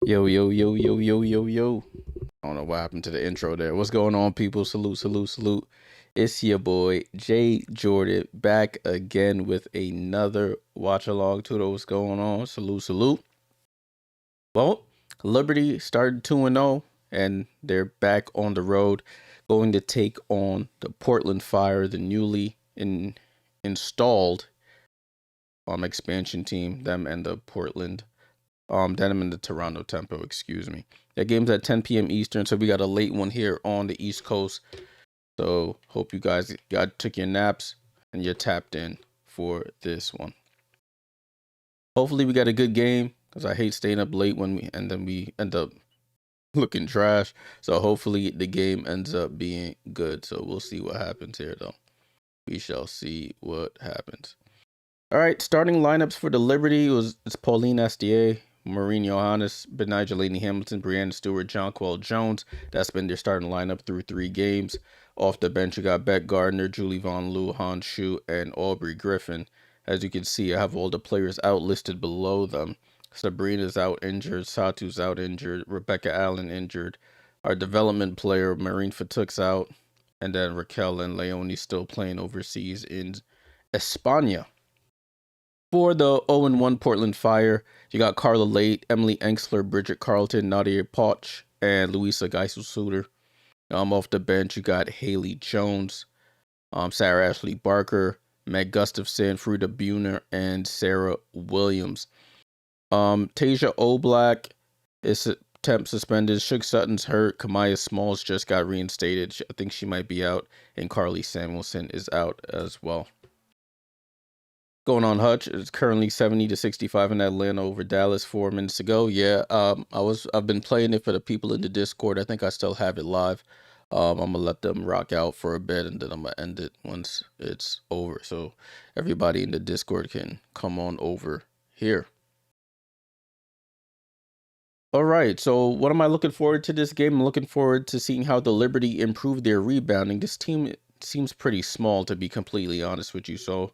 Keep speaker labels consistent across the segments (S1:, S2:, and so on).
S1: Yo, yo, yo, yo, yo, yo, yo. I don't know what happened to the intro there. What's going on, people? Salute, salute, salute. It's your boy, Jay Jordan, back again with another watch along to what's going on. Salute, salute. Well, Liberty started 2-0, and they're back on the road, going to take on the Portland Fire, the newly installed expansion team, them and the Portland Denim in the Toronto Tempo, excuse me. That game's at 10 p.m. Eastern, so we got a late one here on the East Coast. So hope you guys took your naps and you're tapped in for this one. Hopefully we got a good game, because I hate staying up late and then we end up looking trash. So hopefully the game ends up being good. So we'll see what happens here, though. We shall see what happens. All right, starting lineups for the Liberty it's Pauline Estier, Maureen Johannes, Benigel Laney Hamilton, Brianna Stewart, Jonquel Jones. That's been their starting lineup through 3 games. Off the bench, you got Beck Gardner, Julie Von Loo, Han Shu, and Aubrey Griffin. As you can see, I have all the players out listed below them. Sabrina's out injured, Satu's out injured, Rebecca Allen injured. Our development player, Marine Fatuk's out. And then Raquel and Leonie still playing overseas in España. For the 0-1 Portland Fire, you got Carla Late, Emily Enxler, Bridget Carlton, Nadia Poch, and Louisa Geisel-Suter. Off the bench, you got Haley Jones, Sarah Ashley Barker, Meg Gustafson, Frida Buhner, and Sarah Williams. Tasia Oblak is temp suspended. Shook Sutton's hurt. Kamaya Smalls just got reinstated. I think she might be out. And Carly Samuelson is out as well. Going on, Hutch. It's currently 70-65 in Atlanta over Dallas 4 minutes ago. Yeah, I've been playing it for the people in the Discord. I think I still have it live. I'm gonna let them rock out for a bit, and then I'm gonna end it once it's over, so everybody in the Discord can come on over here. All right, so what am I looking forward to this game? I'm looking forward to seeing how the Liberty improve their rebounding. This team seems pretty small, to be completely honest with you, so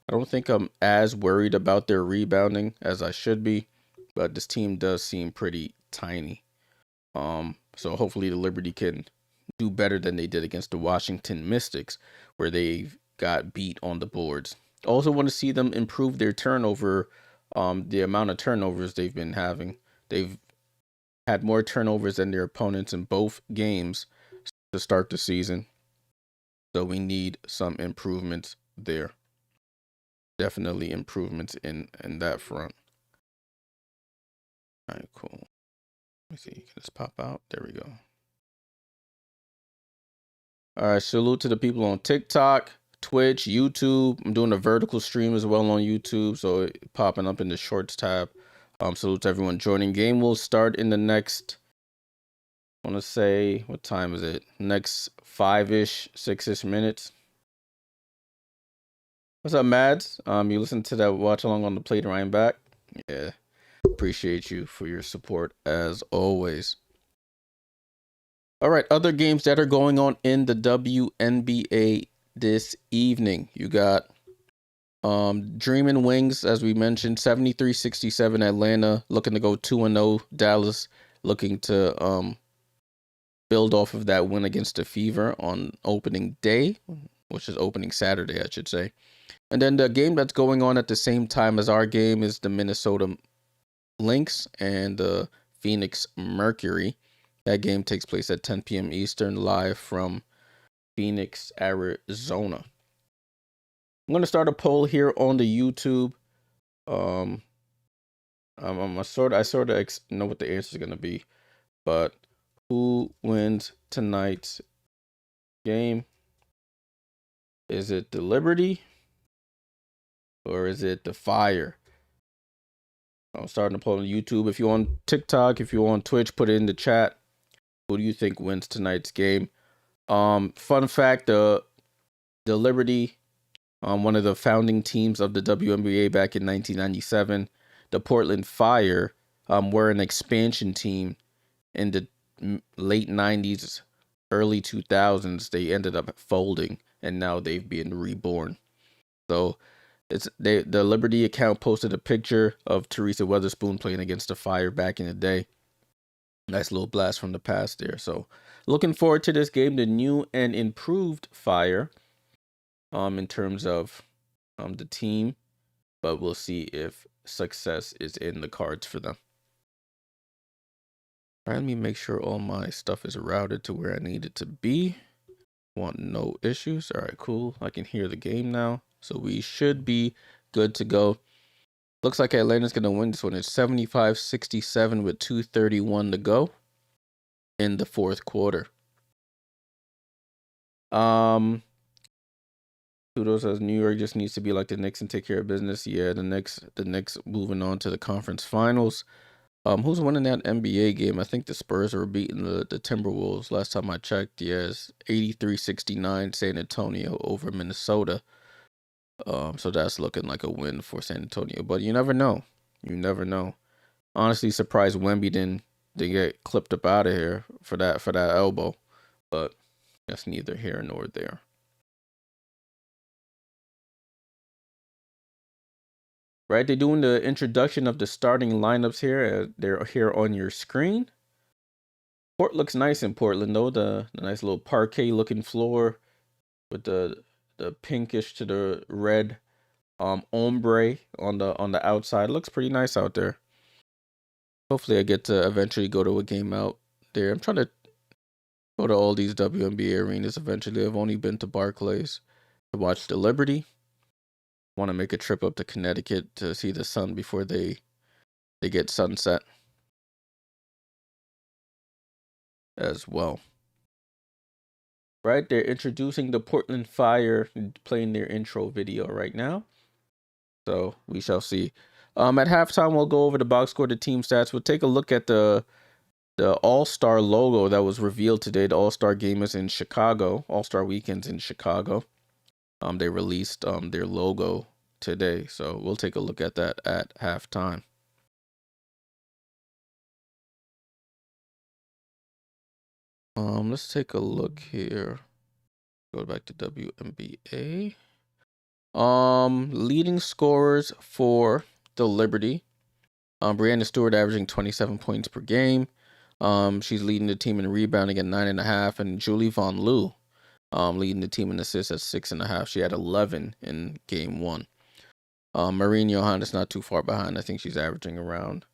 S1: I don't think I'm as worried about their rebounding as I should be, but this team does seem pretty tiny. So hopefully the Liberty can do better than they did against the Washington Mystics, where they got beat on the boards. Also want to see them improve their turnover, the amount of turnovers they've been having. They've had more turnovers than their opponents in both games to start the season. So we need some improvements there. Definitely improvements in that front. All right, cool. Let me see. Can this pop out? There we go. All right, salute to the people on TikTok, Twitch, YouTube. I'm doing a vertical stream as well on YouTube, so it's popping up in the shorts tab. Salute to everyone joining. Game will start in the next, I want to say, what time is it? Next 5-ish, 6-ish minutes. What's up, Mads? You listen to that watch along on the plate and I'm back. Yeah, appreciate you for your support as always. All right, other games that are going on in the WNBA this evening. You got Dreamin' Wings, as we mentioned, 73-67 Atlanta, looking to go 2-0. Dallas looking to build off of that win against the Fever on opening day, which is opening Saturday, I should say. And then the game that's going on at the same time as our game is the Minnesota Lynx and the Phoenix Mercury. That game takes place at 10 p.m. Eastern, live from Phoenix, Arizona. I'm going to start a poll here on the YouTube. I sort of know what the answer is going to be, but who wins tonight's game? Is it the Liberty or is it the Fire? I'm starting to poll on YouTube. If you're on TikTok, if you're on Twitch, put it in the chat. Who do you think wins tonight's game? Fun fact: the Liberty, one of the founding teams of the WNBA back in 1997. The Portland Fire, were an expansion team in the late 90s, early 2000s. They ended up folding, and now they've been reborn. So the Liberty account posted a picture of Teresa Weatherspoon playing against the Fire back in the day. Nice little blast from the past there. So looking forward to this game. The new and improved Fire in terms of the team, but we'll see if success is in the cards for them. All right, let me make sure all my stuff is routed to where I need it to be. Want no issues. All right, cool. I can hear the game now, so we should be good to go. Looks like Atlanta's going to win this one. It's 75-67 with 2:31 to go in the fourth quarter. Kudos says New York just needs to be like the Knicks and take care of business. Yeah, the Knicks moving on to the conference finals. Who's winning that NBA game? I think the Spurs are beating the Timberwolves. Last time I checked, yes, 83-69 San Antonio over Minnesota. So that's looking like a win for San Antonio. But you never know. You never know. Honestly, surprised Wemby didn't get clipped up out of here for that elbow. But that's neither here nor there. Right, they're doing the introduction of the starting lineups here. They're here on your screen. Port looks nice in Portland though. The nice little parquet looking floor with the pinkish to the red ombre on the outside. Looks pretty nice out there. Hopefully I get to eventually go to a game out there. I'm trying to go to all these WNBA arenas eventually. I've only been to Barclays to watch the Liberty. Want to make a trip up to Connecticut to see the sun before they get sunset as well. Right, they're introducing the Portland Fire, playing their intro video right now. So we shall see. At halftime, we'll go over the box score, the team stats. We'll take a look at the All-Star logo that was revealed today. The All-Star game is in Chicago. All-Star weekend's in Chicago. They released their logo today, so we'll take a look at that at halftime. Let's take a look here. Go back to WNBA. Leading scorers for the Liberty. Brianna Stewart averaging 27 points per game. She's leading the team in rebounding at 9.5, and Julie Von Loo, leading the team in assists at 6.5. She had 11 in game 1. Marine Johannes not too far behind. I think she's averaging around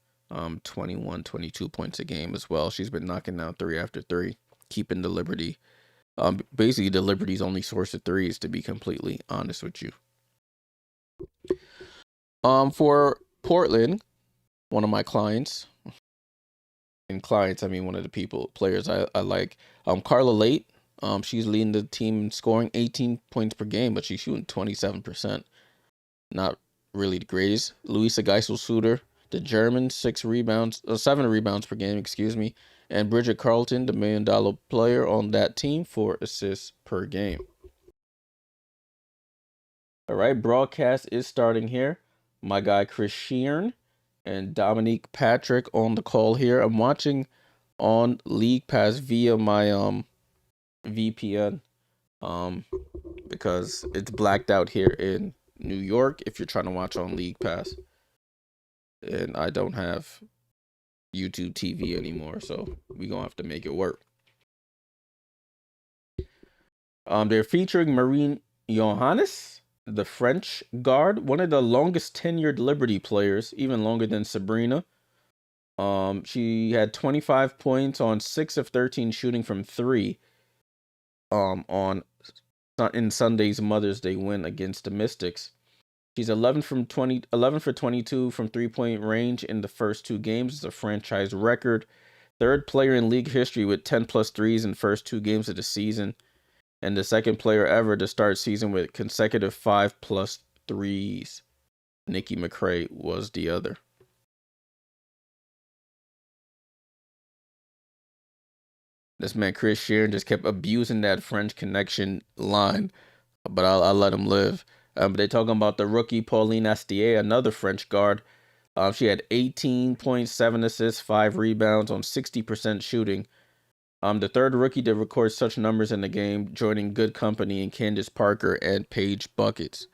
S1: 21, 22 points a game as well. She's been knocking down 3 after 3, keeping the Liberty. Basically, the Liberty's only source of threes, to be completely honest with you. For Portland, one of my clients, and clients, I mean one of the players I like, Carla Late. She's leading the team in scoring 18 points per game, but she's shooting 27%. Not really the greatest. Louisa Geisel-Suter, the German, 7 rebounds per game, excuse me. And Bridget Carlton, the $1 million player on that team, 4 assists per game. All right, broadcast is starting here. My guy Chris Sheeran and Dominique Patrick on the call here. I'm watching on League Pass via my VPN because it's blacked out here in New York if you're trying to watch on League Pass. And I don't have YouTube TV anymore, so we're going to have to make it work. They're featuring Marine Johannes, the French guard, one of the longest tenured Liberty players, even longer than Sabrina. She had 25 points on 6 of 13 shooting from 3 in Sunday's Mother's Day win against the Mystics. She's 11 for 22 from 3-point range in the first 2 games. It's a franchise record. Third player in league history with 10+ threes in first 2 games of the season. And the second player ever to start season with consecutive 5+ threes. Nikki McCray was the other. This man Chris Sheeran just kept abusing that French connection line, but I'll let him live. But they're talking about the rookie Pauline Astier, another French guard. She had 18.7 assists, 5 rebounds on 60% shooting. The third rookie to record such numbers in the game, joining good company in Candace Parker and Paige Buckets.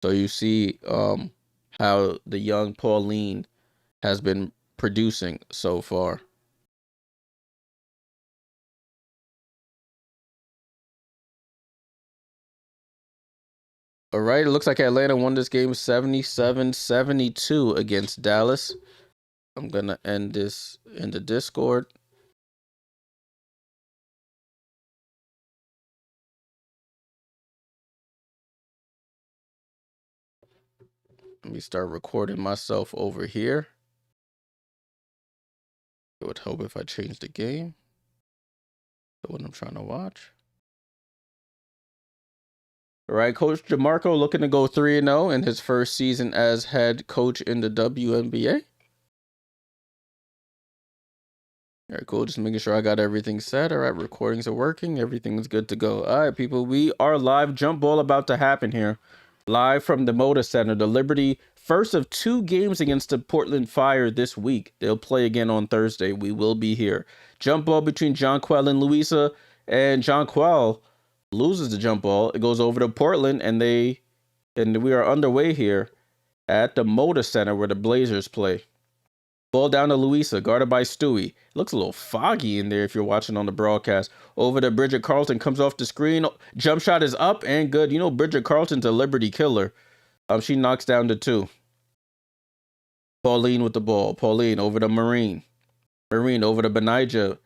S1: So you see how the young Pauline has been producing so far. All right, it looks like Atlanta won this game 77-72 against Dallas. I'm going to end this in the Discord. Let me start recording myself over here. It would help if I changed the game. The one I'm trying to watch. All right, Coach DeMarco looking to go 3-0 in his first season as head coach in the WNBA. All right, cool. Just making sure I got everything set. All right, recordings are working. Everything's good to go. All right, people, we are live. Jump ball about to happen here. Live from the Moda Center. The Liberty, first of 2 games against the Portland Fire this week. They'll play again on Thursday. We will be here. Jump ball between Jonquel and Louisa. And Jonquel loses the jump ball. It goes over to Portland, and we are underway here at the Moda Center where the Blazers play. Ball down to Louisa, guarded by Stewie. Looks a little foggy in there if you're watching on the broadcast. Over to Bridget Carlton, comes off the screen. Jump shot is up and good. You know Bridget Carlton's a Liberty killer. She knocks down to 2. Pauline with the ball. Pauline over to Marine. Marine over to Benijah.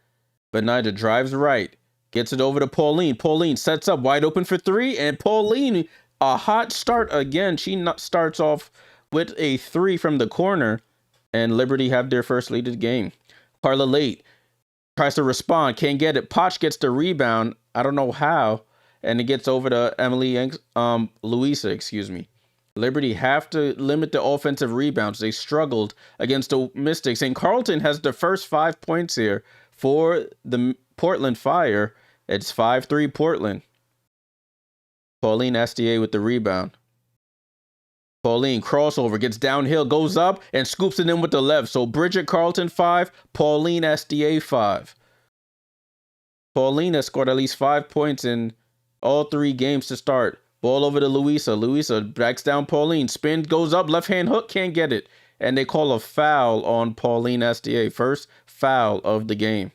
S1: Benijah drives right. Gets it over to Pauline. Pauline sets up wide open for 3. And Pauline, a hot start again. She starts off with a 3 from the corner. And Liberty have their first lead of the game. Carla Late tries to respond, can't get it. Potch gets the rebound. I don't know how. And it gets over to Louisa, excuse me. Liberty have to limit the offensive rebounds. They struggled against the Mystics. And Carlton has the first 5 points here for the Portland Fire. It's 5-3 Portland. Pauline SDA with the rebound. Pauline crossover, gets downhill, goes up, and scoops it in with the left. So Bridget Carlton 5, Pauline SDA 5. Pauline has scored at least 5 points in all 3 games to start. Ball over to Louisa. Louisa backs down Pauline. Spin, goes up, left hand hook, can't get it. And they call a foul on Pauline SDA. First foul of the game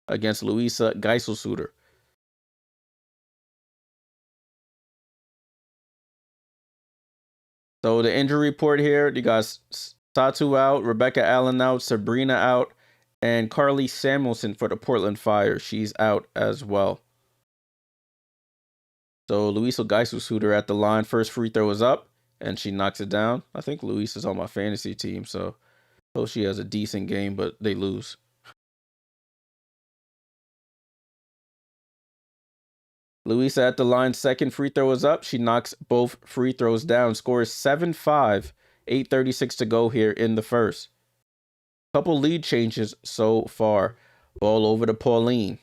S1: against Louisa Geiselsuter. So the injury report here, you got Satu out, Rebecca Allen out, Sabrina out, and Carly Samuelson for the Portland Fire. She's out as well. So Louisa Geiselsuter at the line. First free throw is up, and she knocks it down. I think Louisa's on my fantasy team, so she has a decent game, but they lose. Louisa at the line, second free throw is up. She knocks both free throws down. Score is 7-5, 8:36 to go here in the first. Couple lead changes so far. Ball over to Pauline.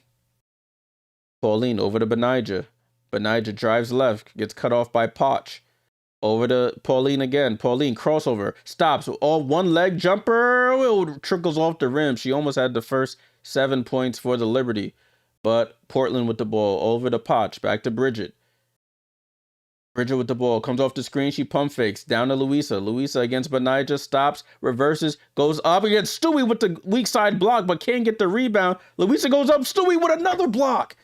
S1: Pauline over to Benijah. Benijah drives left, gets cut off by Potch. Over to Pauline again. Pauline crossover, stops. All one leg jumper. It trickles off the rim. She almost had the first 7 points for the Liberty. But Portland with the ball. Over to Potch. Back to Bridget. Bridget with the ball. Comes off the screen. She pump fakes. Down to Louisa. Louisa against Benijah. Stops. Reverses. Goes up against Stewie with the weak side block. But can't get the rebound. Louisa goes up. Stewie with another block.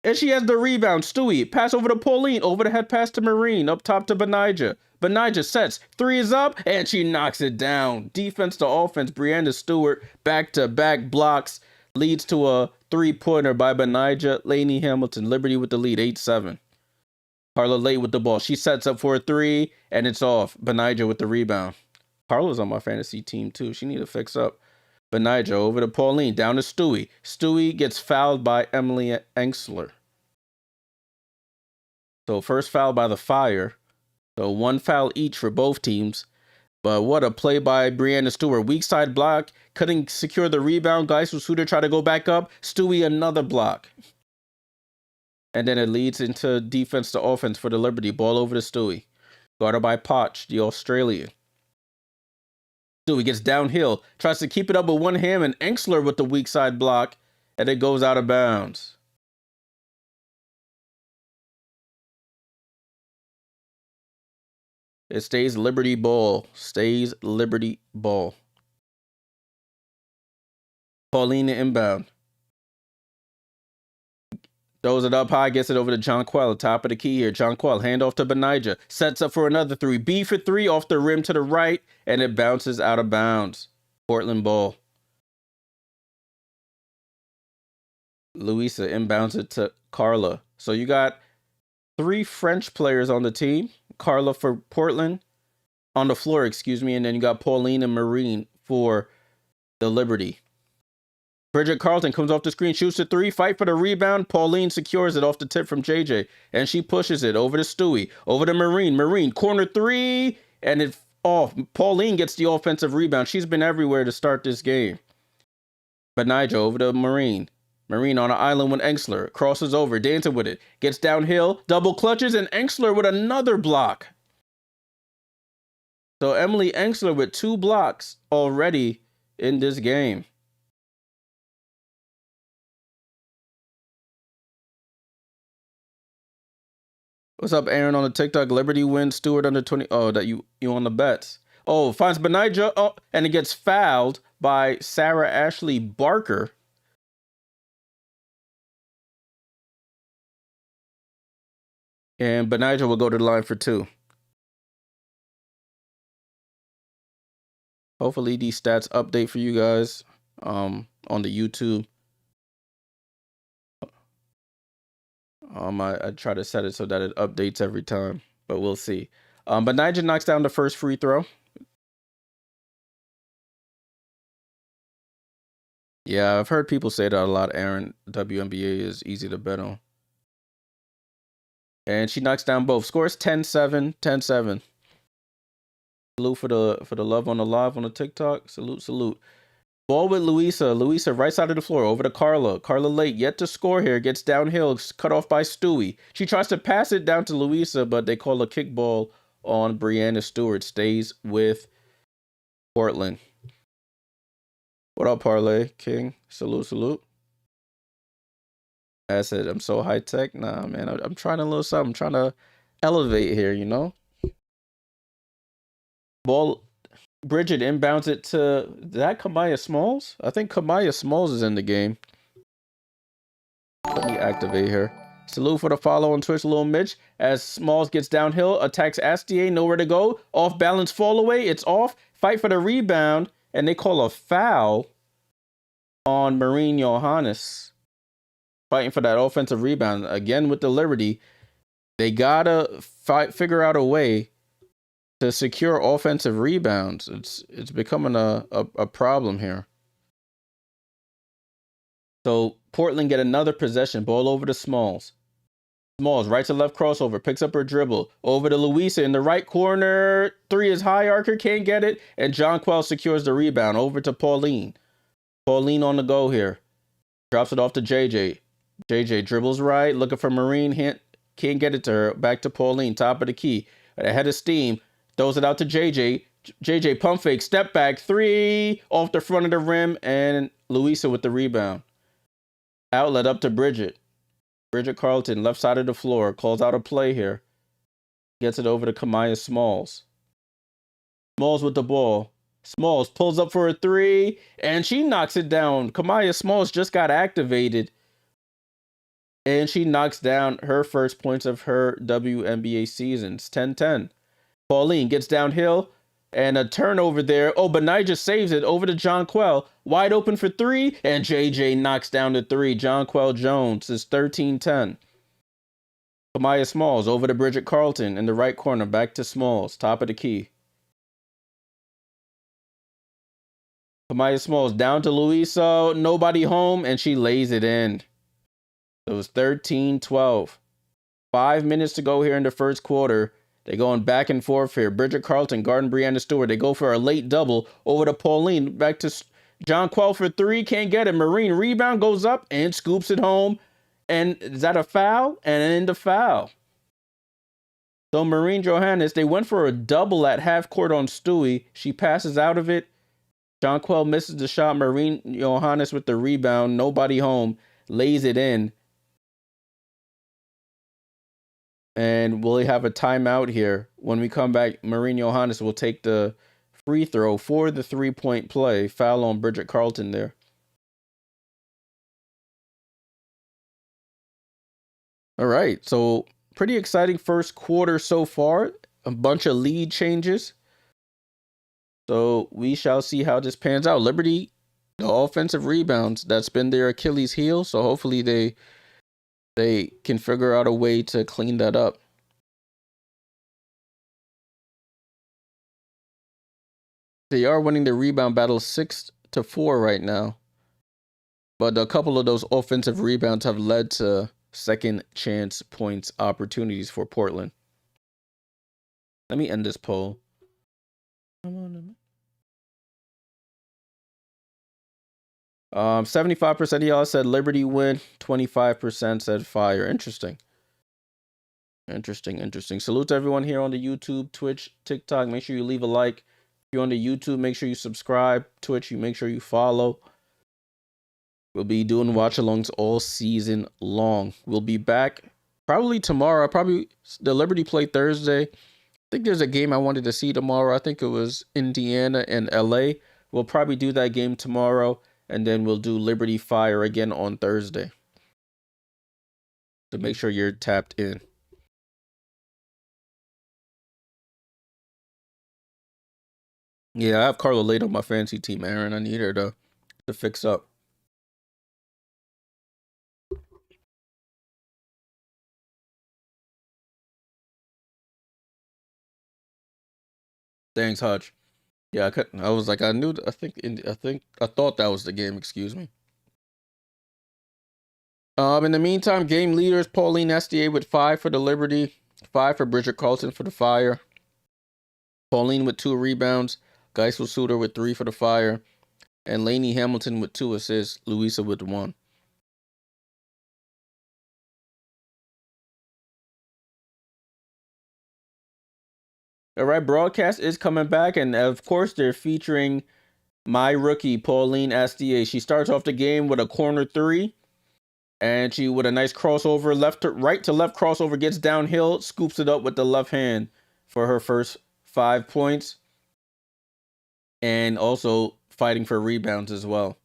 S1: And she has the rebound. Stewie. Pass over to Pauline. Over the head pass to Marine. Up top to Benijah. Benijah sets. 3 is up. And she knocks it down. Defense to offense. Brianna Stewart. Back-to-back blocks. Leads to a 3-pointer by Benijah. Lainey Hamilton. Liberty with the lead. 8-7. Carla Late with the ball. She sets up for a 3. And it's off. Benijah with the rebound. Carla's on my fantasy team too. She need to fix up. Benijah over to Pauline. Down to Stewie. Stewie gets fouled by Emily Engsler. So first foul by the Fire. So 1 foul each for both teams. But what a play by Brianna Stewart. Weak side block. Couldn't secure the rebound. Geiselsuter try to go back up. Stewie another block. And then it leads into defense to offense for the Liberty. Ball over to Stewie. Guarded by Potch, the Australian. Stewie gets downhill. Tries to keep it up with one hand. And Engsler with the weak side block. And it goes out of bounds. It stays Liberty ball. Stays Liberty ball. Paulina inbound. Throws it up high, gets it over to Jonquel. Top of the key here. Jonquel, hand off to Benija. Sets up for another three. B for three off the rim to the right, and it bounces out of bounds. Portland ball. Louisa inbounds it to Carla. So you got 3 French players on the team. Carla for Portland. On the floor, excuse me. And then you got Pauline and Marine for the Liberty. Bridget Carlton comes off the screen, shoots a 3, fight for the rebound. Pauline secures it off the tip from JJ, and she pushes it over to Stewie, over to Marine. Marine, corner 3, and it's off. Pauline gets the offensive rebound. She's been everywhere to start this game. Benija over to Marine. Marine on an island with Engsler, crosses over, dancing with it, gets downhill, double clutches, and Engsler with another block. So Emily Engsler with 2 blocks already in this game. What's up, Aaron on the TikTok? Liberty wins Stewart under 20. Oh, that you on the bets. Oh, finds Benija. Oh, and it gets fouled by Sarah Ashley Barker. And Benija will go to the line for 2. Hopefully these stats update for you guys on the YouTube. I try to set it so that it updates every time, but we'll see. Benija knocks down the first free throw. Yeah, I've heard people say that a lot, Aaron. WNBA is easy to bet on. And she knocks down both. Scores 10-7, 10-7. Salute for the love on the live on the TikTok. Salute, salute. Ball with Louisa. Louisa right side of the floor over to Carla. Carla late, yet to score here. Gets downhill, cut off by Stewie. She tries to pass it down to Louisa, but they call a kickball on Brianna Stewart. Stays with Portland. What up, Parlay King? Salute, salute. I said, I'm so high tech. Nah, man, I'm trying a little something. I'm trying to elevate here, you know? Ball, Bridget inbounds it to, did that Kamaya Smalls? I think Kamaya Smalls is in the game. Let me activate her. Salute for the follow on Twitch, Lil Mitch. As Smalls gets downhill, attacks Astier, nowhere to go. Off balance, fall away. It's off. Fight for the rebound, and they call a foul on Marine Johannes. Fighting for that offensive rebound again with the Liberty. They gotta figure out a way to secure offensive rebounds. It's becoming a problem here. So Portland get another possession. Ball over to Smalls. Smalls, right to left crossover, picks up her dribble. Over to Louisa in the right corner. 3 is high archer, can't get it. And Jonquel secures the rebound. Over to Pauline. Pauline on the go here. Drops it off to JJ. JJ dribbles right, looking for Marine. Can't get it to her. Back to Pauline, top of the key. Ahead of steam. Throws it out to JJ. JJ pump fake, step back, 3 off the front of the rim. And Louisa with the rebound. Outlet up to Bridget. Bridget Carlton, left side of the floor, calls out a play here. Gets it over to Kamaya Smalls. Smalls with the ball. Smalls pulls up for a 3, and she knocks it down. Kamaya Smalls just got activated, and she knocks down her first points of her WNBA seasons. 10-10. Pauline gets downhill, and a turnover there. Oh, Benija saves it over to Jonquel. Wide open for 3, and JJ knocks down the 3. Jonquel Jones is 13-10. Kamaya Smalls over to Bridget Carlton in the right corner. Back to Smalls, top of the key. Kamaya Smalls down to Louisa. Nobody home, and she lays it in. It was 13-12. 5 minutes to go here in the first quarter. They're going back and forth here. Bridget Carlton guarding Brianna Stewart. They go for a late double over to Pauline. Back to Jonquel for 3. Can't get it. Marine rebound, goes up and scoops it home. And is that a foul? And an end of foul. So Marine Johannes, they went for a double at half court on Stewie. She passes out of it. Jonquel misses the shot. Marine Johannes with the rebound. Nobody home. Lays it in. And we'll have a timeout here. When we come back, Marine Johannes will take the free throw for the 3-point play. Foul on Bridget Carlton there. All right, so pretty exciting first quarter so far. A bunch of lead changes. So we shall see how this pans out. Liberty, the offensive rebounds, that's been their Achilles heel. So hopefully they can figure out a way to clean that up. They are winning the rebound battle 6-4 right now. But a couple of those offensive rebounds have led to second chance points opportunities for Portland. Let me end this poll. 75% of y'all said Liberty win. 25% said Fire. Interesting. Salute to everyone here on the YouTube, Twitch, TikTok. Make sure you leave a like. If you're on the YouTube, make sure you subscribe. Twitch, you make sure you follow. We'll be doing watch-alongs all season long. We'll be back probably tomorrow. The Liberty play Thursday. I think there's a game I wanted to see tomorrow. I think it was Indiana and LA. We'll probably do that game tomorrow, and then we'll do Liberty Fire again on Thursday. So make sure you're tapped in. Yeah, I have Carla late on my fantasy team, Aaron. I need her to fix up. Thanks, Hutch. Yeah, I was like, I thought that was the game. Excuse me. In the meantime, game leaders Pauline Estier with 5 for the Liberty, 5 for Bridget Carlton for the Fire. Pauline with 2 rebounds, Geisel Suter with 3 for the Fire, and Lainey Hamilton with 2 assists, Louisa with 1. All right, broadcast is coming back, and of course they're featuring my rookie Pauline Estier. She starts off the game with a corner 3. And she, with a nice crossover, right to left crossover, gets downhill, scoops it up with the left hand for her first 5 points. And also fighting for rebounds as well.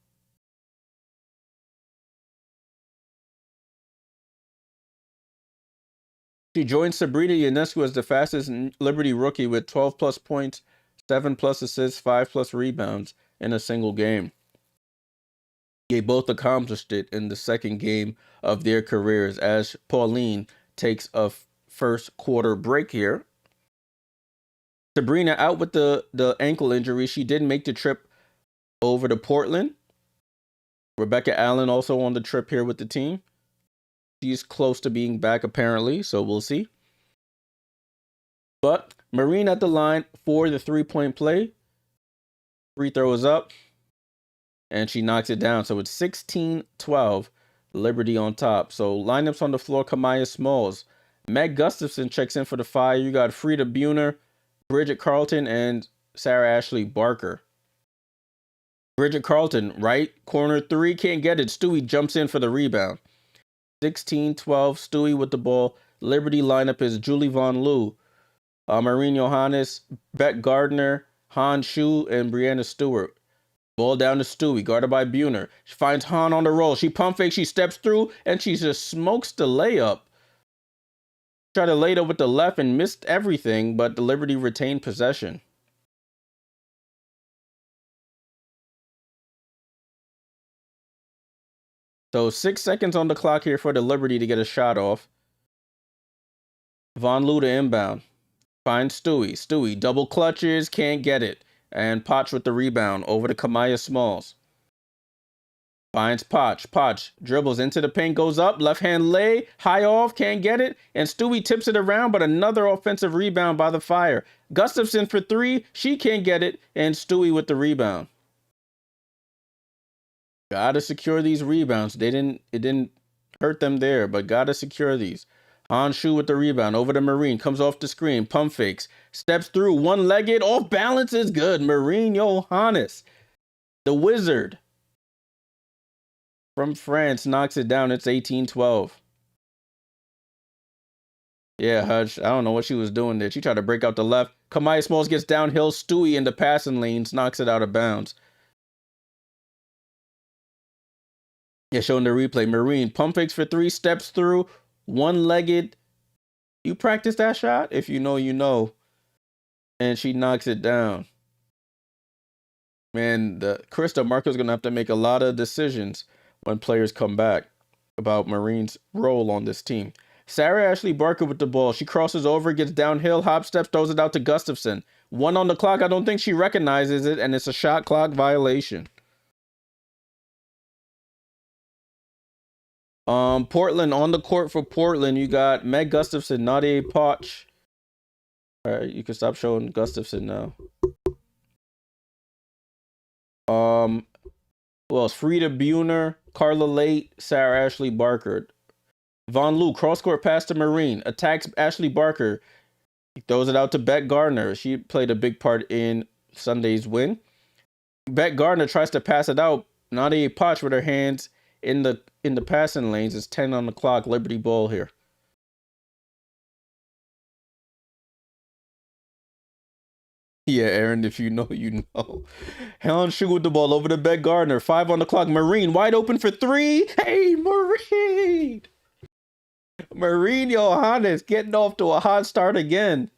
S1: She joins Sabrina Ionescu as the fastest Liberty rookie with 12 plus points, 7 plus assists, 5 plus rebounds in a single game. They both accomplished it in the second game of their careers as Pauline takes a first quarter break here. Sabrina out with the ankle injury. She did make the trip over to Portland. Rebecca Allen also on the trip here with the team. She's close to being back apparently, so we'll see. But Marine at the line for the 3-point play. Free throw is up. And she knocks it down. So it's 16-12. Liberty on top. So lineups on the floor, Kamaya Smalls. Meg Gustafson checks in for the Fire. You got Frida Buhner, Bridget Carlton, and Sarah Ashley Barker. Bridget Carlton, right corner 3, can't get it. Stewie jumps in for the rebound. 16-12, Stewie with the ball. Liberty lineup is Julie Von Loo, Maureen Johannes, Beck Gardner, Han Shu, and Brianna Stewart. Ball down to Stewie, guarded by Buhner. She finds Han on the roll. She pump fakes, she steps through, and she just smokes the layup. Tried to lay it up with the left and missed everything, but the Liberty retained possession. So 6 seconds on the clock here for the Liberty to get a shot off. Von Loo to inbound. Finds Stewie. Stewie double clutches, can't get it. And Potch with the rebound over to Kamaya Smalls. Finds Potch. Potch dribbles into the paint, goes up, left hand lay, high off, can't get it. And Stewie tips it around, but another offensive rebound by the Fire. Gustafson for 3, she can't get it. And Stewie with the rebound. Gotta secure these rebounds. It didn't hurt them there, but gotta secure these. Han Shu with the rebound over to Marine. Comes off the screen. Pump fakes. Steps through. One-legged. Off balance is good. Marine Johannes, the wizard from France, knocks it down. It's 18-12. Yeah, Hutch. I don't know what she was doing there. She tried to break out the left. Kamaya Smalls gets downhill. Stewie in the passing lanes. Knocks it out of bounds. Yeah, showing the replay. Marine pump fakes for 3. Steps through. One-legged. You practice that shot? If you know, you know. And she knocks it down. Man, Krista Marco's going to have to make a lot of decisions when players come back about Marine's role on this team. Sarah Ashley Barker with the ball. She crosses over, gets downhill, hop steps, throws it out to Gustafson. 1 on the clock. I don't think she recognizes it, and it's a shot clock violation. Portland on the court for Portland. You got Meg Gustafson, Nadia Poch. All right, you can stop showing Gustafson now. Who else? Frida Buhner, Carla Late, Sarah Ashley Barker. Von Loo, cross-court pass to Marine. Attacks Ashley Barker. He throws it out to Beck Gardner. She played a big part in Sunday's win. Beck Gardner tries to pass it out. Nadia Poch with her hands in the passing lanes. It's 10 on the clock. Liberty ball here. Yeah, Aaron, if you know, you know. Helen Sugar with the ball over to Beck Gardner. 5 on the clock. Marine wide open for 3. Hey, Marine! Marine Johannes getting off to a hot start again.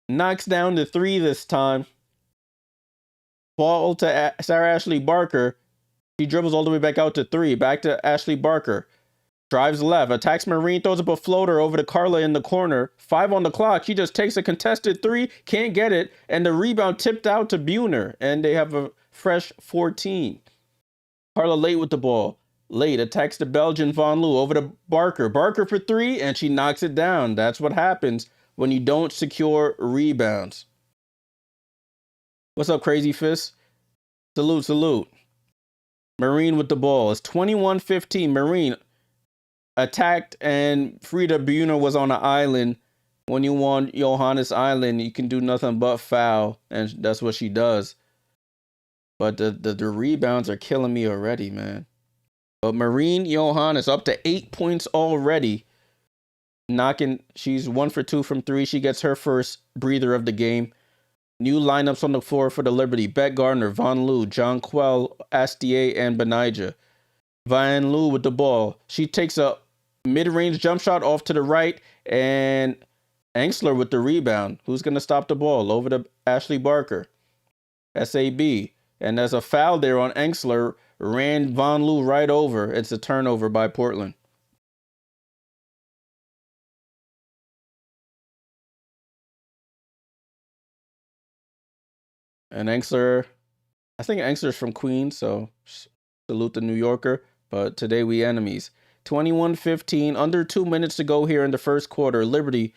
S1: Knocks down to 3 this time. Ball to Sarah Ashley Barker. She dribbles all the way back out to 3. Back to Ashley Barker. Drives left. Attacks Marine. Throws up a floater over to Carla in the corner. 5 on the clock. She just takes a contested 3. Can't get it. And the rebound tipped out to Buhner. And they have a fresh 14. Carla Late with the ball. Late attacks the Belgian Von Loo over to Barker. Barker for 3. And she knocks it down. That's what happens when you don't secure rebounds. What's up, Crazy Fist? Salute, salute. Marine with the ball. It's 21-15. Marine attacked, and Frida Buhner was on an island. When you want Johannes Island, you can do nothing but foul, and that's what she does. But the rebounds are killing me already, man. But Marine Johannes up to 8 points already. She's 1 for 2 from 3. She gets her first breather of the game. New lineups on the floor for the Liberty. Beck Gardner, Von Loo, John Quell, Astier, and Benija. Von Loo with the ball. She takes a mid-range jump shot off to the right, and Engsler with the rebound. Who's going to stop the ball? Over to Ashley Barker. SAB. And there's a foul there on Engsler. Ran Von Loo right over. It's a turnover by Portland. And Engsler, I think Engsler's from Queens, so salute the New Yorker. But today we enemies. 21-15, under 2 minutes to go here in the first quarter. Liberty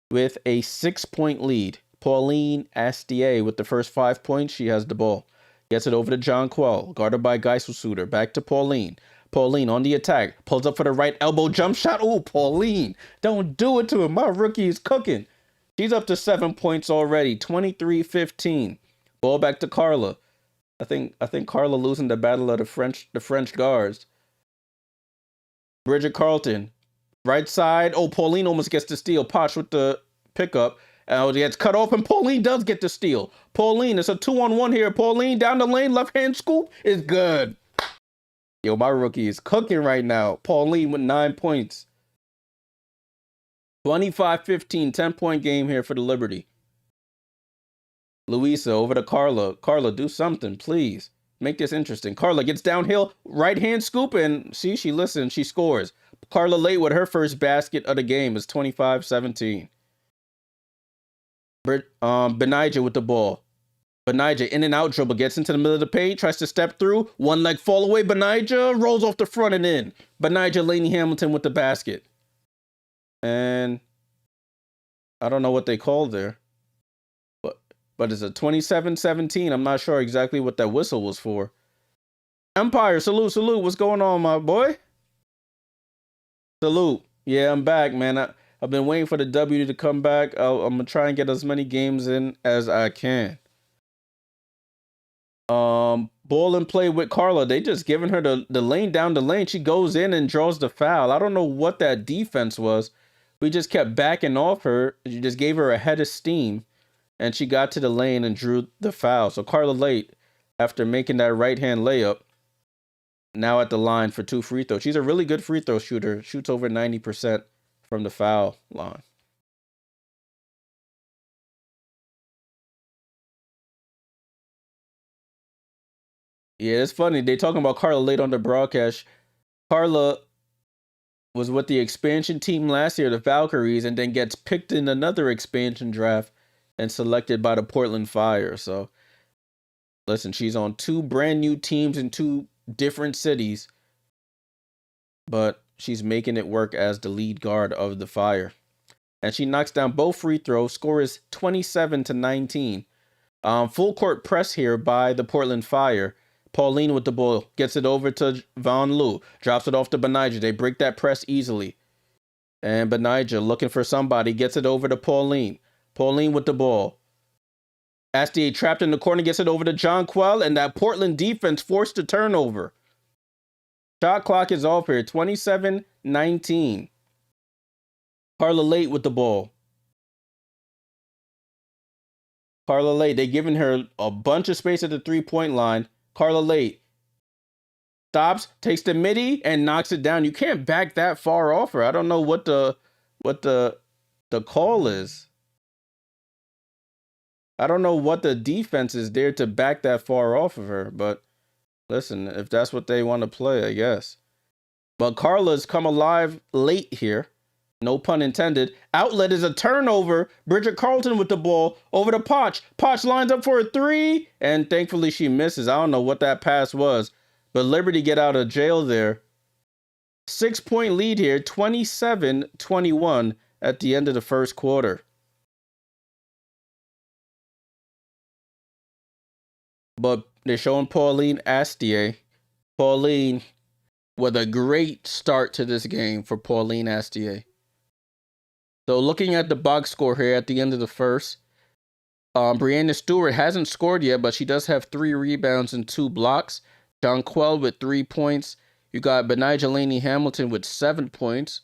S1: with a 6-point lead. Pauline Astier with the first 5 points. She has the ball. Gets it over to John Quell, guarded by Geisselsuter. Back to Pauline. Pauline on the attack. Pulls up for the right elbow jump shot. Oh, Pauline. Don't do it to him. My rookie is cooking. She's up to 7 points already. 23-15. Ball back to Carla. I think Carla losing the battle of the French guards. Bridget Carlton. Right side. Oh, Pauline almost gets the steal. Poch with the pickup. It gets cut off, and Pauline does get the steal. Pauline, it's a 2-on-1 here. Pauline down the lane, left hand scoop is good. Yo, my rookie is cooking right now. Pauline with 9 points. 25-15, 10-point game here for the Liberty. Louisa over to Carla. Carla, do something, please. Make this interesting. Carla gets downhill, right hand scoop, and see, she listens, she scores. Carla Late with her first basket of the game is 25-17. Benija with the ball. Benija in and out dribble, gets into the middle of the paint, tries to step through, one leg fall away. Benija rolls off the front and in. Benija Laney Hamilton with the basket. And I don't know what they called there. But it's a 27-17. I'm not sure exactly what that whistle was for. Empire, salute, salute. What's going on, my boy? Salute. Yeah, I'm back, man. I've been waiting for the W to come back. I'm going to try and get as many games in as I can. Ball and play with Carla. They just giving her the lane down the lane. She goes in and draws the foul. I don't know what that defense was. We just kept backing off her. She just gave her a head of steam. And she got to the lane and drew the foul. So Carla Late, after making that right-hand layup, now at the line for 2 free throws. She's a really good free throw shooter. Shoots over 90% from the foul line. Yeah, it's funny. They talking about Carla late on the broadcast. Carla was with the expansion team last year, the Valkyries, and then gets picked in another expansion draft and selected by the Portland Fire. So, listen, she's on 2 brand new teams in 2 different cities, but she's making it work as the lead guard of the Fire. And she knocks down both free throws. Score is 27-19. Full court press here by the Portland Fire. Pauline with the ball, gets it over to Von Lu, drops it off to Benija. They break that press easily. And Benija looking for somebody, gets it over to Pauline. Pauline with the ball. Astier trapped in the corner, gets it over to Jonquel, and that Portland defense forced a turnover. Shot clock is off here, 27-19. Carla Late with the ball. Carla Late, they giving her a bunch of space at the 3-point line. Carla Late stops, takes the midi, and knocks it down. You can't back that far off her. I don't know what the call is. I don't know what the defense is there to back that far off of her. But listen, if that's what they want to play, I guess. But Carla's come alive late here. No pun intended. Outlet is a turnover. Bridget Carlton with the ball over to Potch. Potch lines up for a 3, and thankfully she misses. I don't know what that pass was, but Liberty get out of jail there. 6-point lead here, 27-21 at the end of the first quarter. But they're showing Pauline Astier. Pauline with a great start to this game for Pauline Astier. So looking at the box score here at the end of the first, Brianna Stewart hasn't scored yet, but she does have 3 rebounds and 2 blocks. Jonquel with 3 points. You got Benija Laney Hamilton with 7 points.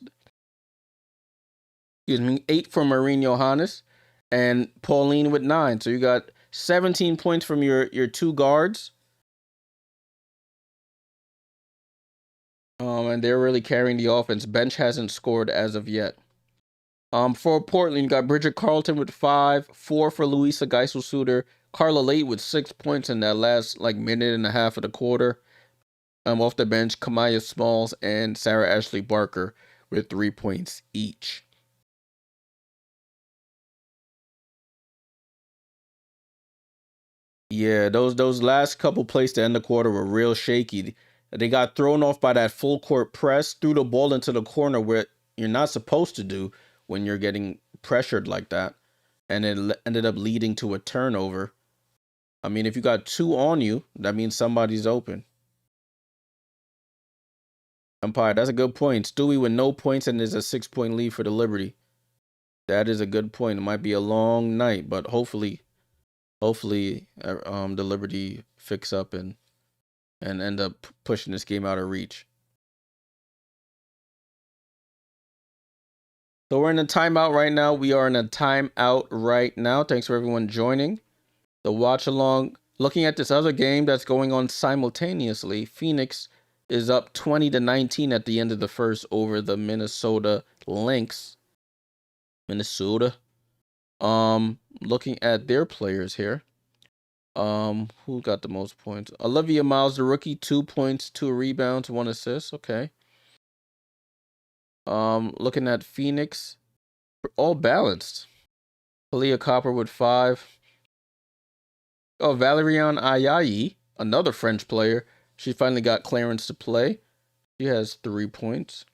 S1: 8 from Maureen Johannes. And Pauline with 9. So you got 17 points from your 2 guards. And they're really carrying the offense. Bench hasn't scored as of yet. For Portland, you got Bridget Carlton with 5, 4 for Louisa Geisel-Suter, Carla Late with 6 points in that last minute and a half of the quarter. Off the bench, Kamaya Smalls and Sarah Ashley Barker with 3 points each. Yeah, those last couple plays to end the quarter were real shaky. They got thrown off by that full court press, threw the ball into the corner where you're not supposed to do when you're getting pressured like that. And it ended up leading to a turnover. I mean, if you got 2 on you, that means somebody's open. Umpire, that's a good point. Stewie with no points, and there's a 6-point lead for the Liberty. That is a good point. It might be a long night, but hopefully, the Liberty fix up and end up pushing this game out of reach. So we're in a timeout right now. We are in a timeout right now. Thanks for everyone joining the watch along. Looking at this other game that's going on simultaneously, Phoenix is up 20-19 at the end of the first over the Minnesota Lynx. Minnesota. Looking at their players here. Who got the most points? Olivia Miles, the rookie, 2 points, 2 rebounds, 1 assist. Okay. Looking at Phoenix, all balanced. Kalia Copper with 5. Oh, Valerian Ayayi, another French player. She finally got clearance to play. She has 3 points.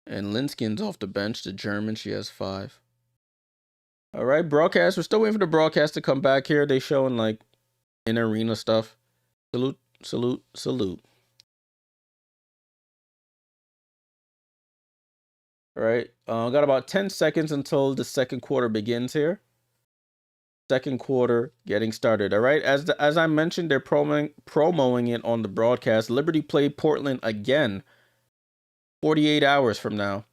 S1: And Linskin's off the bench, the German. She has 5. All right, broadcast. We're still waiting for the broadcast to come back here. They showing in arena stuff. Salute, salute, salute. All right, got about 10 seconds until the second quarter begins here. Second quarter getting started. All right, as I mentioned, they're promoting it on the broadcast. Liberty play Portland again 48 hours from now.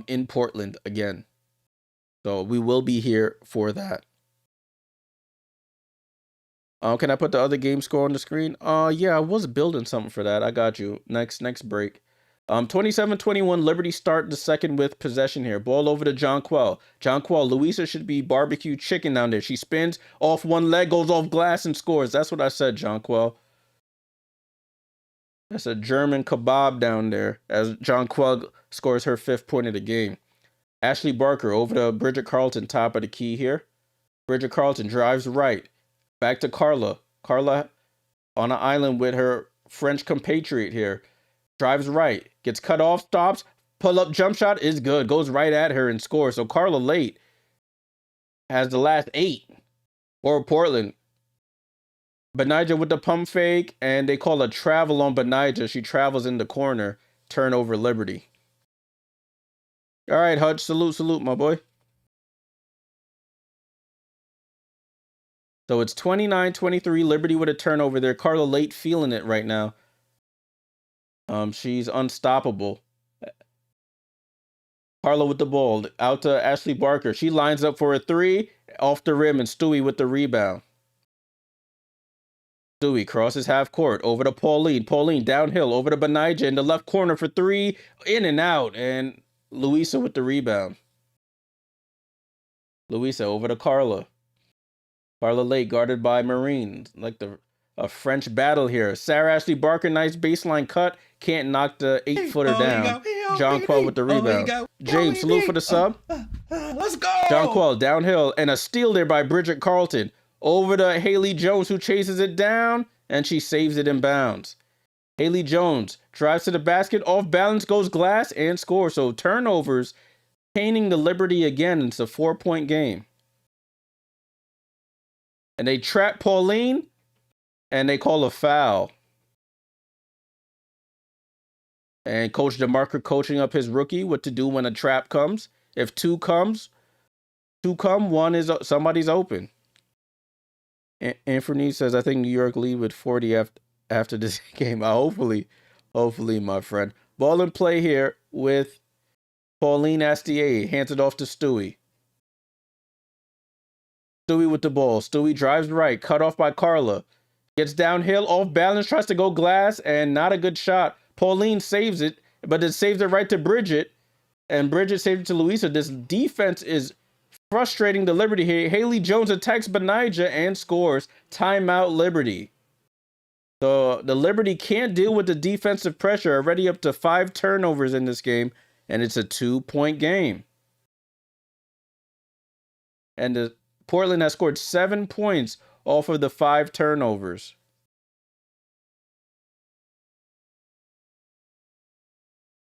S1: In Portland again. So we will be here for that. Can I put the other game score on the screen? Yeah, I was building something for that. I got you. Next break. 27-21, Liberty start the second with possession here. Ball over to Jonquel. Jonquel, Louisa should be barbecue chicken down there. She spins off one leg, goes off glass, and scores. That's what I said, Jonquel. That's a German kebab down there as Jonquel scores her 5th point of the game. Ashley Barker over to Bridget Carlton, top of the key here. Bridget Carlton drives right. Back to Carla. Carla on an island with her French compatriot here. Drives right. Gets cut off, stops. Pull up jump shot is good. Goes right at her and scores. So Carla late has the last 8 for Portland. Benija with the pump fake, and they call a travel on Benija. She travels in the corner. Turnover Liberty. All right, Hutch. Salute, my boy. So it's 29-23, Liberty with a turnover there. Carla late feeling it right now. She's unstoppable. Carla with the ball. Out to Ashley Barker. She lines up for a 3. Off the rim, and Stewie with the rebound. Stewie crosses half court. Over to Pauline. Pauline downhill. Over to Benija in the left corner for 3. In and out. And Louisa with the rebound. Louisa over to Carla. Carla late, guarded by Marine. Like a French battle here. Sarah Ashley Barker, nice baseline cut. Can't knock the 8-footer down. Jonquel with the rebound. James, salute for the sub.
S2: Let's go.
S1: Jonquel downhill, and a steal there by Bridget Carlton. Over to Haley Jones, who chases it down, and she saves it in bounds. Haley Jones drives to the basket, off balance, goes glass, and scores. So turnovers, painting the Liberty again. It's a 4-point game. And they trap Pauline, and they call a foul. And Coach DeMarco coaching up his rookie what to do when a trap comes. If 2 come, 1 is somebody's open. Anthony says, I think New York lead with 40 after this game. Hopefully, my friend. Ball in play here with Pauline Astier. Hands it off to Stewie. Stewie with the ball. Stewie drives right. Cut off by Carla. Gets downhill, off balance, tries to go glass, and not a good shot. Pauline saves it, but it saves it right to Bridget. And Bridget saves it to Louisa. This defense is frustrating the Liberty here. Haley Jones attacks Benija and scores. Timeout Liberty. So the Liberty can't deal with the defensive pressure. Already up to 5 turnovers in this game, and it's a 2-point game. And the Portland has scored 7 points off of the 5 turnovers.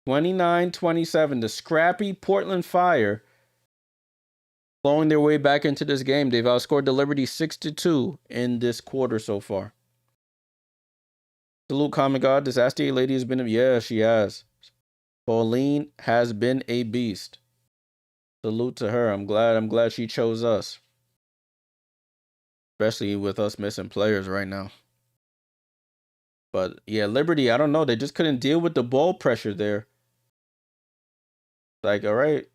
S1: (29-27), the scrappy Portland Fire clawing their way back into this game. They've outscored the Liberty 6-2 in this quarter so far. Salute, Common God. This Astier lady has been yeah, she has. Pauline has been a beast. Salute to her. I'm glad she chose us. Especially with us missing players right now. But yeah, Liberty, I don't know. They just couldn't deal with the ball pressure there. Like, all right,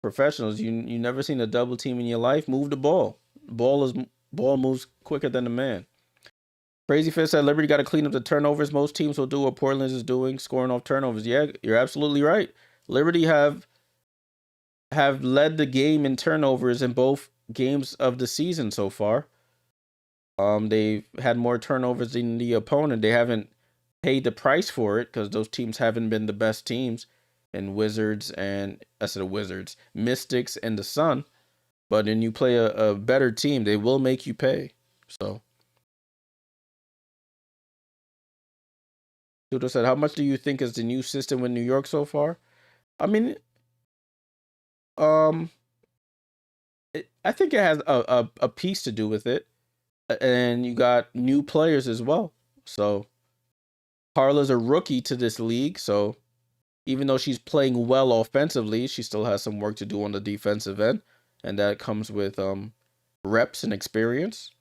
S1: professionals, you never seen a double team in your life. Move the ball. Ball moves quicker than a man. Crazy Fist said Liberty got to clean up the turnovers. Most teams will do what Portland is doing, scoring off turnovers. Yeah, you're absolutely right. Liberty have led the game in turnovers in both games of the season so far. They've had more turnovers than the opponent. They haven't paid the price for it because those teams haven't been the best teams. And Wizards and Mystics and the Sun. But when you play a better team, they will make you pay. So Sudo said, how much do you think is the new system in New York so far? I mean, I think it has a piece to do with it. And you got new players as well. So Carla's a rookie to this league, so even though she's playing well offensively, she still has some work to do on the defensive end, and that comes with reps and experience.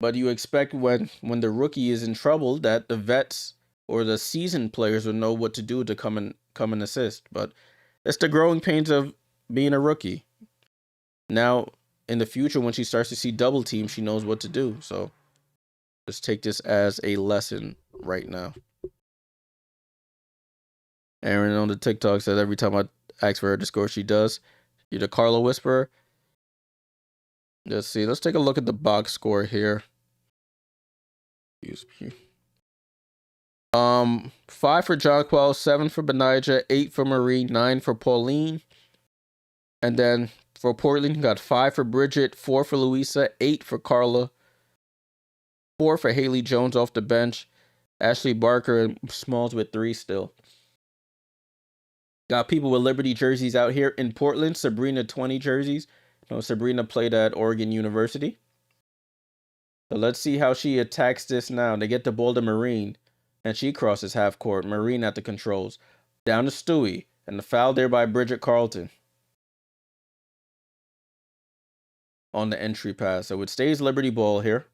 S1: But you expect when the rookie is in trouble that the vets or the seasoned players will know what to do to come and assist. But it's the growing pains of being a rookie. Now, in the future, when she starts to see double team, she knows what to do. So just take this as a lesson right now. Aaron on the TikTok says every time I ask for her to score, she does. You're the Carla Whisperer. Let's see. Let's take a look at the box score here. 5 for Jonquel, 7 for Benijah, 8 for Marie, 9 for Pauline. And then for Portland, you got 5 for Bridget, 4 for Louisa, 8 for Carla, 4 for Haley Jones off the bench, Ashley Barker and Smalls with 3 still. Got people with Liberty jerseys out here in Portland. Sabrina 20 jerseys. Sabrina played at Oregon University. So let's see how she attacks this now. They get the ball to Marine, and she crosses half court. Marine at the controls. Down to Stewie, and the foul there by Bridget Carlton on the entry pass. So it stays Liberty ball here.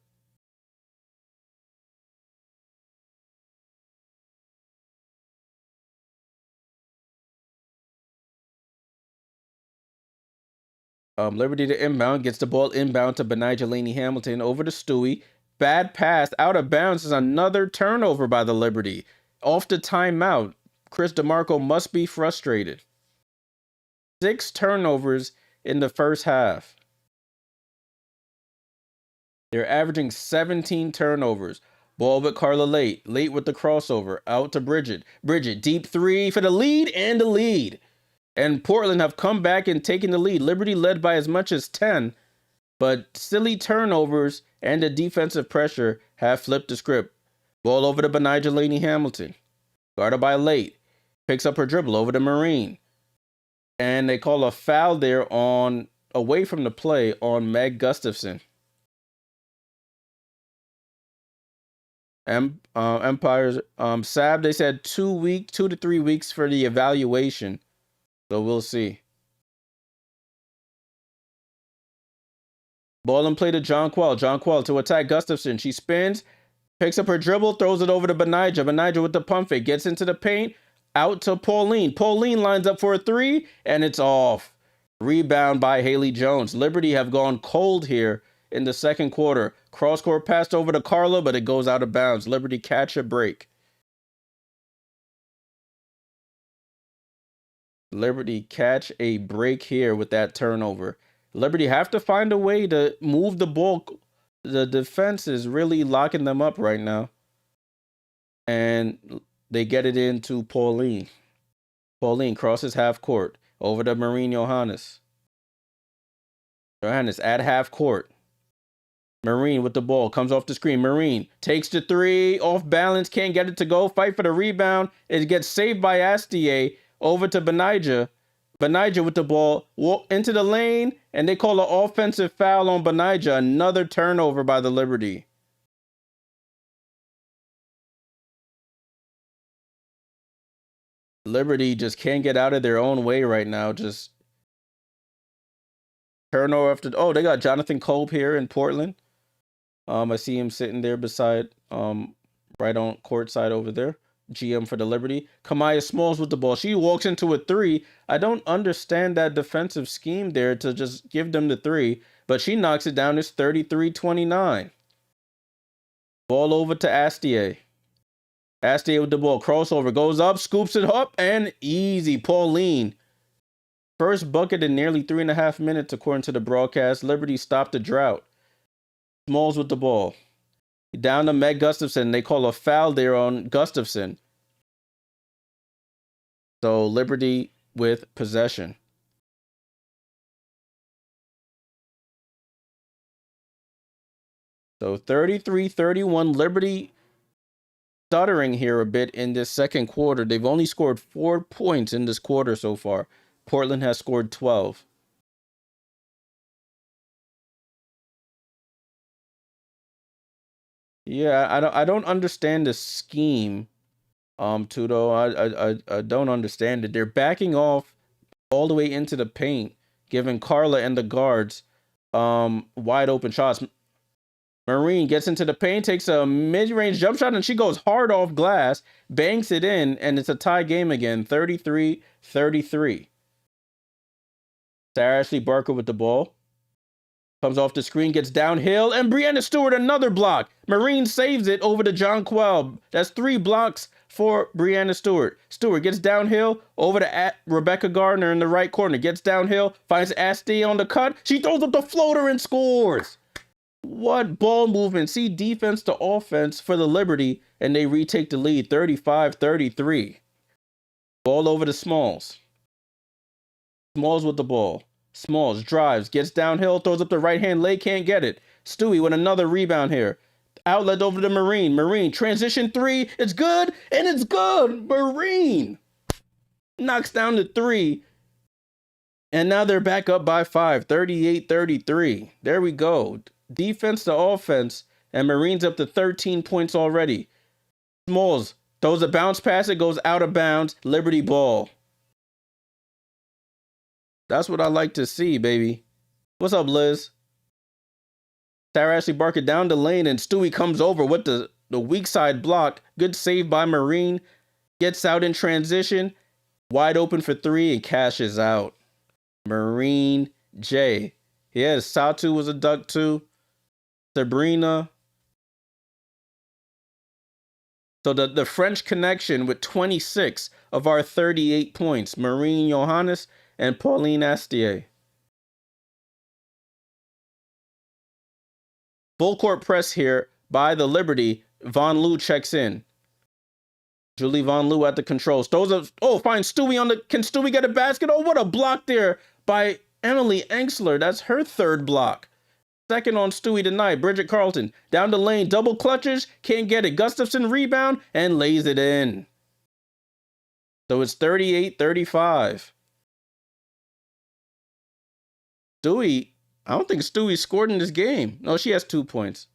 S1: Liberty to inbound, gets the ball inbound to Benijah Laney Hamilton, over to Stewie. Bad pass, out of bounds is another turnover by the Liberty. Off the timeout, Chris DeMarco must be frustrated. 6 turnovers in the first half. They're averaging 17 turnovers. Ball with Carla late. Late with the crossover. Out to Bridget. Bridget, deep 3 for the lead and the lead. And Portland have come back and taken the lead. Liberty led by as much as 10, but silly turnovers and the defensive pressure have flipped the script. Ball over to Benijah Laney Hamilton. Guarded by Late. Picks up her dribble over to Marine. And they call a foul there on, away from the play, on Meg Gustafson. Empires, Sab, they said 2 to 3 weeks for the evaluation. So we'll see. Ball and play to Jonquel. Jonquel to attack Gustafson. She spins, picks up her dribble, throws it over to Benijah. Benijah with the pump fake. Gets into the paint. Out to Pauline. Pauline lines up for a 3, and it's off. Rebound by Haley Jones. Liberty have gone cold here in the second quarter. Cross court passed over to Carla, but it goes out of bounds. Liberty catch a break. Liberty catch a break here with that turnover. Liberty have to find a way to move the ball. The defense is really locking them up right now. And they get it into Pauline. Pauline crosses half court. Over to Marine Johannes. Johannes at half court. Marine with the ball. Comes off the screen. Marine takes the 3. Off balance. Can't get it to go. Fight for the rebound. It gets saved by Astier. Over to Benijah. Benijah with the ball. Walk into the lane. And they call an offensive foul on Benijah. Another turnover by the Liberty. Liberty just can't get out of their own way right now. Just turnover after. Oh, they got Jonathan Kolb here in Portland. I see him sitting there beside, right on court side over there. GM for the Liberty. Kamaya Smalls with the ball. She walks into a 3. I don't understand that defensive scheme there to just give them the 3, but she knocks it down. It's 33-29. Ball over to Astier. Astier with the ball. Crossover. Goes up. Scoops it up. And easy. Pauline. First bucket in nearly 3.5 minutes, according to the broadcast. Liberty stopped the drought. Smalls with the ball. Down to Meg Gustafson. They call a foul there on Gustafson. So Liberty with possession. So 33-31. Liberty stuttering here a bit in this second quarter. They've only scored 4 points in this quarter so far. Portland has scored 12. Yeah, I don't understand the scheme, Tudo. I don't understand it. They're backing off all the way into the paint, giving Carla and the guards wide open shots. Marine gets into the paint, takes a mid-range jump shot, and she goes hard off glass, banks it in, and it's a tie game again, 33-33. Sarah Ashley Barker with the ball. Comes off the screen, gets downhill, and Brianna Stewart another block. Marine saves it over to Jonquel. That's 3 blocks for Brianna Stewart. Stewart gets downhill over to Rebecca Gardner in the right corner. Gets downhill, finds Asti on the cut. She throws up the floater and scores. What ball movement? See, defense to offense for the Liberty, and they retake the lead 35-33. Ball over to Smalls. Smalls with the ball. Smalls drives, gets downhill, throws up the right hand leg, can't get it. Stewie with another rebound here. Outlet over to Marine. Marine, transition 3. It's good, and it's good. Marine knocks down the 3. And now they're back up by 5, 38-33. There we go. Defense to offense, and Marine's up to 13 points already. Smalls throws a bounce pass, it goes out of bounds. Liberty ball. That's what I like to see, baby. What's up, Liz? Sarah Ashley Barker down the lane, and Stewie comes over with the weak side block. Good save by Marine. Gets out in transition. Wide open for 3 and cashes out. Marine J. Yeah, Satu was a duck too. Sabrina. So the French connection with 26 of our 38 points. Marine Johannes and Pauline Astier. Full court press here by the Liberty. Von Loo checks in. Julie Von Loo at the controls. Throws up. Oh, finds Stewie on the. Can Stewie get a basket? Oh, what a block there by Emily Engsler. That's her 3rd block. Second on Stewie tonight. Bridget Carlton down the lane. Double clutches. Can't get it. Gustafson rebound and lays it in. So it's 38-35. Stewie, I don't think Stewie scored in this game. No, she has 2 points.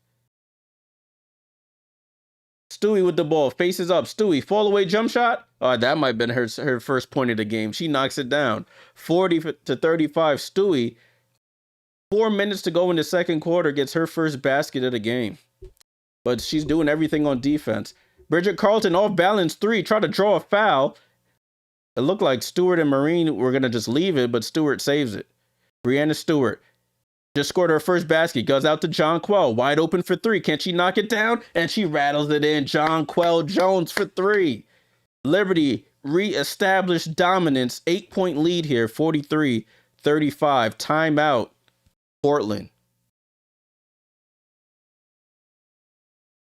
S1: Stewie with the ball, faces up. Stewie, fall away jump shot. Oh, that might have been her first point of the game. She knocks it down. 40-35. Stewie, 4 minutes to go in the second quarter, gets her first basket of the game. But she's doing everything on defense. Bridget Carlton off balance 3, try to draw a foul. It looked like Stewart and Marine were going to just leave it, but Stewart saves it. Brianna Stewart just scored her first basket. Goes out to Jonquel. Wide open for 3. Can she knock it down? And she rattles it in. Jonquel Jones for 3. Liberty re-established dominance. 8-point lead here. 43-35. Timeout. Portland.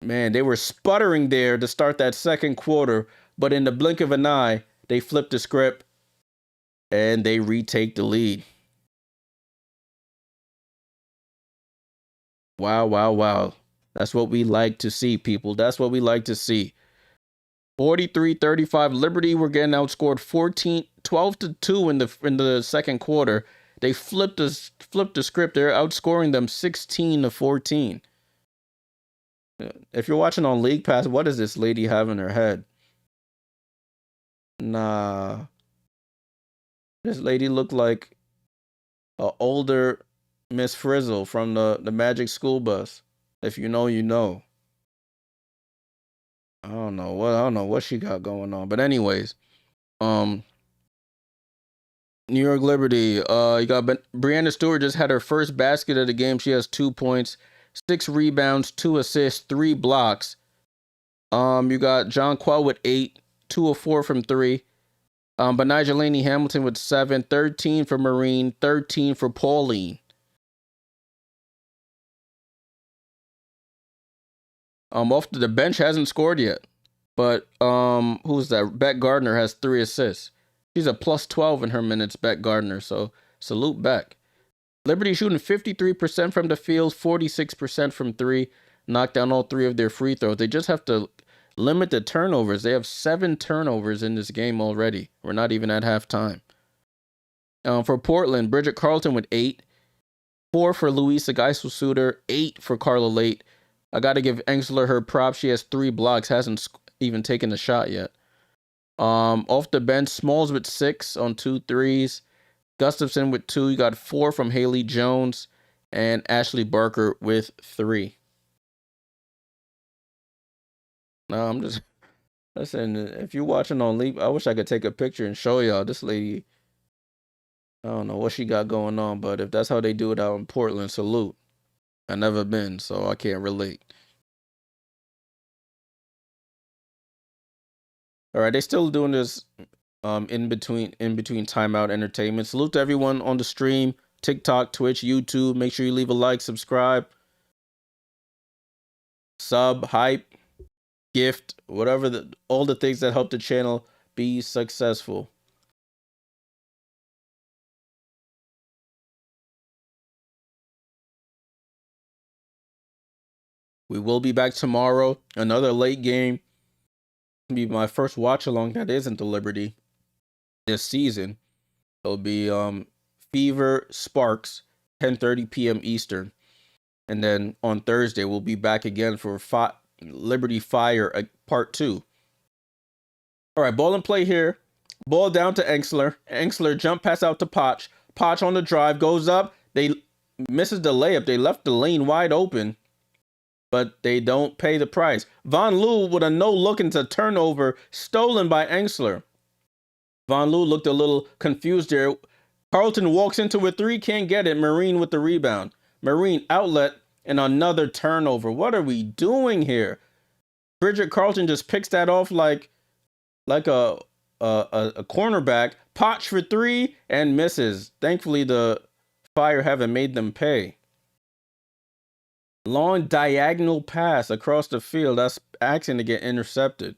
S1: Man, they were sputtering there to start that second quarter. But in the blink of an eye, they flipped the script. And they retake the lead. Wow, wow, wow. That's what we like to see, people. That's what we like to see. 43-35. Liberty were getting outscored 12-2 in the second quarter. They flipped the script. They're outscoring them 16-14. If you're watching on League Pass, what does this lady have in her head? Nah. This lady looked like an older Miss Frizzle from the Magic School Bus. If you know, you know. I don't know what she got going on. But anyways, New York Liberty, you got Brianna Stewart just had her first basket of the game. She has 2 points, 6 rebounds, 2 assists, 3 blocks. You got Jonquel with 8, 2 of 4 from 3. But Nigelani Hamilton with 7, 13 for Marine, 13 for Pauline. Off the bench hasn't scored yet. But who's that? Beck Gardner has 3 assists. She's a plus 12 in her minutes, Beck Gardner. So salute Beck. Liberty shooting 53% from the field, 46% from 3. Knocked down all 3 of their free throws. They just have to limit the turnovers. They have 7 turnovers in this game already. We're not even at halftime. For Portland, Bridget Carlton with 8. 4 for Louisa Geisel-Suter. 8 for Carla Late. I got to give Engsler her props. She has 3 blocks. Hasn't even taken a shot yet. Off the bench, Smalls with 6 on 2 threes. Gustafson with 2. You got 4 from Haley Jones. And Ashley Barker with 3. No, I'm just... Listen, if you're watching on Leap, I wish I could take a picture and show y'all. This lady I don't know what she got going on, but if that's how they do it out in Portland, salute. I never been, so I can't relate. All right, they still doing this in between timeout entertainment. Salute to everyone on the stream, TikTok, Twitch, YouTube. Make sure you leave a like, subscribe, sub, hype, gift, whatever all the things that help the channel be successful. We will be back tomorrow. Another late game. It'll be my first watch along that isn't the Liberty this season. It'll be Fever Sparks, 10:30 p.m. Eastern. And then on Thursday, we'll be back again for Liberty Fire Part 2. All right, ball in play here. Ball down to Engsler. Engsler jump pass out to Poch. Poch on the drive, goes up. They misses the layup. They left the lane wide open, but they don't pay the price. Von Loo with a no look into turnover, stolen by Engsler. Von Loo looked a little confused there. Carlton walks into a three, can't get it. Marine with the rebound. Marine outlet and another turnover. What are we doing here? Bridget Carlton just picks that off like a cornerback. Potch for three and misses. Thankfully, the Fire haven't made them pay. Long diagonal pass across the field. That's asking to get intercepted.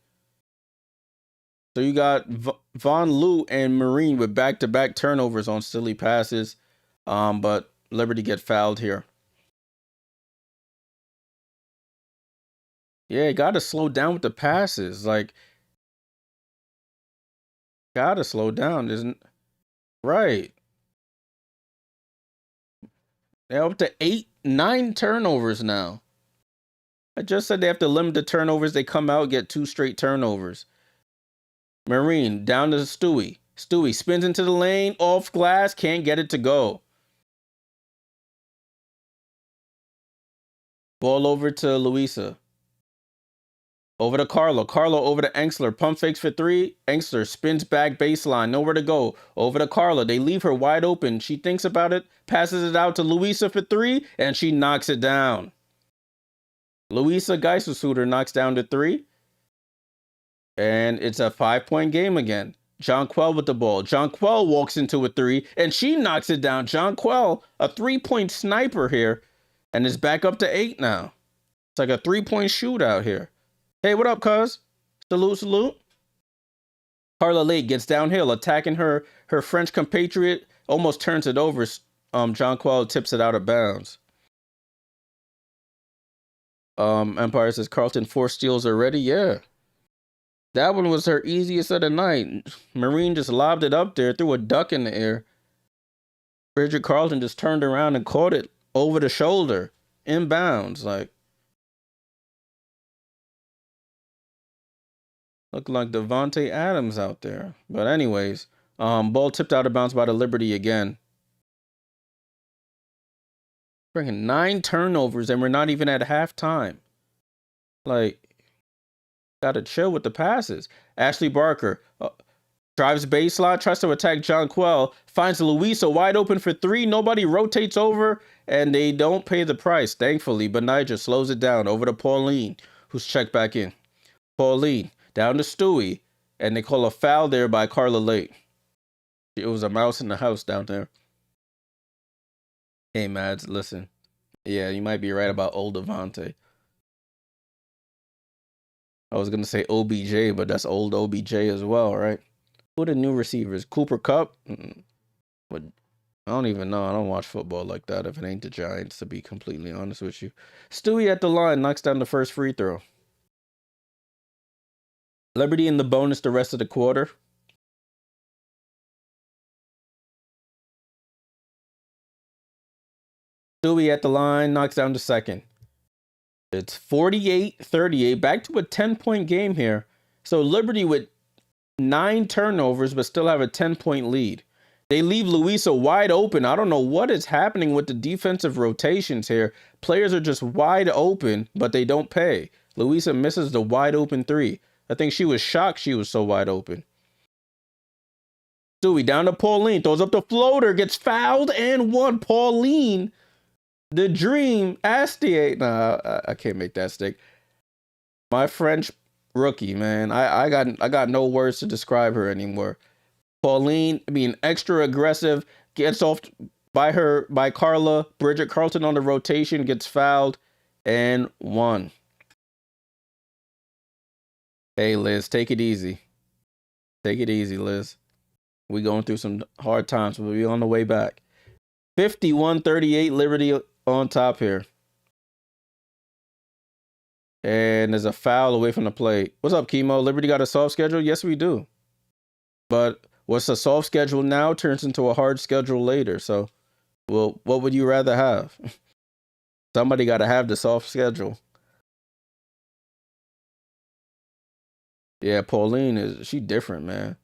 S1: So you got Von Loo and Marine with back-to-back turnovers on silly passes. But Liberty get fouled here. Yeah, you gotta slow down with the passes. Like, gotta slow down, isn't right? They're up to 8, 9 turnovers now. I just said they have to limit the turnovers. They come out, get 2 straight turnovers. Marine down to Stewie. Stewie spins into the lane, off glass, can't get it to go. Ball over to Louisa. Over to Carlo. Carlo over to Engsler. Pump fakes for three. Engsler spins back baseline. Nowhere to go. Over to Carlo. They leave her wide open. She thinks about it. Passes it out to Louisa for three. And she knocks it down. Louisa Geisselsuiter knocks down to three. And it's a 5-point game again. Jonquel with the ball. Jonquel walks into a three. And she knocks it down. Jonquel, a 3-point sniper here. And it's back up to 8 now. It's like a 3-point shootout here. Hey, what up, cuz? Salute, salute. Carla Lake gets downhill, attacking her French compatriot, almost turns it over. Jonquel tips it out of bounds. Empire says Carlton 4 steals already. Yeah. That one was her easiest of the night. Marine just lobbed it up there, threw a duck in the air. Bridget Carlton just turned around and caught it over the shoulder, inbounds, like. Look like Devontae Adams out there. But anyways, ball tipped out of bounds by the Liberty again. Bringing 9 turnovers and we're not even at halftime. Like, gotta chill with the passes. Ashley Barker drives baseline, tries to attack Jonquel, finds Louisa wide open for 3. Nobody rotates over, and they don't pay the price, thankfully. But Niger slows it down over to Pauline, who's checked back in. Pauline down to Stewie, and they call a foul there by Carla Lake. It was a mouse in the house down there. Hey, Mads, listen. Yeah, you might be right about old Devontae. I was going to say OBJ, but that's old OBJ as well, right? Who are the new receivers? Cooper Kupp? But I don't even know. I don't watch football like that if it ain't the Giants, to be completely honest with you. Stewie at the line knocks down the first free throw. Liberty in the bonus the rest of the quarter. Stewie at the line knocks down the second. It's 48-38. Back to a 10-point game here. So Liberty with 9 turnovers, but still have a 10-point lead. They leave Louisa wide open. I don't know what is happening with the defensive rotations here. Players are just wide open, but they don't pay. Louisa misses the wide open 3. I think she was shocked she was so wide open. Stewie down to Pauline, throws up the floater, gets fouled and one. Pauline, the dream, Astier. Nah, I can't make that stick. My French rookie, man. I got no words to describe her anymore. Pauline being extra aggressive, gets off by Carla. Bridget Carlton on the rotation, gets fouled and one. Hey Liz, take it easy. Take it easy, Liz. We going through some hard times, but we on the way back. 51-38, Liberty on top here. And there's a foul away from the plate. What's up, Chemo? Liberty got a soft schedule? Yes, we do. But what's a soft schedule now turns into a hard schedule later. So, well, what would you rather have? Somebody got to have the soft schedule. Yeah, Pauline she different, man.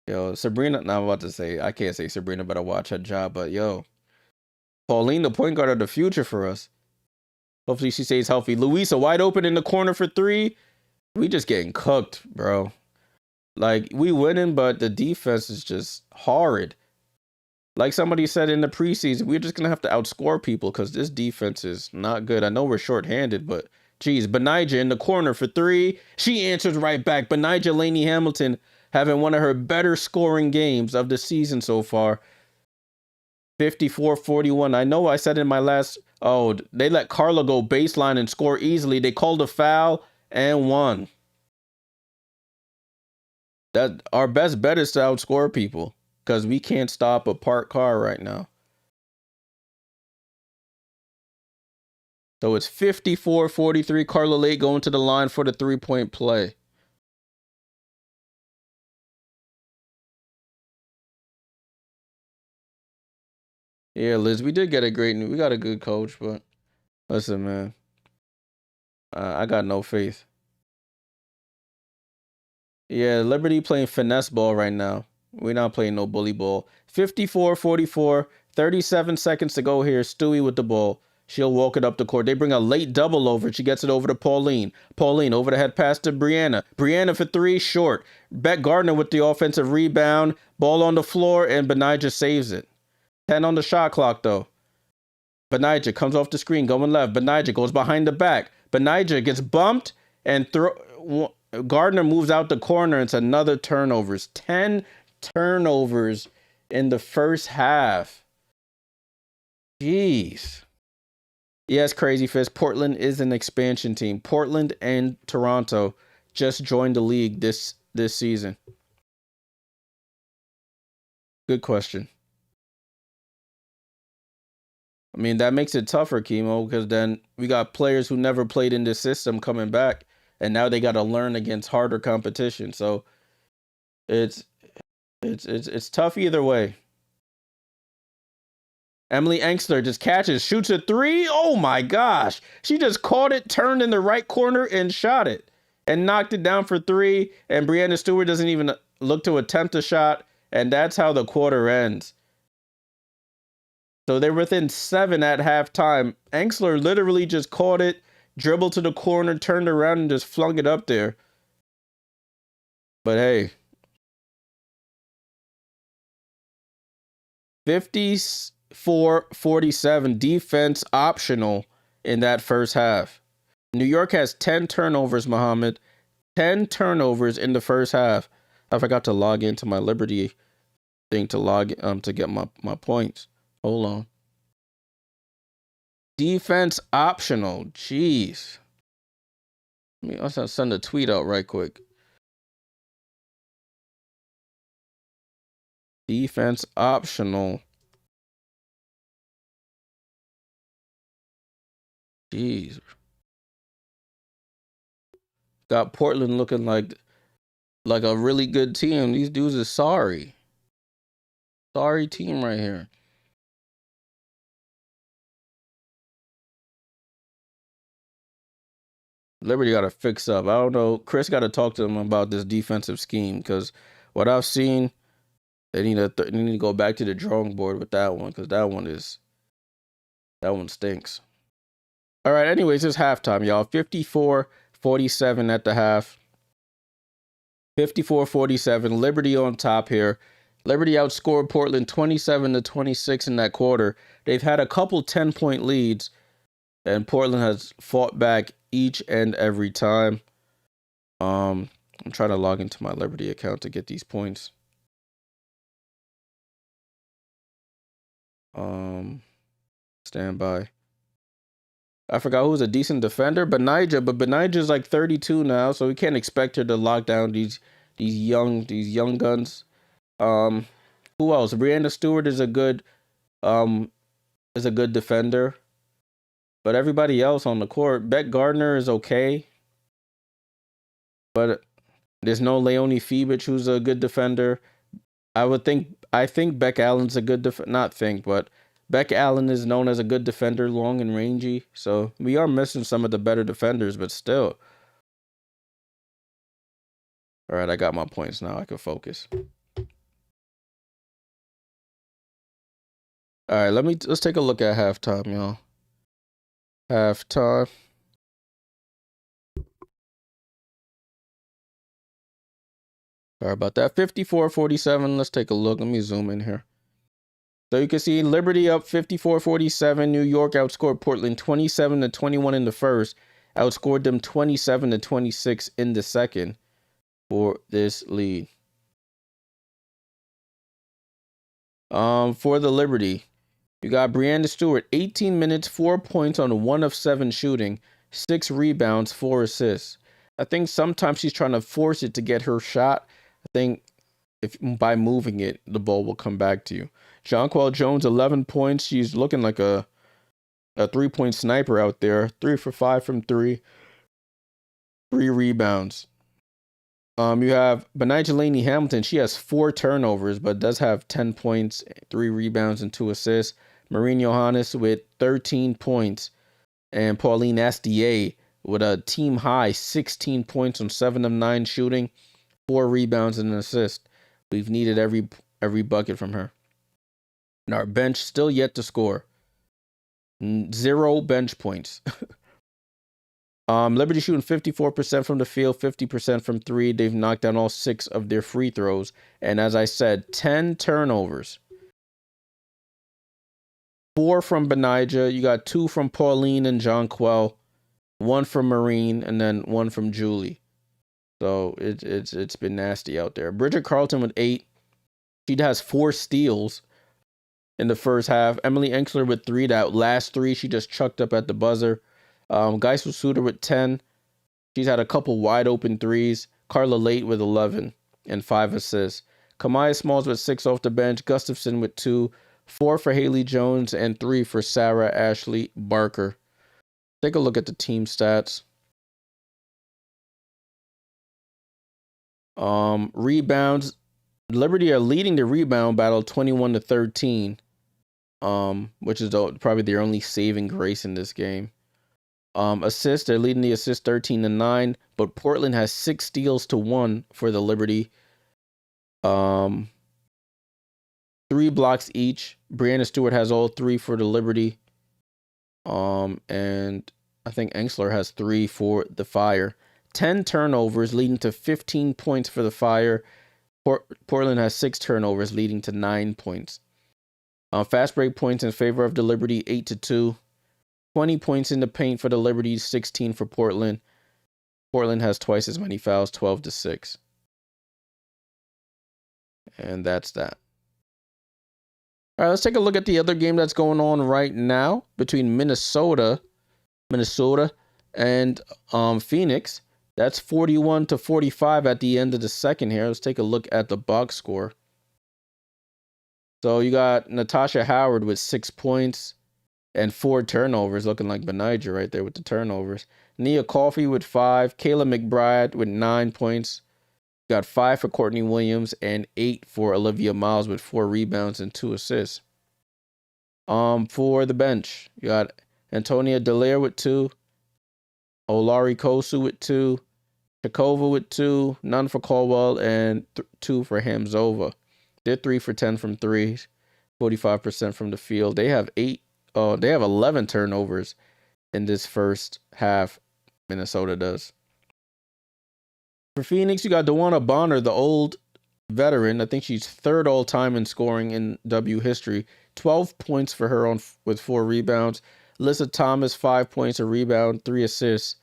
S1: Yo, Sabrina, now I'm about to say, I can't say Sabrina better watch her job, but yo, Pauline, the point guard of the future for us. Hopefully she stays healthy. Louisa wide open in the corner for three. We just getting cooked, bro. Like, we winning, but the defense is just horrid. Like somebody said in the preseason, we're just going to have to outscore people because this defense is not good. I know we're shorthanded, but geez, Benija in the corner for three. She answers right back. Benija Laney Hamilton having one of her better scoring games of the season so far. 54-41. I know I said in my last, they let Carla go baseline and score easily. They called a foul and won. That our best bet is to outscore people because we can't stop a parked car right now. So it's 54-43. Carla Lake going to the line for the three-point play. Yeah, Liz, we did get we got a good coach, but listen, man, I got no faith. Yeah, Liberty playing finesse ball right now. We're not playing no bully ball. 54-44, 37 seconds to go here. Stewie with the ball. She'll walk it up the court. They bring a late double over. She gets it over to Pauline. Pauline over the head pass to Brianna. Brianna for three, short. Beck Gardner with the offensive rebound. Ball on the floor, and Benija saves it. 10 on the shot clock, though. Benija comes off the screen, going left. Benija goes behind the back. Benija gets bumped, and Gardner moves out the corner. It's another turnovers. 10 turnovers in the first half. Jeez. Yes, Crazy Fist. Portland is an expansion team. Portland and Toronto just joined the league this season. Good question. I mean, that makes it tougher, Chemo, because then we got players who never played in this system coming back, and now they got to learn against harder competition. So it's tough either way. Emily Engstler just catches, shoots a three. Oh my gosh. She just caught it, turned in the right corner, and shot it. And knocked it down for three. And Brianna Stewart doesn't even look to attempt a shot. And that's how the quarter ends. So they're within 7 at halftime. Engstler literally just caught it, dribbled to the corner, turned around, and just flung it up there. But hey. 54-47, defense optional in that first half. New York has 10 turnovers, Muhammad. 10 turnovers in the first half. I forgot to log into my Liberty thing to get my points. Hold on. Defense optional. Jeez. Let me also send a tweet out right quick. Defense optional. Jeez. Got Portland looking like a really good team. These dudes are sorry. Sorry team right here. Liberty got to fix up. I don't know. Chris got to talk to them about this defensive scheme because what I've seen, they need to go back to the drawing board with that one because that one stinks. All right. Anyways, it's halftime, y'all. 54-47 at the half. 54-47. Liberty on top here. Liberty outscored Portland 27-26 in that quarter. They've had a couple 10-point leads, and Portland has fought back each and every time. I'm trying to log into my Liberty account to get these points. Stand by. I forgot who was a decent defender, Benija, but Benija's like 32 now, so we can't expect her to lock down these young guns. Who else? Brianna Stewart is a good defender, but everybody else on the court, Beck Gardner is okay, but there's no Leonie Fibich who's a good defender. I think Beck Allen's a good but Beck Allen is known as a good defender, long and rangy. So we are missing some of the better defenders, but still. All right, I got my points now. I can focus. All right, let's take a look at halftime, y'all. Halftime. Sorry about that. 54-47. Let's take a look. Let me zoom in here. So you can see Liberty up 54-47. New York outscored Portland 27-21 in the first. Outscored them 27-26 in the second for this lead. For the Liberty, you got Brianna Stewart, 18 minutes, 4 points on 1 of 7 shooting, 6 rebounds, 4 assists. I think sometimes she's trying to force it to get her shot. I think if by moving it, the ball will come back to you. Jonquel Jones, 11 points. She's looking like a 3-point sniper out there. 3 for 5 from 3. 3 rebounds. You have Benija Laney Hamilton. She has 4 turnovers, but does have 10 points, 3 rebounds, and 2 assists. Marine Johannes with 13 points. And Pauline Astier with a team high 16 points on 7 of 9 shooting, 4 rebounds, and an assist. We've needed every bucket from her. And our bench still yet to score. 0 bench points. Liberty shooting 54% from the field, 50% from 3. They've knocked down all 6 of their free throws. And as I said, 10 turnovers. 4 from Benija. You got 2 from Pauline and Jonquel. 1 from Marine, and then 1 from Julie. So it's been nasty out there. Bridget Carlton with 8. She has 4 steals in the first half. Emily Enksler with 3. That last 3 she just chucked up at the buzzer. Geisel Suter with 10. She's had a couple wide open threes. Carla Late with 11 and 5 assists. Kamaya Smalls with 6 off the bench. Gustafson with 2. 4 for Haley Jones and 3 for Sarah Ashley Barker. Take a look at the team stats. Rebounds. Liberty are leading the rebound battle 21-13. Which is probably their only saving grace in this game. Assists, they're leading the assists 13-9, but Portland has 6 steals to 1 for the Liberty. 3 blocks each. Brianna Stewart has all 3 for the Liberty. And I think Enksler has 3 for the Fire. 10 turnovers leading to 15 points for the Fire. Portland has 6 turnovers leading to 9 points. Fast break points in favor of the Liberty, 8-2. 20 points in the paint for the Liberty, 16 for Portland. Portland has twice as many fouls, 12-6. And that's that. All right, let's take a look at the other game that's going on right now between Minnesota and Phoenix. That's 41-45 at the end of the second here. Let's take a look at the box score. So you got Natasha Howard with 6 points and 4 turnovers, looking like Benija right there with the turnovers. Nia Coffey with 5. Kayla McBride with 9 points. Got 5 for Courtney Williams and 8 for Olivia Miles with 4 rebounds and 2 assists. For the bench, you got Antonia Dallaire with 2. Olari Kosu with 2. Chakova with 2. None for Caldwell and 2 for Hamzova. They're 3 for 10 from 3. 45% from the field. They have 11 turnovers in this first half. Minnesota does. For Phoenix, you got DeWanna Bonner, the old veteran. I think she's third all time in scoring in W history. 12 points for her with 4 rebounds. Alyssa Thomas, 5 points, a rebound, 3 assists.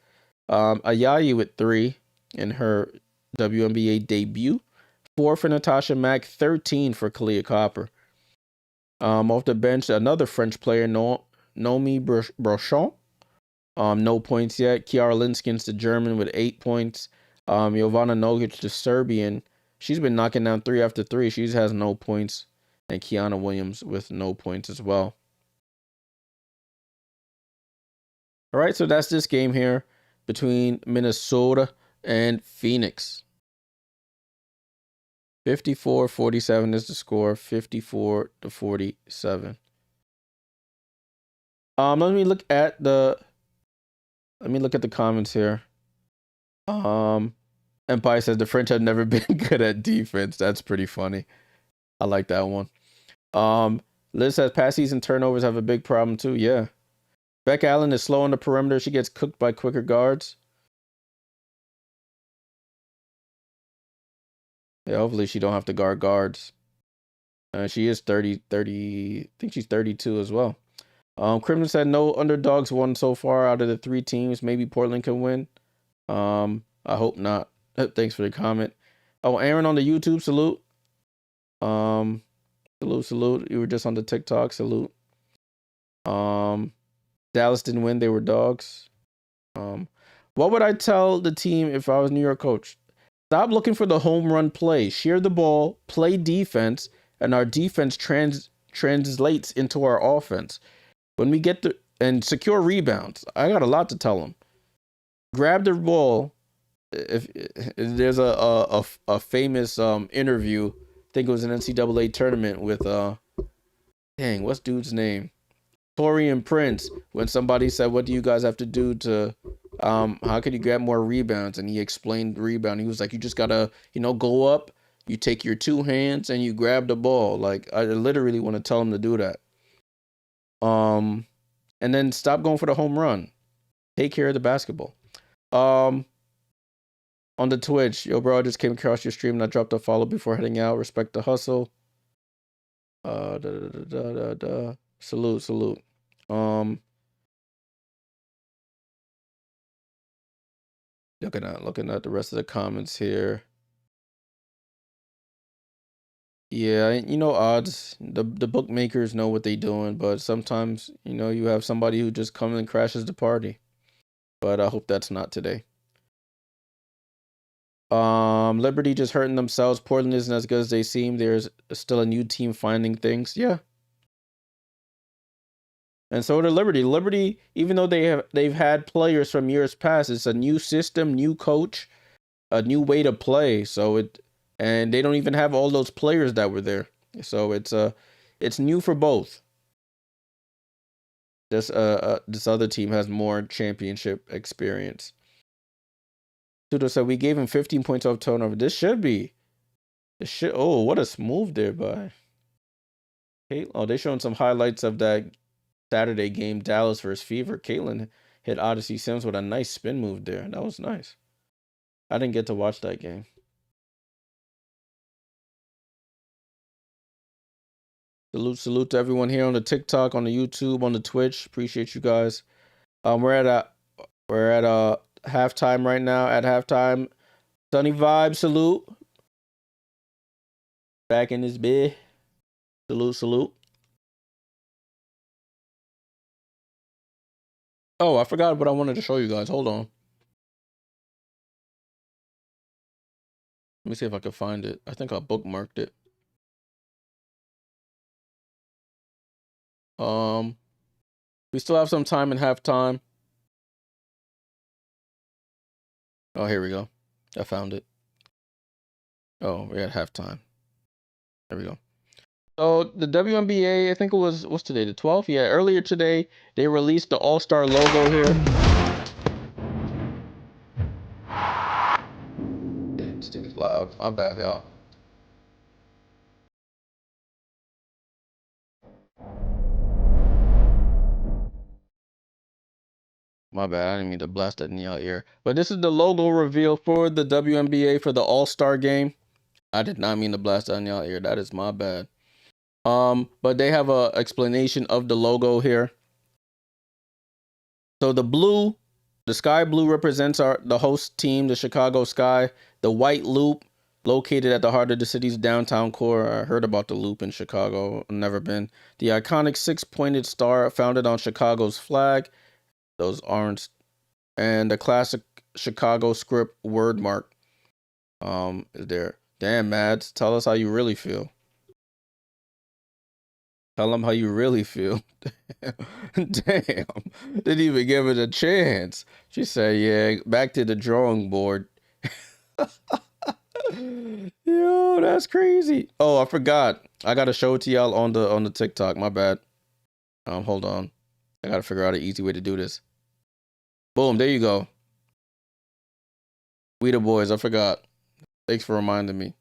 S1: Ayayi with 3 in her WNBA debut. 4 for Natasha Mack, 13 for Kalia Copper. Off the bench, another French player, Nomi Brochon. No points yet. Kiara Linskins, the German, with 8 points. Jovana Nogic, the Serbian. She's been knocking down 3 after 3. She has no points. And Kiana Williams with no points as well. All right, so that's this game here between Minnesota and Phoenix. 54-47 is the score. 54-47. Let me look at the comments here. Empire says the French have never been good at defense. That's pretty funny. I like that one. Liz says past season turnovers have a big problem too. Yeah. Beck Allen is slow on the perimeter. She gets cooked by quicker guards. Yeah, hopefully she don't have to guard guards. She is 30, I think she's 32 as well. Crimson said no underdogs won so far out of the 3 teams. Maybe Portland can win. I hope not. Thanks for the comment. Oh, Aaron on the YouTube, salute. Salute. You were just on the TikTok, salute. Dallas didn't win, they were dogs. What would I tell the team if I was New York coach? Stop looking for the home run play. Share the ball, play defense, and our defense translates into our offense. When we get and secure rebounds, I got a lot to tell them. Grab the ball. If there's a famous interview, I think it was an NCAA tournament with what's dude's name? Torian Prince, when somebody said, what do you guys have to do to how can you grab more rebounds? And he explained rebound. He was like, you just gotta, go up, you take your 2 hands and you grab the ball. Like, I literally want to tell him to do that. And then stop going for the home run. Take care of the basketball. On the Twitch, yo bro, I just came across your stream and I dropped a follow before heading out. Respect the hustle. Salute. Looking at the rest of the comments here. Yeah, odds. The bookmakers know what they doing, but sometimes, you have somebody who just comes and crashes the party. But I hope that's not today. Liberty just hurting themselves. Portland isn't as good as they seem. There's still a new team finding things. Yeah. And so did Liberty. Liberty, even though they've had players from years past, it's a new system, new coach, a new way to play. And they don't even have all those players that were there. So it's new for both. This other team has more championship experience. Sudo said we gave him 15 points off turnover. This should be. Oh, what a smooth there by. Oh, they showing some highlights of that Saturday game, Dallas versus Fever. Caitlin hit Odyssey Sims with a nice spin move there. That was nice. I didn't get to watch that game. Salute to everyone here on the TikTok, on the YouTube, on the Twitch. Appreciate you guys. We're at halftime right now. At halftime, Sunny Vibe, salute. Back in his bed. Salute. Oh, I forgot what I wanted to show you guys. Hold on. Let me see if I can find it. I think I bookmarked it. We still have some time in halftime. Oh, here we go. I found it. Oh, we're at halftime. There we go. So the WNBA, I think it was, what's today, the 12th? Yeah, earlier today, they released the All-Star logo here. It's too loud. My bad, y'all. My bad, I didn't mean to blast that in y'all ear. But this is the logo reveal for the WNBA for the All-Star game. I did not mean to blast down y'all ear. That is my bad. But they have a explanation of the logo here. So the sky blue represents the host team, the Chicago Sky. The white loop, located at the heart of the city's downtown core. I heard about the loop in Chicago. Never been. The iconic six-pointed star founded on Chicago's flag. Those orange, and the classic Chicago script word mark. Is there? Damn, Mads, tell us how you really feel. Tell them how you really feel. Damn, didn't even give it a chance. She said, "Yeah, back to the drawing board." Yo, that's crazy. Oh, I forgot. I gotta show it to y'all on the TikTok. My bad. Hold on. I gotta figure out an easy way to do this. Boom, there you go. We the boys. I forgot. Thanks for reminding me.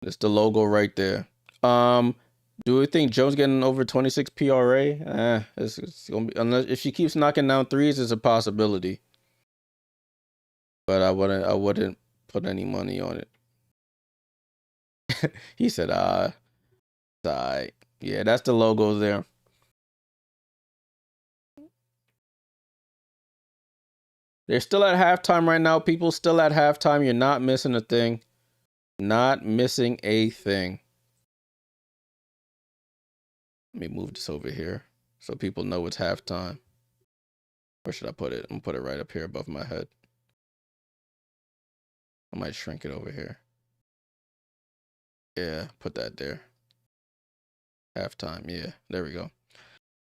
S1: It's the logo right there. Do we think Jones getting over 26 PRA? It's gonna be, unless if she keeps knocking down threes, it's a possibility. But I wouldn't put any money on it. He said, right. Yeah, that's the logo there. They're still at halftime right now. People still at halftime. You're not missing a thing. Not missing a thing. Let me move this over here so people know it's halftime. Where should I put it? I'm gonna put it right up here above my head. I might shrink it over here. Yeah, put that there. Halftime. Yeah, there we go.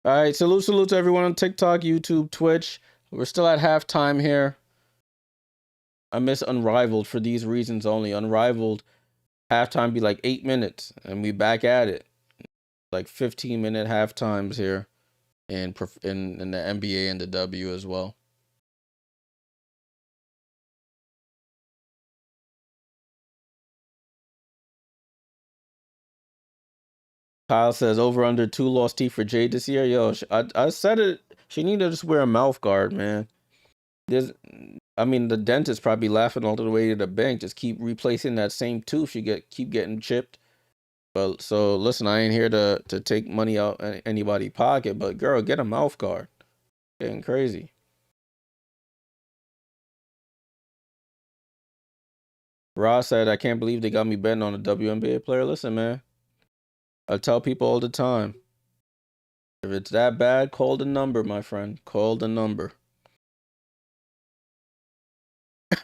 S1: All right, salute to everyone on TikTok, YouTube, Twitch. We're still at halftime here. I miss Unrivaled for these reasons only. Unrivaled halftime be like 8 minutes, and we back at it. Like 15-minute halftimes here, in the NBA and the W as well. Kyle says over under 2 lost teeth for Jade this year. Yo, I said it. She need to just wear a mouth guard, man. I mean, the dentist probably laughing all the way to the bank. Just keep replacing that same tooth. Keep getting chipped. But so listen, I ain't here to take money out anybody's pocket. But girl, get a mouth guard. Getting crazy. Ross said, I can't believe they got me betting on a WNBA player. Listen, man. I tell people all the time, if it's that bad, call the number, my friend. Call the number.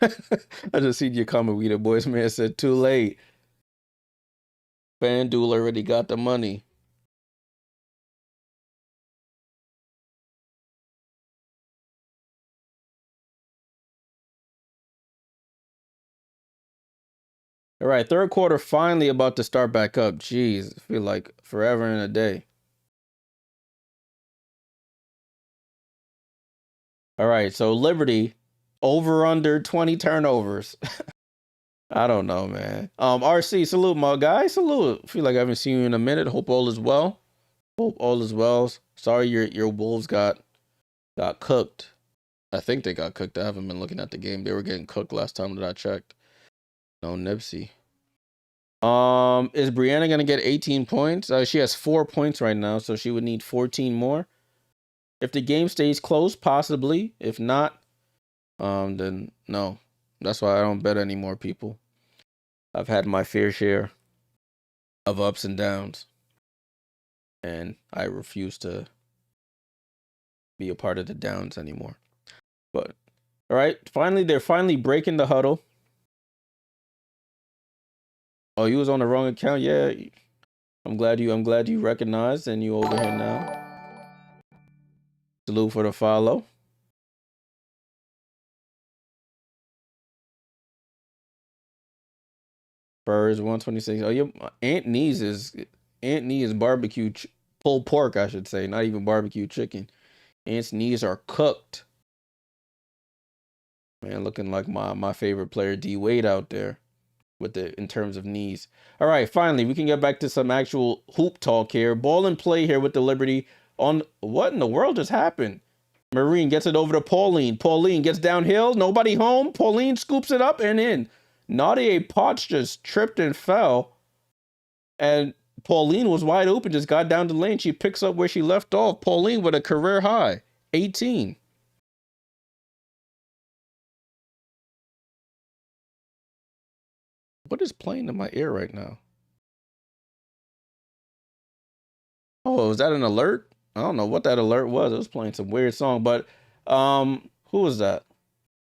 S1: I just seen your comment, we the boys, man. Said too late. FanDuel already got the money. All right, third quarter finally about to start back up. Jeez, I feel like forever and a day. All right, so Liberty over under 20 turnovers. I don't know, man. RC, salute my guy. Salute. Feel like I haven't seen you in a minute. Hope all is well. Hope all is well. Sorry your Wolves got cooked. I think they got cooked. I haven't been looking at the game. They were getting cooked last time that I checked. No Nipsey. Is Brianna gonna get 18 points? She has 4 points right now, so she would need 14 more. If the game stays close, possibly. If not, then no. That's why I don't bet anymore, people. I've had my fair share of ups and downs, and I refuse to be a part of the downs anymore. But all right, they're finally breaking the huddle. Oh, you was on the wrong account. Yeah, I'm glad you recognized, and you over here now. Salute for the follow. Spurs 126. Oh, your Aunt Nee's is barbecue pulled pork, I should say, not even barbecue chicken. Aunt's knees are cooked. Man, looking like my favorite player D Wade out there with in terms of knees. All right, finally we can get back to some actual hoop talk here. Ball and play here with the Liberty on what in the world just happened? Marine gets it over to Pauline. Pauline gets downhill. Nobody home. Pauline scoops it up and in. Nadia Potts just tripped and fell. And Pauline was wide open, just got down the lane. She picks up where she left off. Pauline with a career high, 18. What is playing in my ear right now? Oh, is that an alert? I don't know what that alert was. It was playing some weird song, but who was that?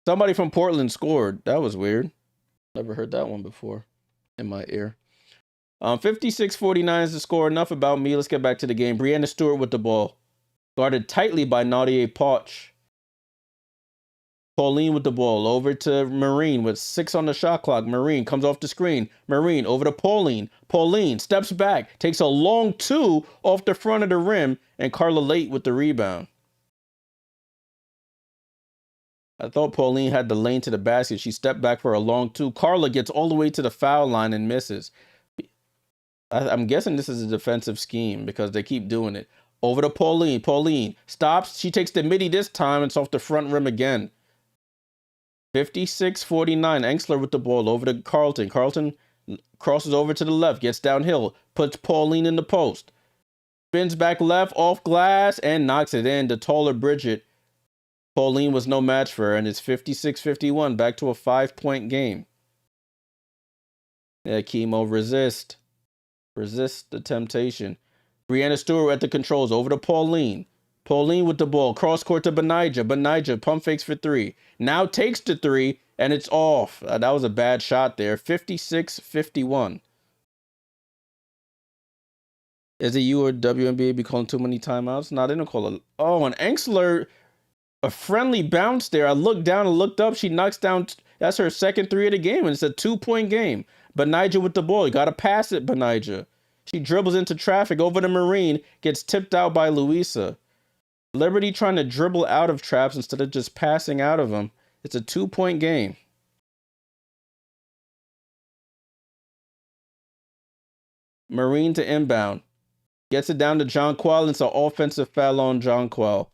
S1: Somebody from Portland scored. That was weird. Never heard that one before in my ear. 56-49 is the score. Enough about me. Let's get back to the game. Breanna Stewart with the ball. Guarded tightly by Nadia Potts. Pauline with the ball. Over to Marine with 6 on the shot clock. Marine comes off the screen. Marine over to Pauline. Pauline steps back. Takes a long 2 off the front of the rim. And Carla Late with the rebound. I thought Pauline had the lane to the basket. She stepped back for a long 2. Carla gets all the way to the foul line and misses. I'm guessing this is a defensive scheme because they keep doing it. Over to Pauline. Pauline stops. She takes the midi this time. It's off the front rim again. 56-49. Engstler with the ball over to Carlton. Carlton crosses over to the left, gets downhill, puts Pauline in the post. Spins back left, off glass, and knocks it in. The taller Bridget. Pauline was no match for her, and it's 56-51. Back to a 5-point game. Yeah, Chemo, resist. Resist the temptation. Breanna Stewart at the controls. Over to Pauline. Pauline with the ball. Cross court to Benijah. Benijah pump fakes for 3. Now takes the 3, and it's off. That was a bad shot there. 56-51. Is it you or WNBA be calling too many timeouts? No, they don't call it. Oh, and Engstler, a friendly bounce there. I looked down and looked up. She knocks down. That's her second 3 of the game, and it's a 2-point game. Benijah with the ball. You got to pass it, Benijah. She dribbles into traffic over to Marine. Gets tipped out by Louisa. Liberty trying to dribble out of traps instead of just passing out of them. It's a 2-point game. Marine to inbound. Gets it down to Jonquel. It's an offensive foul on Jonquel.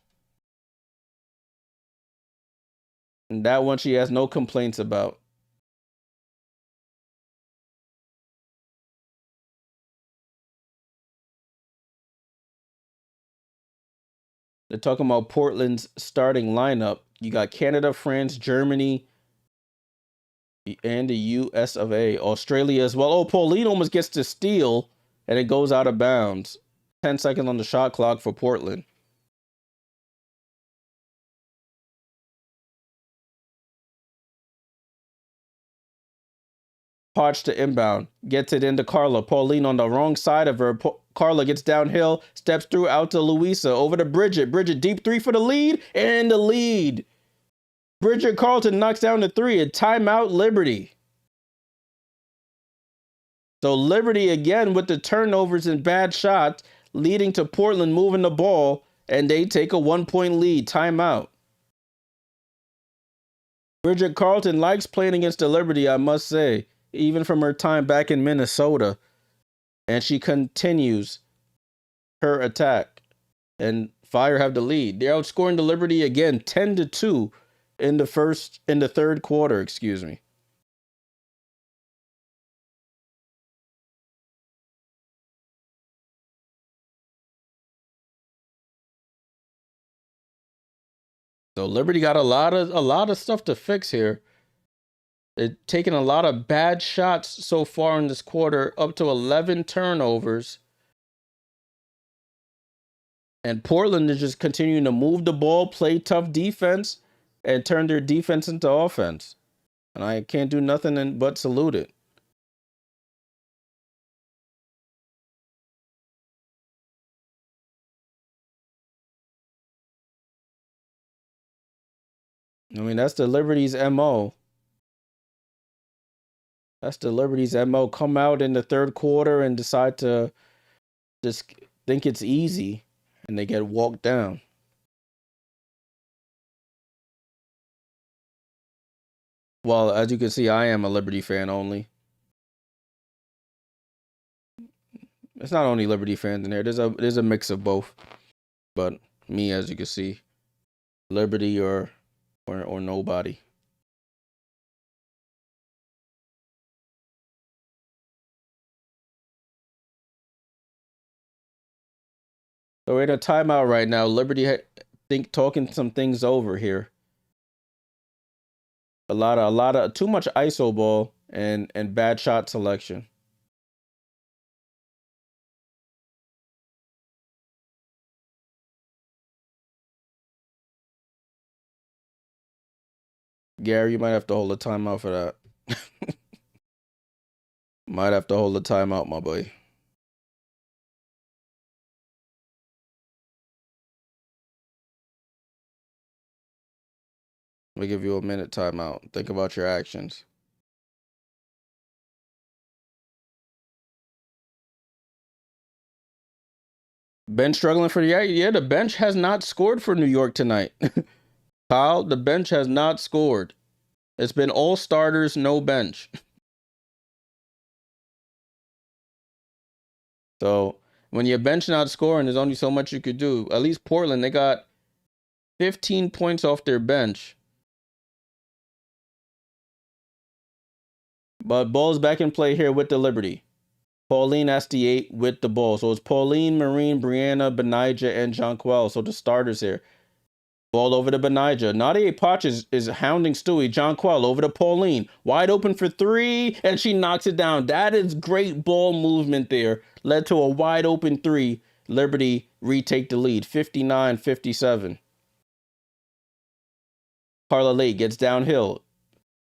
S1: And that one she has no complaints about. They're talking about Portland's starting lineup. You got Canada, France, Germany, and the US of A. Australia as well. Oh, Pauline almost gets to steal, and it goes out of bounds. 10 seconds on the shot clock for Portland. Potts to inbound. Gets it into Carla. Pauline on the wrong side of her. Carla gets downhill. Steps through out to Louisa. Over to Bridget. Bridget deep 3 for the lead. And the lead. Bridget Carlton knocks down the 3. A timeout, Liberty. So Liberty again with the turnovers and bad shots, leading to Portland moving the ball. And they take a 1-point lead. Timeout. Bridget Carlton likes playing against the Liberty, I must say. Even from her time back in Minnesota. And she continues her attack. And Fire have the lead. They're outscoring the Liberty again, 10-2 in the third quarter, excuse me. So Liberty got a lot of stuff to fix here. They're taking a lot of bad shots so far in this quarter, up to 11 turnovers. And Portland is just continuing to move the ball, play tough defense, and turn their defense into offense. And I can't do nothing but salute it. I mean, that's the Liberty's MO. That's the Liberty's MO. Come out in the third quarter and decide to just think it's easy, and they get walked down. Well, as you can see, I am a Liberty fan only. It's not only Liberty fans in there. There's a mix of both. But me, as you can see, Liberty or nobody. So we're in a timeout right now. Liberty talking some things over here. A lot of too much ISO ball and bad shot selection. Gary, you might have to hold a timeout for that. Might have to hold a timeout, my boy. Let me give you a minute timeout. Think about your actions. Bench struggling for the bench has not scored for New York tonight. Kyle, the bench has not scored. It's been all starters, no bench. So when your bench not scoring, there's only so much you could do. At least Portland, they got 15 points off their bench. But ball's back in play here with the Liberty. Pauline has the 8 with the ball. So it's Pauline, Marine, Brianna, Benijah, and Jonquel. So the starters here. Ball over to Benijah. Nadia Potch is hounding Stewie. Jonquel over to Pauline. Wide open for 3, and she knocks it down. That is great ball movement there. Led to a wide open 3. Liberty retake the lead, 59-57. Carla Lake gets downhill.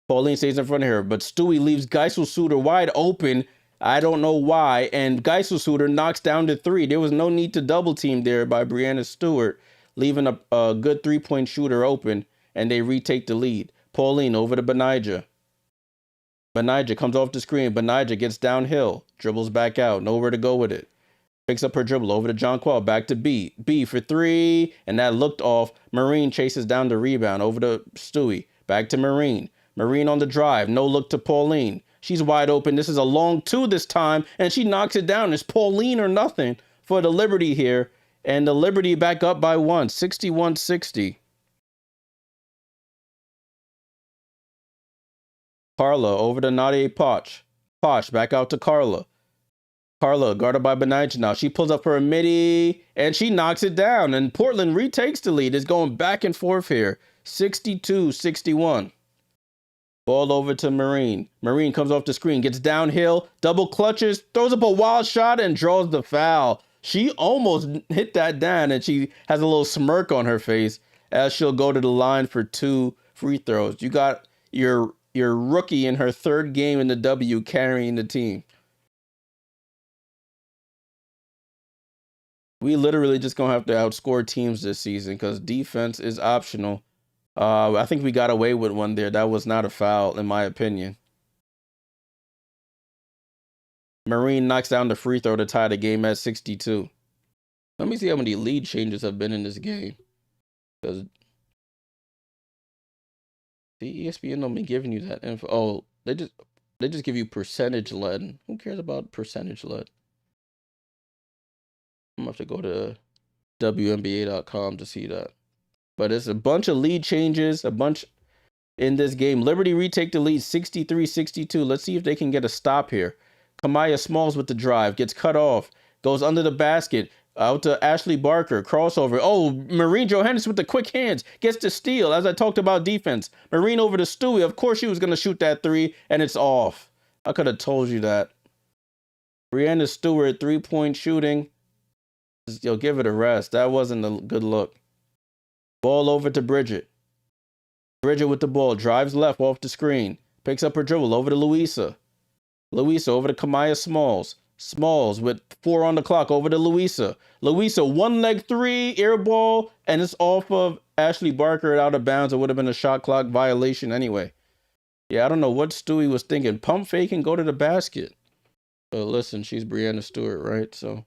S1: Pauline stays in front of her, but Stewie leaves Geisel-Suter wide open. I don't know why. And Geisel-Suter knocks down to 3. There was no need to double team there by Brianna Stewart, leaving a good 3-point shooter open, and they retake the lead. Pauline over to Benijah. Benijah comes off the screen. Benijah gets downhill, dribbles back out, nowhere to go with it. Picks up her dribble over to Jonquel, back to B. B for 3, and that looked off. Marine chases down the rebound over to Stewie. Back to Marine. Marine on the drive. No look to Pauline. She's wide open. This is a long 2 this time, and she knocks it down. It's Pauline or nothing for the Liberty here. And the Liberty back up by 1, 61-60. Carla over to Nadia Potch. Potch back out to Carla. Carla guarded by Benijah now. She pulls up for a midi, and she knocks it down. And Portland retakes the lead. It's going back and forth here. 62-61. Ball over to Marine. Marine comes off the screen, gets downhill, double clutches, throws up a wild shot, and draws the foul. She almost hit that down, and she has a little smirk on her face as she'll go to the line for 2 free throws. You got your rookie in her 3rd game in the W carrying the team. We literally just going to have to outscore teams this season because defense is optional. I think we got away with one there. That was not a foul, in my opinion. Marine knocks down the free throw to tie the game at 62. Let me see how many lead changes have been in this game. Because the ESPN don't be giving you that info. Oh, they just give you percentage led. Who cares about percentage led? I'm gonna have to go to WNBA.com to see that. But it's a bunch of lead changes, a bunch in this game. Liberty retake the lead 63-62. Let's see if they can get a stop here. Kamaya Smalls with the drive, gets cut off, goes under the basket, out to Ashley Barker, crossover. Oh, Marine Johannes with the quick hands, gets the steal, as I talked about defense. Marine over to Stewie. Of course she was going to shoot that 3, and it's off. I could have told you that. Brianna Stewart, 3-point shooting. You'll give it a rest. That wasn't a good look. Ball over to Bridget. Bridget with the ball, drives left off the screen. Picks up her dribble over to Louisa. Louisa over to Kamaya Smalls. Smalls with 4 on the clock over to Louisa. Louisa, 1-leg 3, air ball, and it's off of Ashley Barker out of bounds. It would have been a shot clock violation anyway. Yeah, I don't know what Stewie was thinking. Pump fake and go to the basket. But listen, she's Brianna Stewart, right? So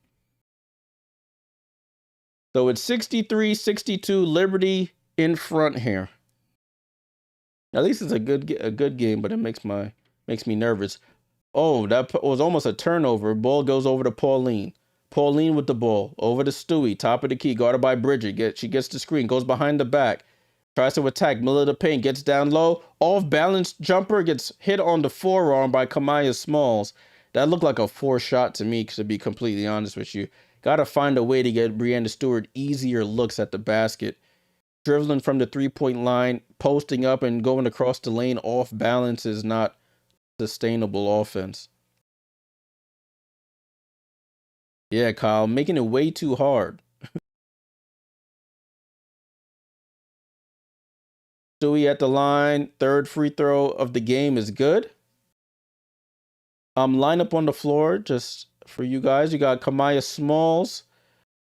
S1: it's 63-62, Liberty in front here. At least it's a good game, but it makes me nervous. Oh, that was almost a turnover. Ball goes over to Pauline. Pauline with the ball over to Stewie, top of the key, guarded by Bridget. She gets the screen, goes behind the back, Tries to attack, middle of the paint, gets down low. Off balance jumper gets hit on the forearm by Kamaya Smalls. That looked like a forced shot to me, to be completely honest with you. Gotta find a way to get Breanna Stewart easier looks at the basket. Dribbling from the three-point line, posting up and going across the lane off balance is not sustainable offense. Yeah, Kyle, making it way too hard. Stewie at the line, third free throw of the game is good. Line up on the floor just for you guys. You got Kamaya Smalls,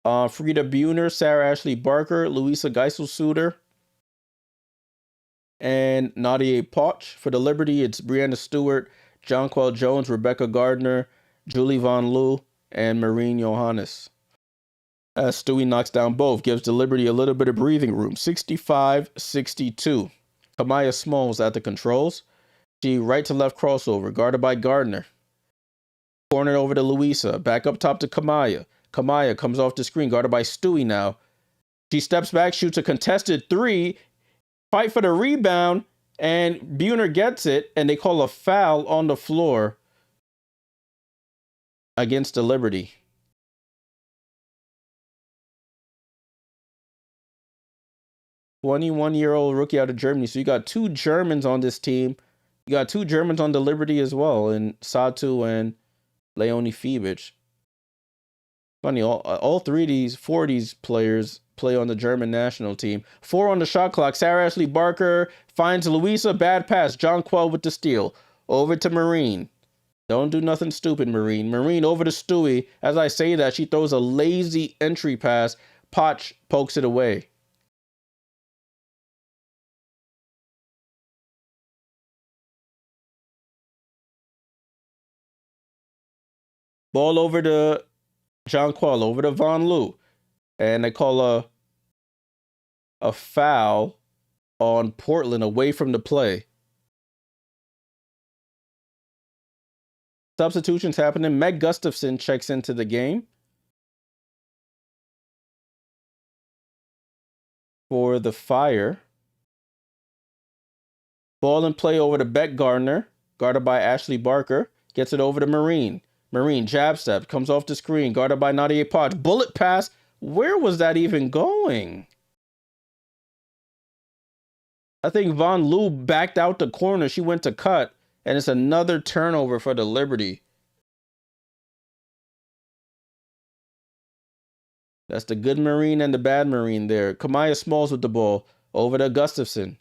S1: Frida Buhner, Sarah Ashley Barker, Louisa Geisel-Suter, and Nadia Poch. For the Liberty, it's Breanna Stewart, Jonquel Jones, Rebecca Gardner, Julie Von Loo, and Marine Johannes. As Stewie knocks down both, gives the Liberty a little bit of breathing room. 65-62. Kamaya Smalls at the controls. She right to left crossover, guarded by Gardner. Corner over to Louisa. Back up top to Kamaya. Kamaya comes off the screen, guarded by Stewie now. She steps back, shoots a contested three. Fight for the rebound, and Buhner gets it, and they call a foul on the floor against the Liberty. 21-year-old rookie out of Germany. So you got two Germans on this team. You got two Germans on the Liberty as well, and Satu and Leonie Fiebich. Funny, all four of these players play on the German national team. 4 on the shot clock. Sarah Ashley Barker finds Louisa. Bad pass. Jonquel with the steal. Over to Marine. Don't do nothing stupid, Marine. Marine over to Stewie. As I say that, she throws a lazy entry pass. Poch pokes it away. Ball over to Jonquel, over to Von Loo. And they call a foul on Portland away from the play. Substitutions happening. Meg Gustafson checks into the game for the Fire. Ball in play over to Beck Gardner, guarded by Ashley Barker. Gets it over to Marine. Marine jab step, comes off the screen, guarded by Nadia Poch. Bullet pass. Where was that even going? I think Von Loo backed out the corner. She went to cut, and it's another turnover for the Liberty. That's the good Marine and the bad Marine there. Kamaya Smalls with the ball. Over to Gustafson.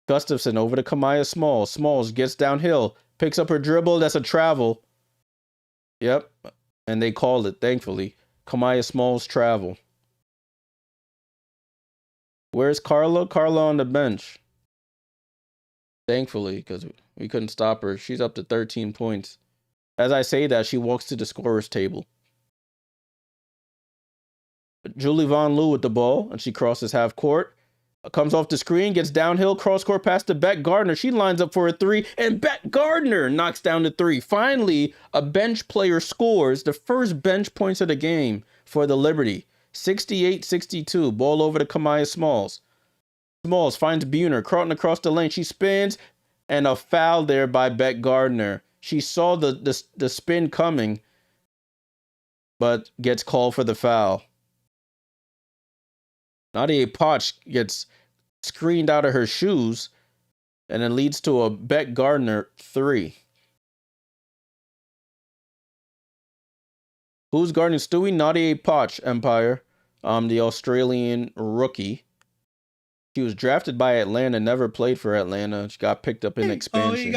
S1: Gustafson over to Kamaya Smalls. Smalls gets downhill. Picks up her dribble. That's a travel. Yep. And they called it, thankfully. Kamaya Smalls travel. Where's Carla? Carla on the bench. Thankfully, because we couldn't stop her. She's up to 13 points. As I say that, she walks to the scorer's table. Julie Von Loo with the ball, and she crosses half court. Comes off the screen, gets downhill, cross court pass to Beck Gardner. She lines up for a three, and Beck Gardner knocks down the three. Finally, a bench player scores the first bench points of the game for the Liberty. 68-62. Ball over to Kamaya Smalls. Smalls finds Buhner, crawling across the lane. She spins, and a foul there by Beck Gardner. She saw the spin coming, but gets called for the foul. Nadia Poch gets screened out of her shoes, and it leads to a Beck Gardner three. Who's guarding Stewie? Nadia Poch, Empire. The Australian rookie. She was drafted by Atlanta, never played for Atlanta. She got picked up in expansion.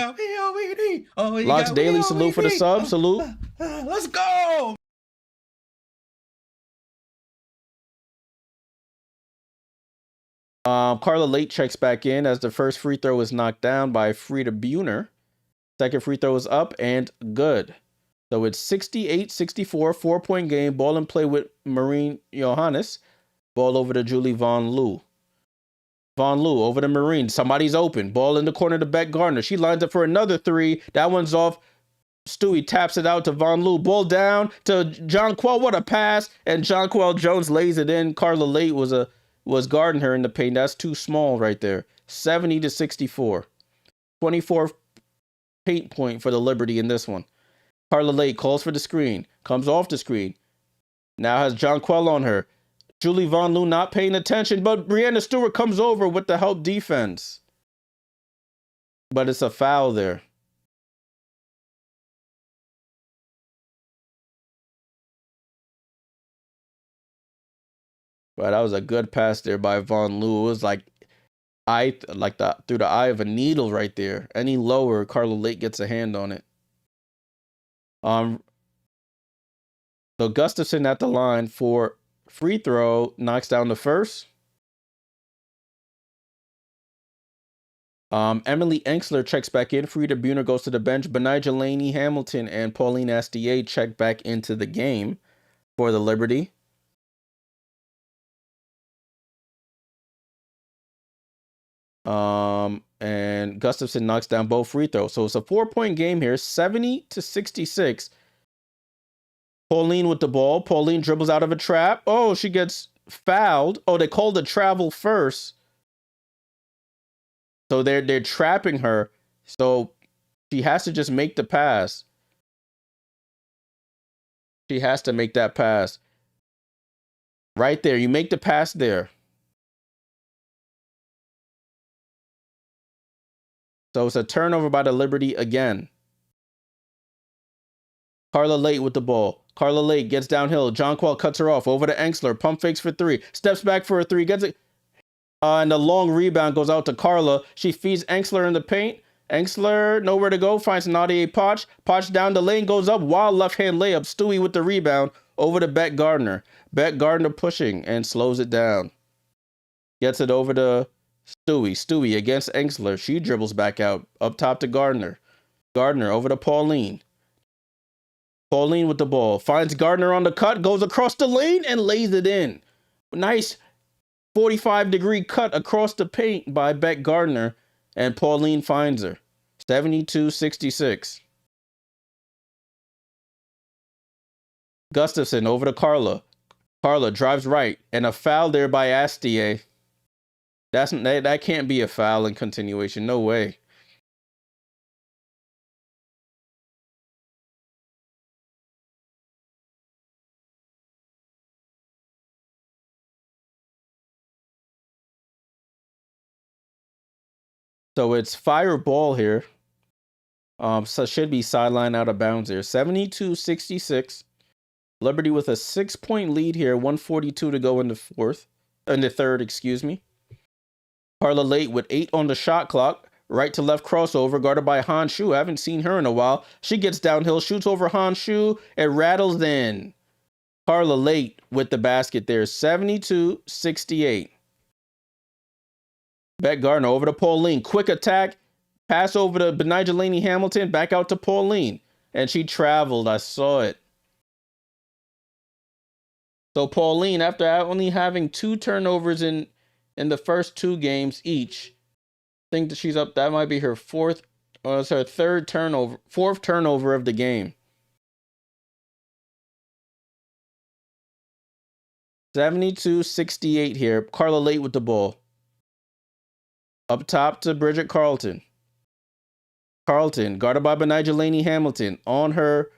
S1: Locks Daily, salute for the sub. Salute.
S2: Let's go.
S1: Carla Late checks back in as the first free throw is knocked down by Frida Buhner. Second free throw is up and good. So it's 68-64, 4-point game. Ball in play with Marine Johannes. Ball over to Julie Von Loo. Von Loo over to Marine. Somebody's open. Ball in the corner to Beck Gardner. She lines up for another three. That one's off. Stewie taps it out to Von Loo. Ball down to Jonquel. What a pass. And Jonquel Jones lays it in. Carla Late was a was guarding her in the paint. That's too small right there. 70-64. 24 paint point for the Liberty in this one. Carla Lake calls for the screen. Comes off the screen. Now has Jonquel on her. Julie Von Loon not paying attention, but Breanna Stewart comes over with the help defense. But it's a foul there. But that was a good pass there by Von Loo. It was like through the eye of a needle right there. Any lower, Carla Lake gets a hand on it. So Gustafson at the line for free throw, knocks down the first. Emily Enksler checks back in. Frida Buhner goes to the bench. Benijah Laney Hamilton and Pauline Astier check back into the game for the Liberty. And Gustafson knocks down both free throws. So it's a 4-point game here, 70-66. Pauline with the ball. Pauline dribbles out of a trap. Oh, she gets fouled. Oh, they called the travel first. So they're trapping her. So she has to just make the pass. She has to make that pass. Right there. You make the pass there. So it's a turnover by the Liberty again. Carla Lake with the ball. Carla Lake gets downhill. Jonquel cuts her off. Over to Enksler. Pump fakes for three. Steps back for a three. Gets it. And the long rebound goes out to Carla. She feeds Enksler in the paint. Enksler, nowhere to go. Finds Nadia Potch. Potch down the lane. Goes up. Wild left-hand layup. Stewie with the rebound. Over to Beck Gardner. Beck Gardner pushing and slows it down. Gets it over to Stewie. Stewie against Enksler. She dribbles back out. Up top to Gardner. Gardner over to Pauline. Pauline with the ball. Finds Gardner on the cut. Goes across the lane and lays it in. Nice 45-degree cut across the paint by Beck Gardner. And Pauline finds her. 72-66. Gustafson over to Carla. Carla drives right. And a foul there by Astier. That can't be a foul in continuation. No way. So it's fire ball here. So it should be sideline out of bounds here. 72-66. Liberty with a 6-point lead here. 142 to go in the third, excuse me. Carla Lake with 8 on the shot clock. Right to left crossover, guarded by Han Shu. I haven't seen her in a while. She gets downhill, shoots over Han Shu, and rattles in. Carla Lake with the basket there. 72-68. Beck Gardner over to Pauline. Quick attack. Pass over to Benijah Laney Hamilton. Back out to Pauline. And she traveled. I saw it. So Pauline, after only having 2 turnovers in the first 2 games each, I think that she's up. That might be her fourth turnover of the game. 72-68 here. Carla Lake with the ball. Up top to Bridget Carlton. Carlton, guarded by Benijah Laney Hamilton. On her.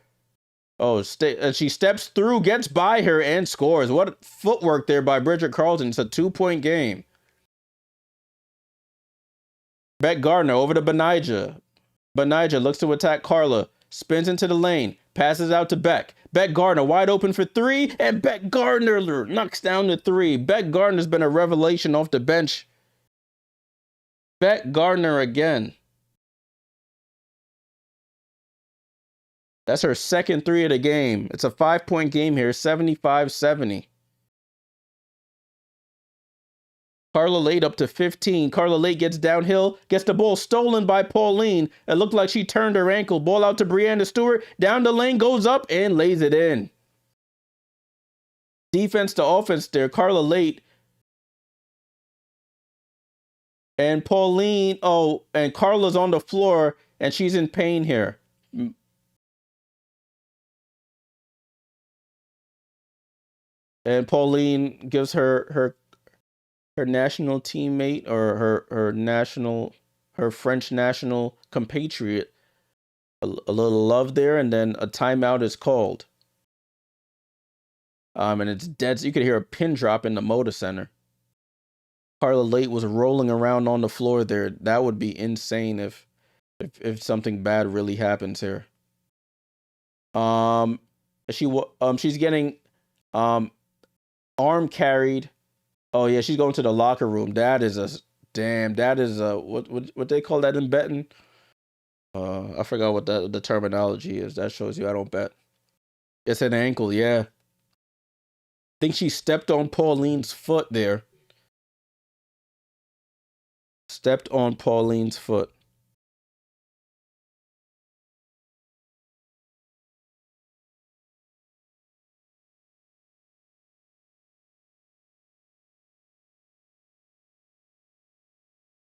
S1: Oh, she steps through, gets by her, and scores. What footwork there by Bridget Carlton. It's a 2-point game. Beck Gardner over to Benijah. Benijah looks to attack Carla. Spins into the lane. Passes out to Beck. Beck Gardner wide open for 3. And Beck Gardner knocks down the 3. Beck Gardner's been a revelation off the bench. Beck Gardner again. That's her second 3 of the game. It's a 5-point game here, 75-70. Carla Lake up to 15. Carla Lake gets downhill, gets the ball stolen by Pauline. It looked like she turned her ankle. Ball out to Breanna Stewart. Down the lane, goes up and lays it in. Defense to offense there. Carla Lake and Pauline. Oh, and Carla's on the floor and she's in pain here. And Pauline gives her her national teammate or her French national compatriot a little love there, and then a timeout is called. And it's dead. So you could hear a pin drop in the Moda Center. Carla Late was rolling around on the floor there. That would be insane if something bad really happens here. She's getting arm carried. Oh yeah, she's going to the locker room. That is what they call that in betting. I forgot what the terminology is. That shows you I don't bet. It's an ankle, yeah. I think she stepped on Pauline's foot there. Stepped on Pauline's foot.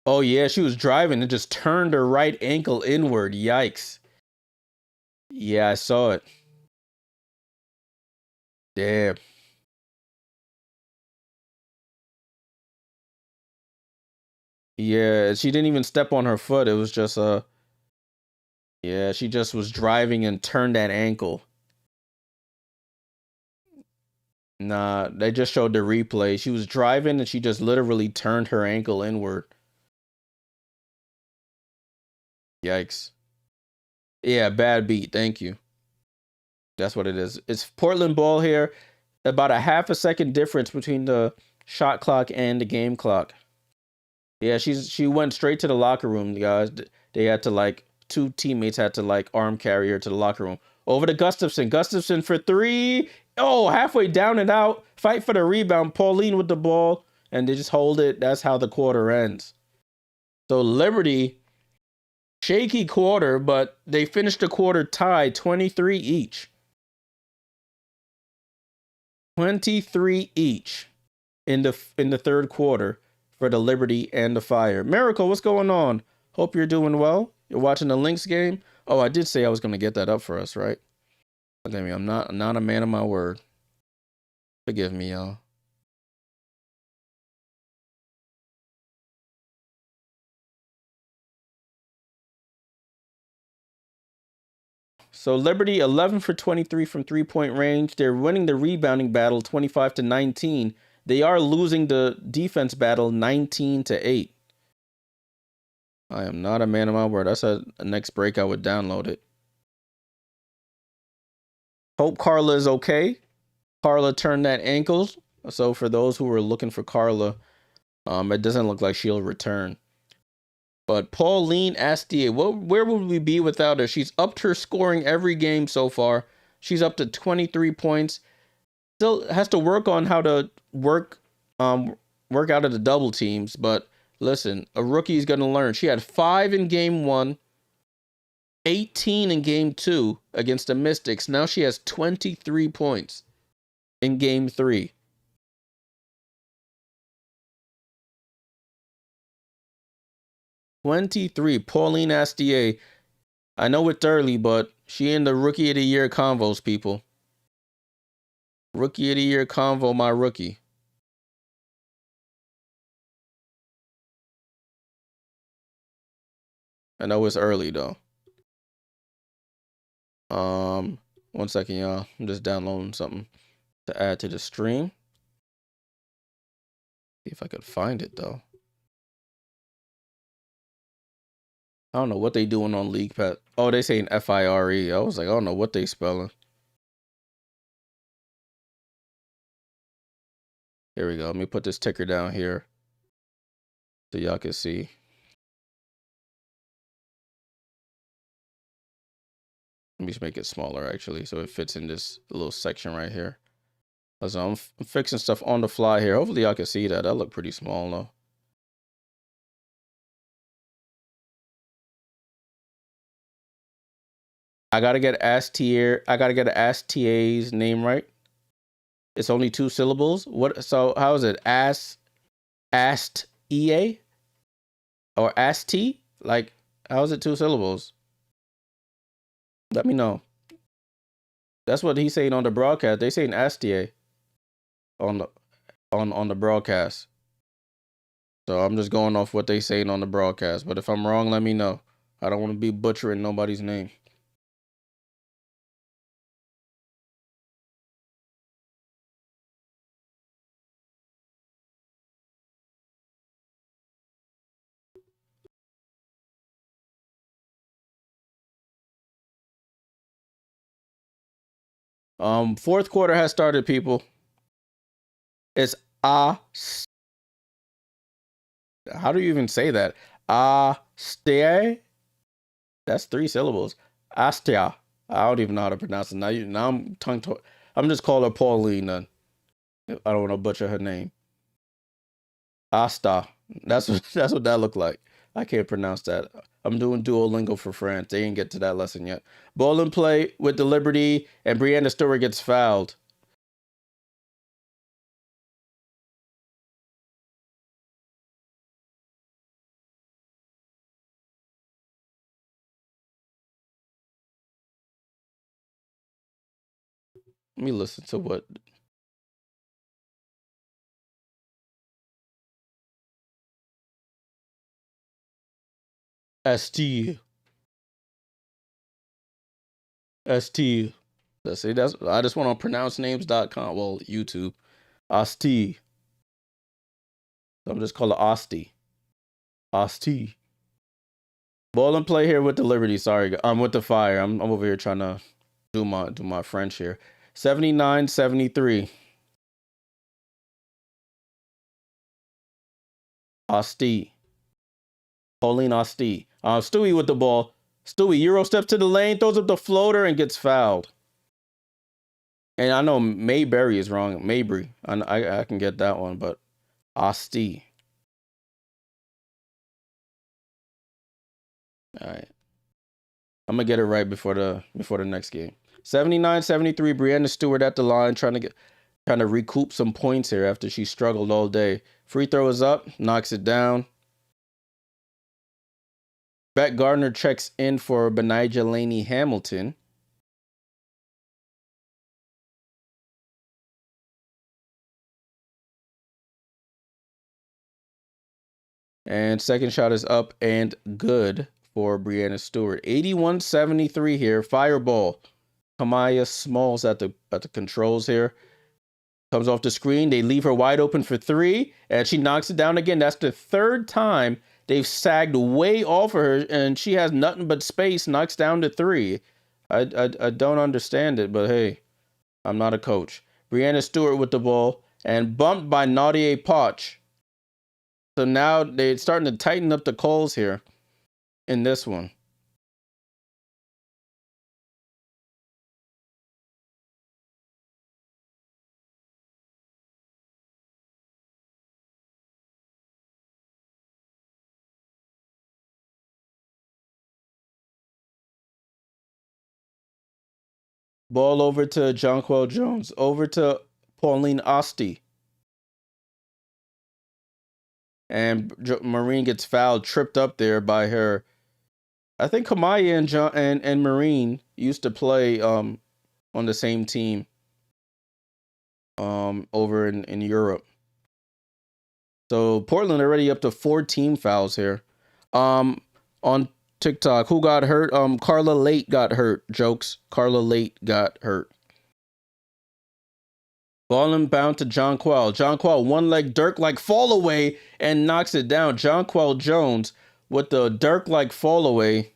S1: Oh yeah, she was driving and just turned her right ankle inward. Yikes. Yeah, I saw it. Damn. Yeah, she didn't even step on her foot. It was just yeah, she just was driving and turned that ankle. Nah, they just showed the replay. She was driving and she just literally turned her ankle inward. Yikes. Yeah, bad beat. Thank you. That's what it is. It's Portland ball here. About a half a second difference between the shot clock and the game clock. Yeah, she went straight to the locker room, guys. They had to two teammates had to arm carry her to the locker room. Over to Gustafson. Gustafson for three. Oh, halfway down and out. Fight for the rebound. Pauline with the ball. And they just hold it. That's how the quarter ends. So Liberty, shaky quarter, but they finished the quarter tied 23 each. 23 each in the third quarter for the Liberty and the Fire. Miracle, what's going on? Hope you're doing well. You're watching the Lynx game. Oh, I did say I was going to get that up for us, right? Forgive me, I'm not a man of my word. Forgive me, y'all. So Liberty 11 for 23 from three-point range. They're winning the rebounding battle 25-19. They are losing the defense battle 19-8. I am not a man of my word. That's a next break I would download it. Hope Carla is okay. Carla turned that ankle. So for those who were looking for Carla, it doesn't look like she'll return. But Pauline Astier, where would we be without her? She's upped her scoring every game so far. She's up to 23 points. Still has to work on how to work out of the double teams. But listen, a rookie is going to learn. She had 5 in game 1, 18 in game 2 against the Mystics. Now she has 23 points in game 3. Pauline Astier. I know it's early, but she in the Rookie of the Year convos, people. Rookie of the Year convo, my rookie. I know it's early though. 1 second, y'all. I'm just downloading something to add to the stream. See if I could find it though. I don't know what they doing on League Pass. Oh, they saying FIRE. I was like, I don't know what they spelling. Here we go. Let me put this ticker down here so y'all can see. Let me just make it smaller actually so it fits in this little section right here. So I'm fixing stuff on the fly here. Hopefully y'all can see that. That look pretty small though. I gotta get Astier's name right. It's only 2 syllables. What? So how is it? Ast EA or Ast? Like how is it 2 syllables? Let me know. That's what he's saying on the broadcast. They saying Astier on the broadcast. So I'm just going off what they saying on the broadcast. But if I'm wrong, let me know. I don't want to be butchering nobody's name. Fourth quarter has started, people. It's how do you even say that? Astia. That's 3 syllables. Astia. I don't even know how to pronounce it. Now I'm I'm just calling her Pauline. I don't want to butcher her name. Asta. That's what that looked like. I can't pronounce that. I'm doing Duolingo for France. They didn't get to that lesson yet. Ball and play with the Liberty, and Brianna Stewart gets fouled. Let me listen to what ST. ST. That's I just went on pronouncenames.com. Well, YouTube. Asti. So I'm just calling it Asti. Asti. Ball and play here with the Liberty. Sorry, I'm with the Fire. I'm over here trying to do my French here. 79-73. Asti. Pauline Asti. Stewie with the ball. Stewie Euro steps to the lane, throws up the floater, and gets fouled. And I know Mayberry is wrong. Mabry. I can get that one, but Asti. All right. I'm gonna get it right before the next game. 79-73. Brianna Stewart at the line, trying to recoup some points here after she struggled all day. Free throw is up, knocks it down. Beck Gardner checks in for Benijah Laney Hamilton. And second shot is up and good for Brianna Stewart. 81-73 here. Fireball. Kamaya Smalls at the controls here. Comes off the screen. They leave her wide open for 3, and she knocks it down again. That's the third time they've sagged way off of her, and she has nothing but space. Knocks down to 3. I don't understand it, but hey, I'm not a coach. Brianna Stewart with the ball and bumped by Nadia Poch. So now they're starting to tighten up the calls here in this one. Ball over to Jonquel Jones. Over to Pauline Asti. And Marine gets fouled, tripped up there by her. I think Kamaya and Marine used to play on the same team over in Europe. So Portland already up to 14 fouls here. On TikTok, who got hurt? Carla Late got hurt. Jokes. Carla Late got hurt. Ball inbound to Jonquel. Jonquel, one leg Dirk like fall away and knocks it down. Jonquel Jones with the Dirk like fall away.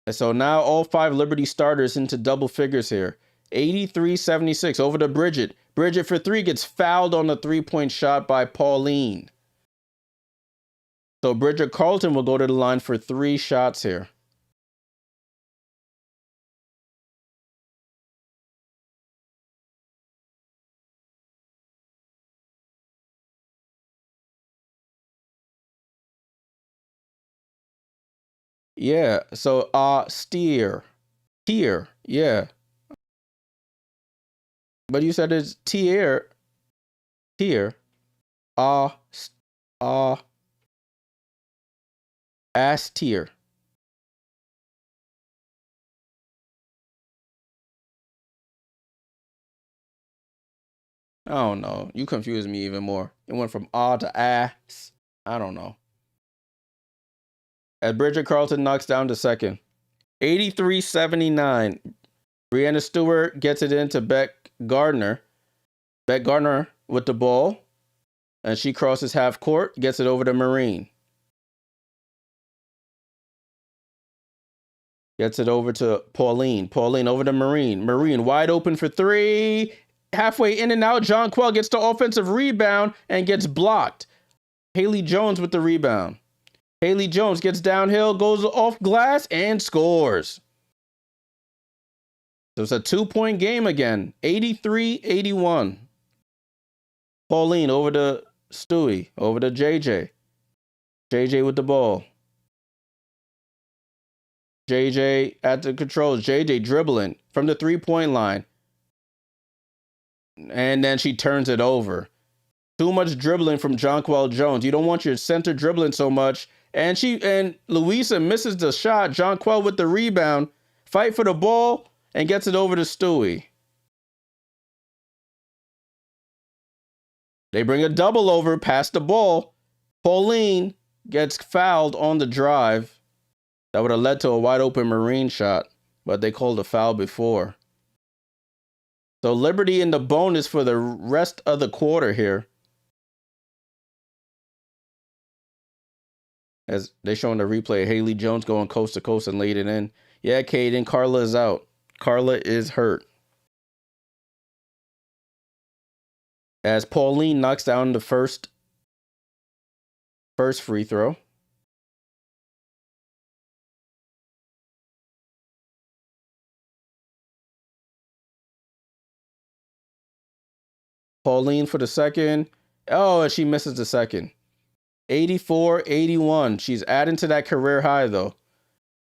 S1: And so now all 5 Liberty starters into double figures here. 83-76 over to Bridget. Bridget for 3 gets fouled on the 3-point shot by Pauline. So Bridget Carlton will go to the line for 3 shots here. Yeah, so steer. Tier. Yeah. But you said it's tier. Tier. Uh uh ass tier. I don't know. You confuse me even more. It went from ah to ass. I don't know. As Bridget Carlton knocks down to second. 83-79. Brianna Stewart gets it into Beck Gardner. Beck Gardner with the ball. And she crosses half court, gets it over to Marine. Gets it over to Pauline. Pauline over to Marine. Marine wide open for three. Halfway in and out. Jonquel gets the offensive rebound and gets blocked. Haley Jones with the rebound. Haley Jones gets downhill, goes off glass, and scores. So it's a 2-point game again. 83-81. Pauline over to Stewie. Over to JJ. JJ with the ball. JJ at the controls. JJ dribbling from the 3-point line. And then she turns it over. Too much dribbling from Jonquel Jones. You don't want your center dribbling so much. And Louisa misses the shot. Jonquel with the rebound. Fight for the ball and gets it over to Stewie. They bring a double over, pass the ball. Pauline gets fouled on the drive. That would have led to a wide open Marine shot, but they called a foul before. So Liberty in the bonus for the rest of the quarter here. As they showing the replay, Haley Jones going coast to coast and laid it in. Yeah, Caden, Carla is out. Carla is hurt. As Pauline knocks down the first free throw. Pauline for the second. Oh, and she misses the second. 84-81. She's adding to that career high, though.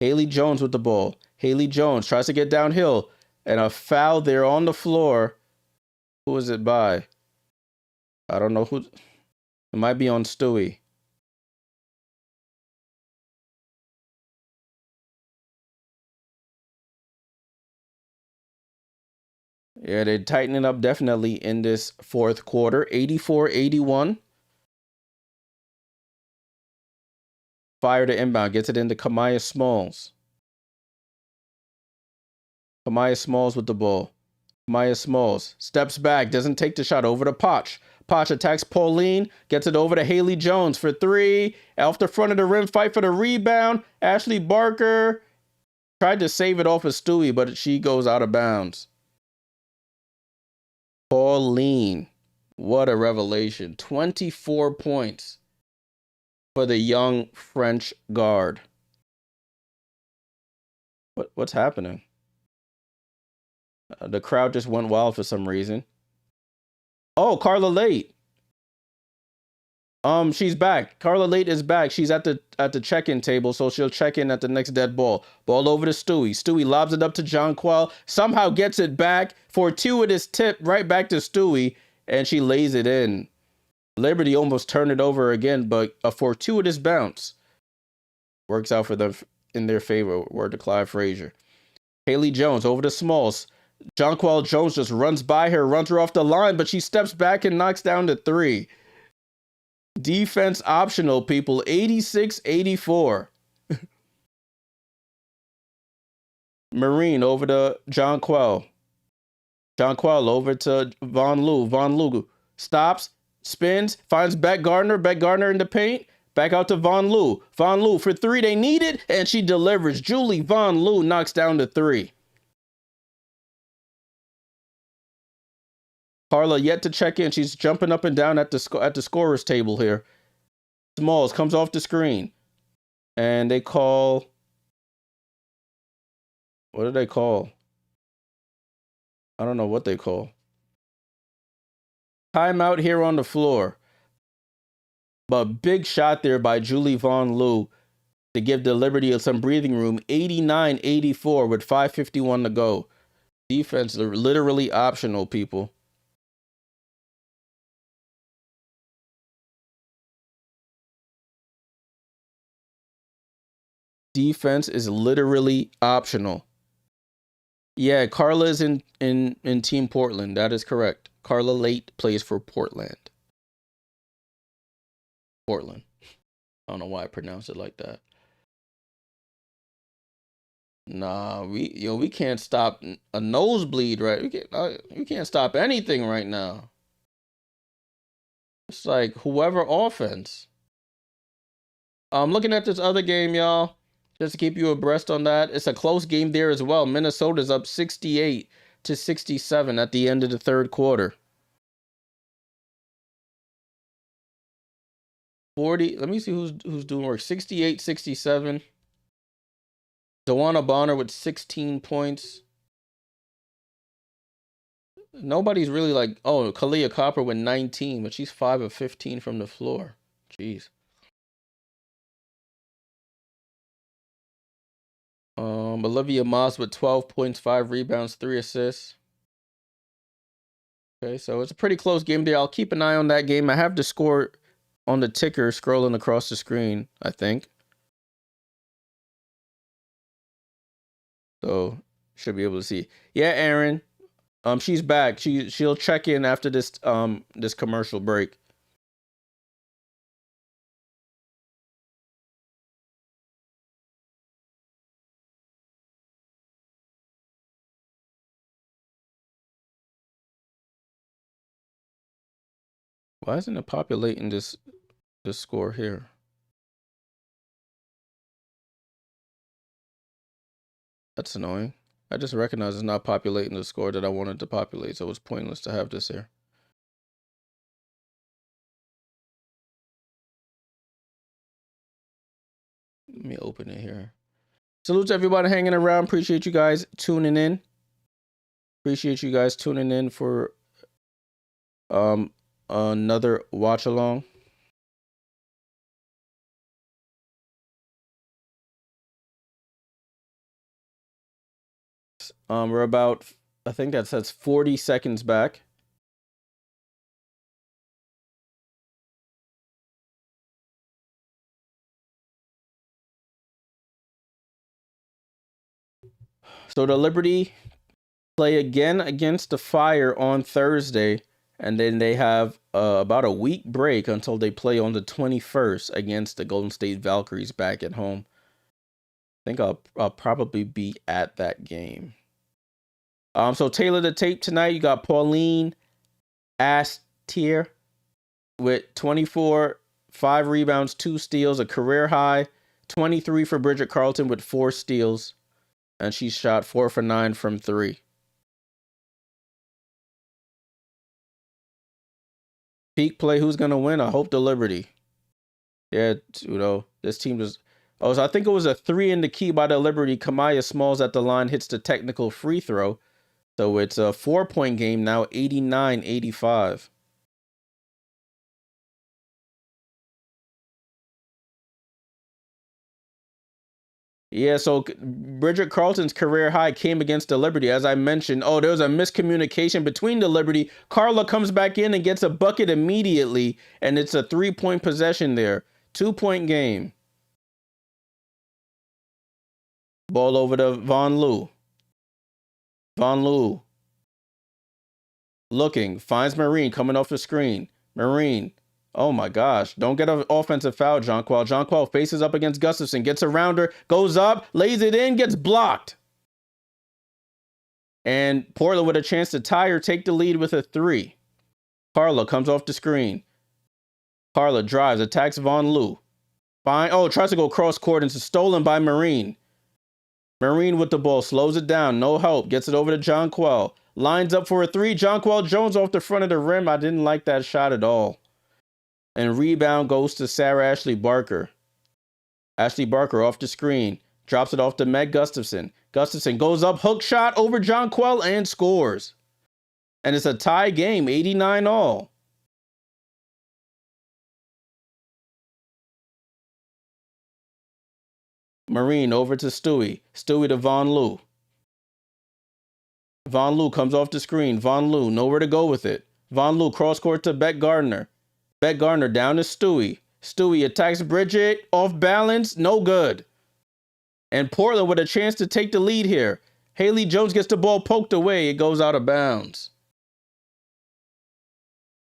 S1: Haley Jones with the ball. Haley Jones tries to get downhill. And a foul there on the floor. Who is it by? I don't know who. It might be on Stewie. Yeah, they're tightening up definitely in this fourth quarter. 84-81. Fire to inbound. Gets it into Kamaya Smalls. Kamaya Smalls with the ball. Kamaya Smalls steps back. Doesn't take the shot. Over to Poch. Poch attacks Pauline. Gets it over to Haley Jones for three. Off the front of the rim. Fight for the rebound. Ashley Barker tried to save it off of Stewie, but she goes out of bounds. Pauline. What a revelation. 24 points for the young French guard. What's happening? The crowd just went wild for some reason. Oh, Carla Late. She's back. Carla Late is back. She's at the check-in table, so she'll check in at the next dead ball. Ball over to Stewie. Stewie lobs it up to Jonquel. Somehow gets it back. Fortuitous tip right back to Stewie, and she lays it in. Liberty almost turned it over again, but a fortuitous bounce works out for them in their favor. Word to Clive Frazier. Haley Jones over to Smalls. Jonquel Jones just runs by her, runs her off the line, but she steps back and knocks down the three. Defense optional, people. 86-84. Marine over to Jonquel. Jonquel over to Von Lou. Von Lou stops, spins, finds Beck Gardner. Beck Gardner in the paint. Back out to Von Lou. Von Lou for three. They need it, and she delivers. Julie Von Lou knocks down the three. Carla yet to check in. She's jumping up and down at the scorer's table here. Smalls comes off the screen. And they call... What do they call? I don't know what they call. Timeout here on the floor. But big shot there by Julie Von Lou to give the Liberty some breathing room. 89-84 with 5:51 to go. Defense literally optional, people. Defense is literally optional. Yeah, Carla is in Team Portland. That is correct. Carla Late plays for Portland. Portland. I don't know why I pronounced it like that. Nah, we can't stop a nosebleed, right? We can't stop anything right now. It's like whoever offense. I'm looking at this other game, y'all. Just to keep you abreast on that. It's a close game there as well. Minnesota's up 68-67 at the end of the third quarter. 40. Let me see who's doing work. 68-67. Dewana Bonner with 16 points. Nobody's really like, oh, Kalia Copper with 19, but she's 5 of 15 from the floor. Jeez. Olivia Moss with 12 points, 5 rebounds, 3 assists. Okay, so it's a pretty close game there. I'll keep an eye on that game. I have the score on the ticker scrolling across the screen, I think. So should be able to see. Yeah, Aaron. She's back. She'll check in after this this commercial break. Why isn't it populating this score here? That's annoying. I just recognize it's not populating the score that I wanted to populate, so it's pointless to have this here. Let me open it here. Salute to everybody hanging around. Appreciate you guys tuning in. Appreciate you guys tuning in for another watch along. We're about, I think that says 40 seconds back. So the Liberty play again against the Fire on Thursday, and then they have about a week break until they play on the 21st against the Golden State Valkyries back at home. I think I'll probably be at that game. So Taylor the Tape tonight, you got Pauline Astier with 24, 5 rebounds, 2 steals, a career high. 23 for Bridget Carlton with 4 steals, and she shot 4 for 9 from 3. Peak play, who's gonna win? I hope the Liberty. Yeah, this team just. Oh, so I think it was a 3 in the key by the Liberty. Kamaya Smalls at the line hits the technical free throw. So it's a 4-point game now, 89-85. Yeah, so Bridget Carlton's career high came against the Liberty. As I mentioned, there was a miscommunication between the Liberty. Carla comes back in and gets a bucket immediately, and it's a 3-point possession there. 2-point game. Ball over to Von Lou. Von Lou. Looking, finds Marine coming off the screen. Marine. Oh my gosh. Don't get an offensive foul, Jonquel. Jonquel faces up against Gustafson, gets around her, goes up, lays it in, gets blocked. And Portland with a chance to tie or take the lead with a 3. Carla comes off the screen. Carla drives, attacks Von Lou. Tries to go cross court and it's stolen by Marine. Marine with the ball, slows it down, no help, gets it over to Jonquel. Lines up for a 3. Jonquel Jones off the front of the rim. I didn't like that shot at all. And rebound goes to Sarah Ashley Barker. Ashley Barker off the screen. Drops it off to Meg Gustafson. Gustafson goes up, hook shot over Jonquel and scores. And it's a tie game, 89 all. Marine over to Stewie. Stewie to Von Lou. Von Lou comes off the screen. Von Lou, nowhere to go with it. Von Lou cross court to Beck Gardner. Beck Gardner down to Stewie. Stewie attacks Bridget, off balance, no good. And Portland with a chance to take the lead here. Haley Jones gets the ball poked away. It goes out of bounds.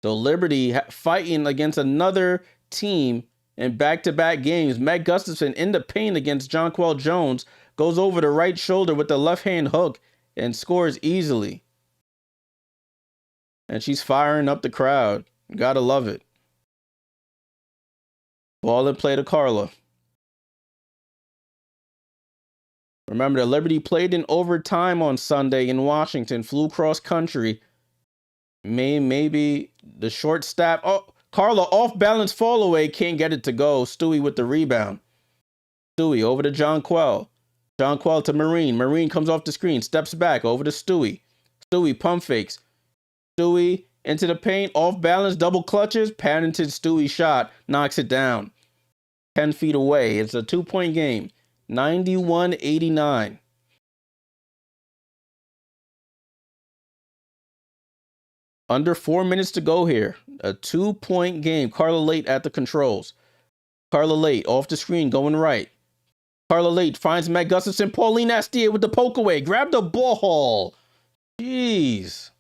S1: So Liberty fighting against another team in back-to-back games. Meg Gustafson in the paint against Jonquel Jones, goes over the right shoulder with the left-hand hook and scores easily. And she's firing up the crowd. Gotta love it. Ball in play to Carla. Remember, the Liberty played in overtime on Sunday in Washington, flew cross country. Maybe the short staff. Oh, Carla off balance fall away, can't get it to go. Stewie with the rebound. Stewie over to Jonquel. Jonquel to Marine. Marine comes off the screen, steps back over to Stewie. Stewie pump fakes. Stewie into the paint, off balance, double clutches. Patented Stewie shot, knocks it down. 10 feet away. It's a 2-point game. 91-89. Under 4 minutes to go here. A 2-point game. Carla Late at the controls. Carla Late off the screen, going right. Carla Late finds Meg Gustafson. Pauline Astier with the poke away. Grab the ball. Jeez.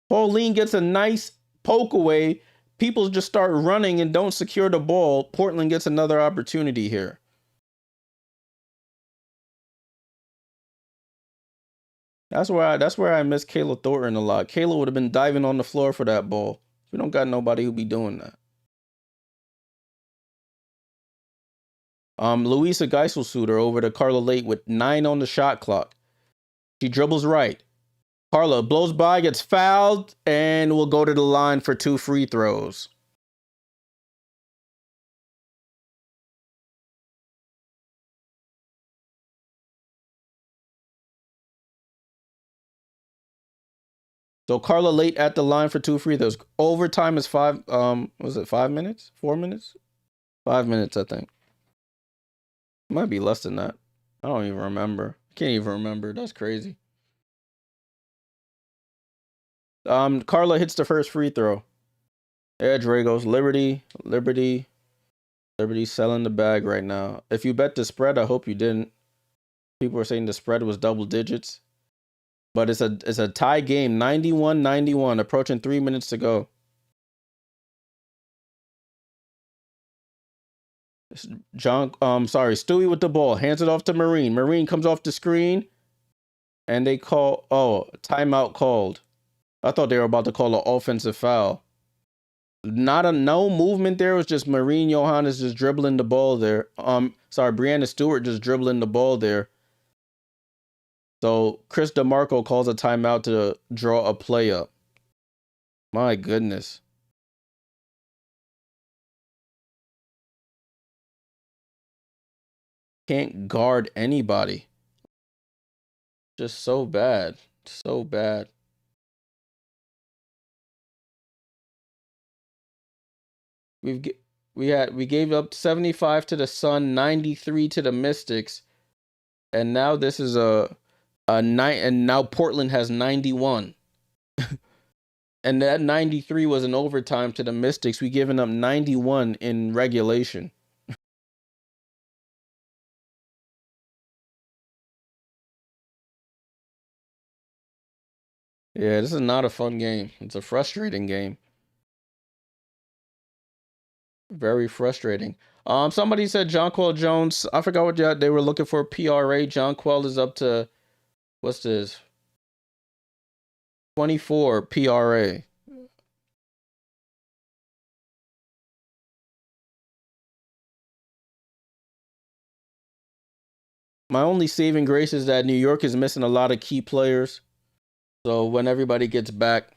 S1: Pauline gets a nice poke away. People just start running and don't secure the ball. Portland gets another opportunity here. That's where I miss Kayla Thornton a lot. Kayla would have been diving on the floor for that ball. We don't got nobody who be doing that. Louisa Geisel-Suter over to Carla Late with 9 on the shot clock. She dribbles right. Carla blows by, gets fouled, and will go to the line for 2 free throws. So Carla Late at the line for 2 free throws. Overtime is 5. Was it 5 minutes? 4 minutes? 5 minutes, I think. Might be less than that. I don't even remember. Can't even remember. That's crazy. Carla hits the first free throw. Yeah, Dre goes Liberty selling the bag right now. If you bet the spread, I hope you didn't. People are saying the spread was double digits. But it's a tie game, 91-91, approaching 3 minutes to go. Stewie with the ball, hands it off to Marine. Marine comes off the screen, and they call, timeout called. I thought they were about to call an offensive foul. No movement there. It was just Marine Johannes just dribbling the ball there. Brianna Stewart just dribbling the ball there. So Chris DeMarco calls a timeout to draw a play up. My goodness. Can't guard anybody. Just so bad. So bad. We gave up 75 to the Sun, 93 to the Mystics, and now this is a night, and now Portland has 91. And that 93 was in overtime to the Mystics. We given up 91 in regulation. Yeah, this is not a fun game. It's a frustrating game. Very frustrating. Somebody said Jonquel Jones. I forgot what they were looking for. PRA. Jonquel is up to, what's this? 24 PRA. My only saving grace is that New York is missing a lot of key players. So when everybody gets back,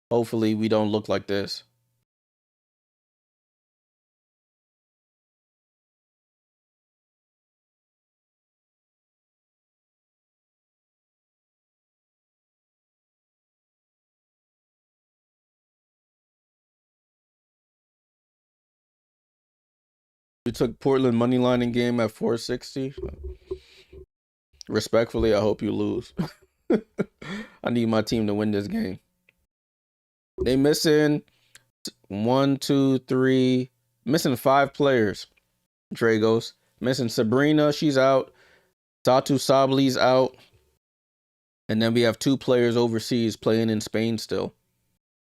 S1: hopefully we don't look like this. We took Portland money line in game at 460. Respectfully, I hope you lose. I need my team to win this game. They missing 1, 2, 3, missing 5 players. Dragos missing Sabrina, she's out. Satu Sabli's out. And then we have 2 players overseas playing in Spain still.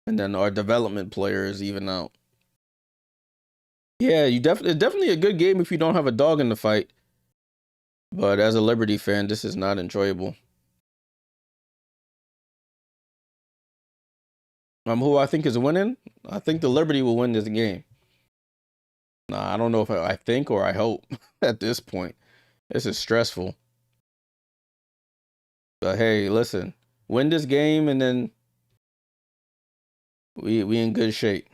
S1: And then our development player is even out. Yeah, definitely a good game if you don't have a dog in the fight. But as a Liberty fan, this is not enjoyable. Who I think is winning? I think the Liberty will win this game. Nah, I don't know if I think or I hope at this point. This is stressful. But hey, listen, win this game and then we in good shape.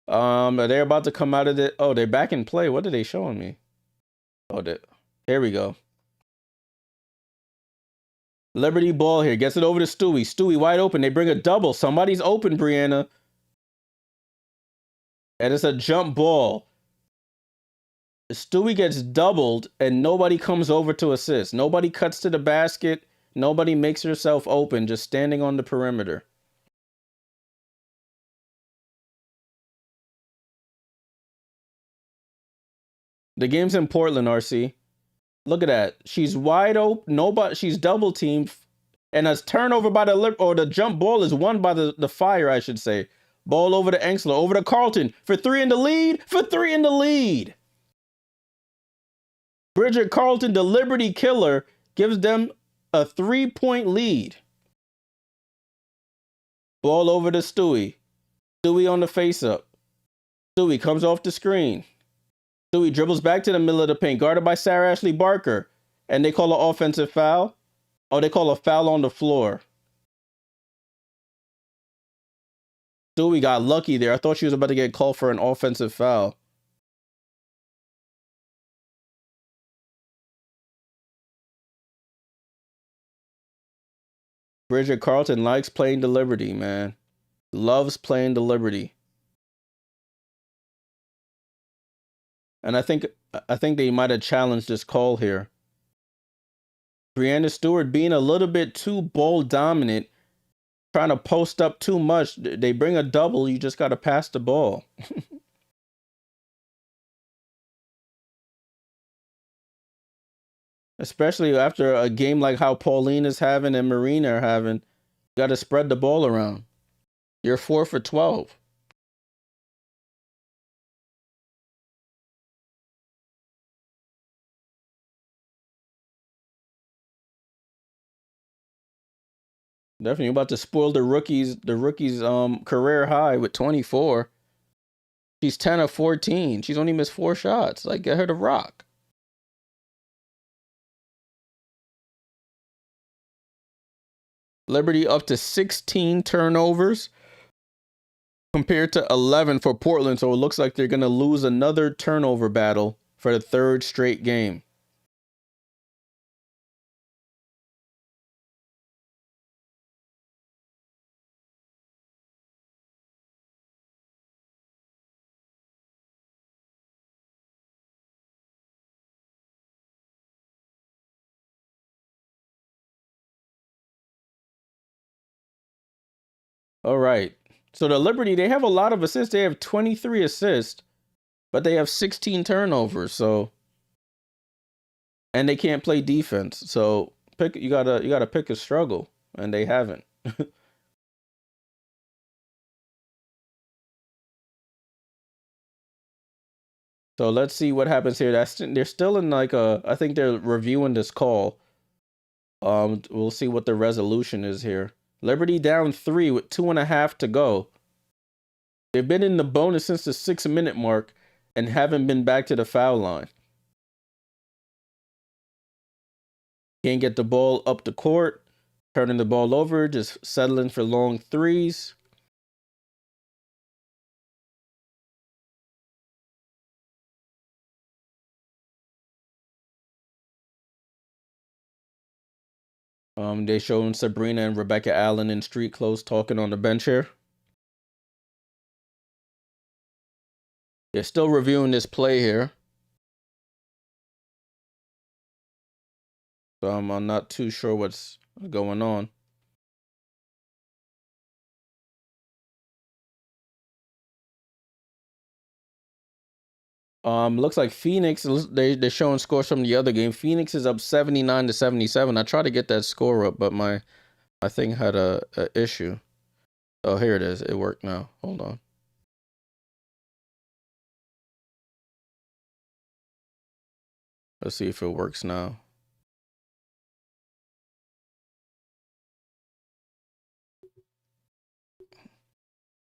S1: They're about to come out of the. Oh, they're back in play. What are they showing me? Oh, here we go. Liberty ball here. Gets it over to Stewie. Stewie wide open. They bring a double. Somebody's open, Brianna. And it's a jump ball. Stewie gets doubled and nobody comes over to assist. Nobody cuts to the basket. Nobody makes herself open, just standing on the perimeter. The game's in Portland, RC. Look at that. She's wide open. Nobody. She's double teamed, and a turnover by the jump ball is won by the Fire, I should say. Ball over to Engsler, over to Carlton for 3 in the lead. For 3 in the lead. Bridget Carlton, the Liberty killer, gives them a 3-point lead. Ball over to Stewie. Stewie on the face-up. Stewie comes off the screen. Stewie dribbles back to the middle of the paint, guarded by Sarah Ashley Barker. And they call an offensive foul. Oh, they call a foul on the floor. Stewie got lucky there. I thought she was about to get called for an offensive foul. Bridget Carlton likes playing the Liberty, man. Loves playing the Liberty. And I think they might have challenged this call here. Brianna Stewart being a little bit too ball dominant, trying to post up too much. They bring a double, you just got to pass the ball. Especially after a game like how Pauline is having and Marina are having. You got to spread the ball around. You're 4 for 12. Definitely about to spoil the rookie's career high with 24. She's 10 of 14. She's only missed 4 shots. Like, get her to rock. Liberty up to 16 turnovers compared to 11 for Portland. So it looks like they're going to lose another turnover battle for the 3rd straight game. All right. So the Liberty, they have a lot of assists. They have 23 assists, but they have 16 turnovers. So, and they can't play defense. So you gotta pick a struggle, and they haven't. So let's see what happens here. They're still in like I think they're reviewing this call. We'll see what the resolution is here. Liberty down 3 with 2.5 to go. They've been in the bonus since the 6-minute mark and haven't been back to the foul line. Can't get the ball up the court, turning the ball over, just settling for long threes. They showing Sabrina and Rebecca Allen in street clothes talking on the bench here. They're still reviewing this play here. So I'm not too sure what's going on. Looks like Phoenix, they're showing scores from the other game. Phoenix is up 79-77. I tried to get that score up, but my thing had a issue. Oh, here it is. It worked now. Hold on. Let's see if it works now.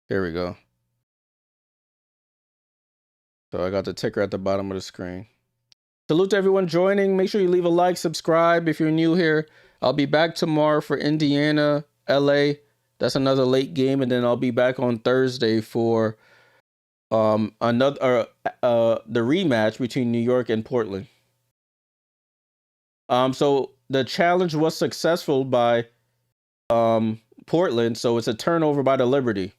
S1: Here we go. So I got the ticker at the bottom of the screen. Salute to everyone joining. Make sure you leave a like, subscribe if you're new here. I'll be back tomorrow for Indiana, LA. That's another late game, and then I'll be back on Thursday for another the rematch between New York and Portland. So the challenge was successful by Portland, so it's a turnover by the Liberty.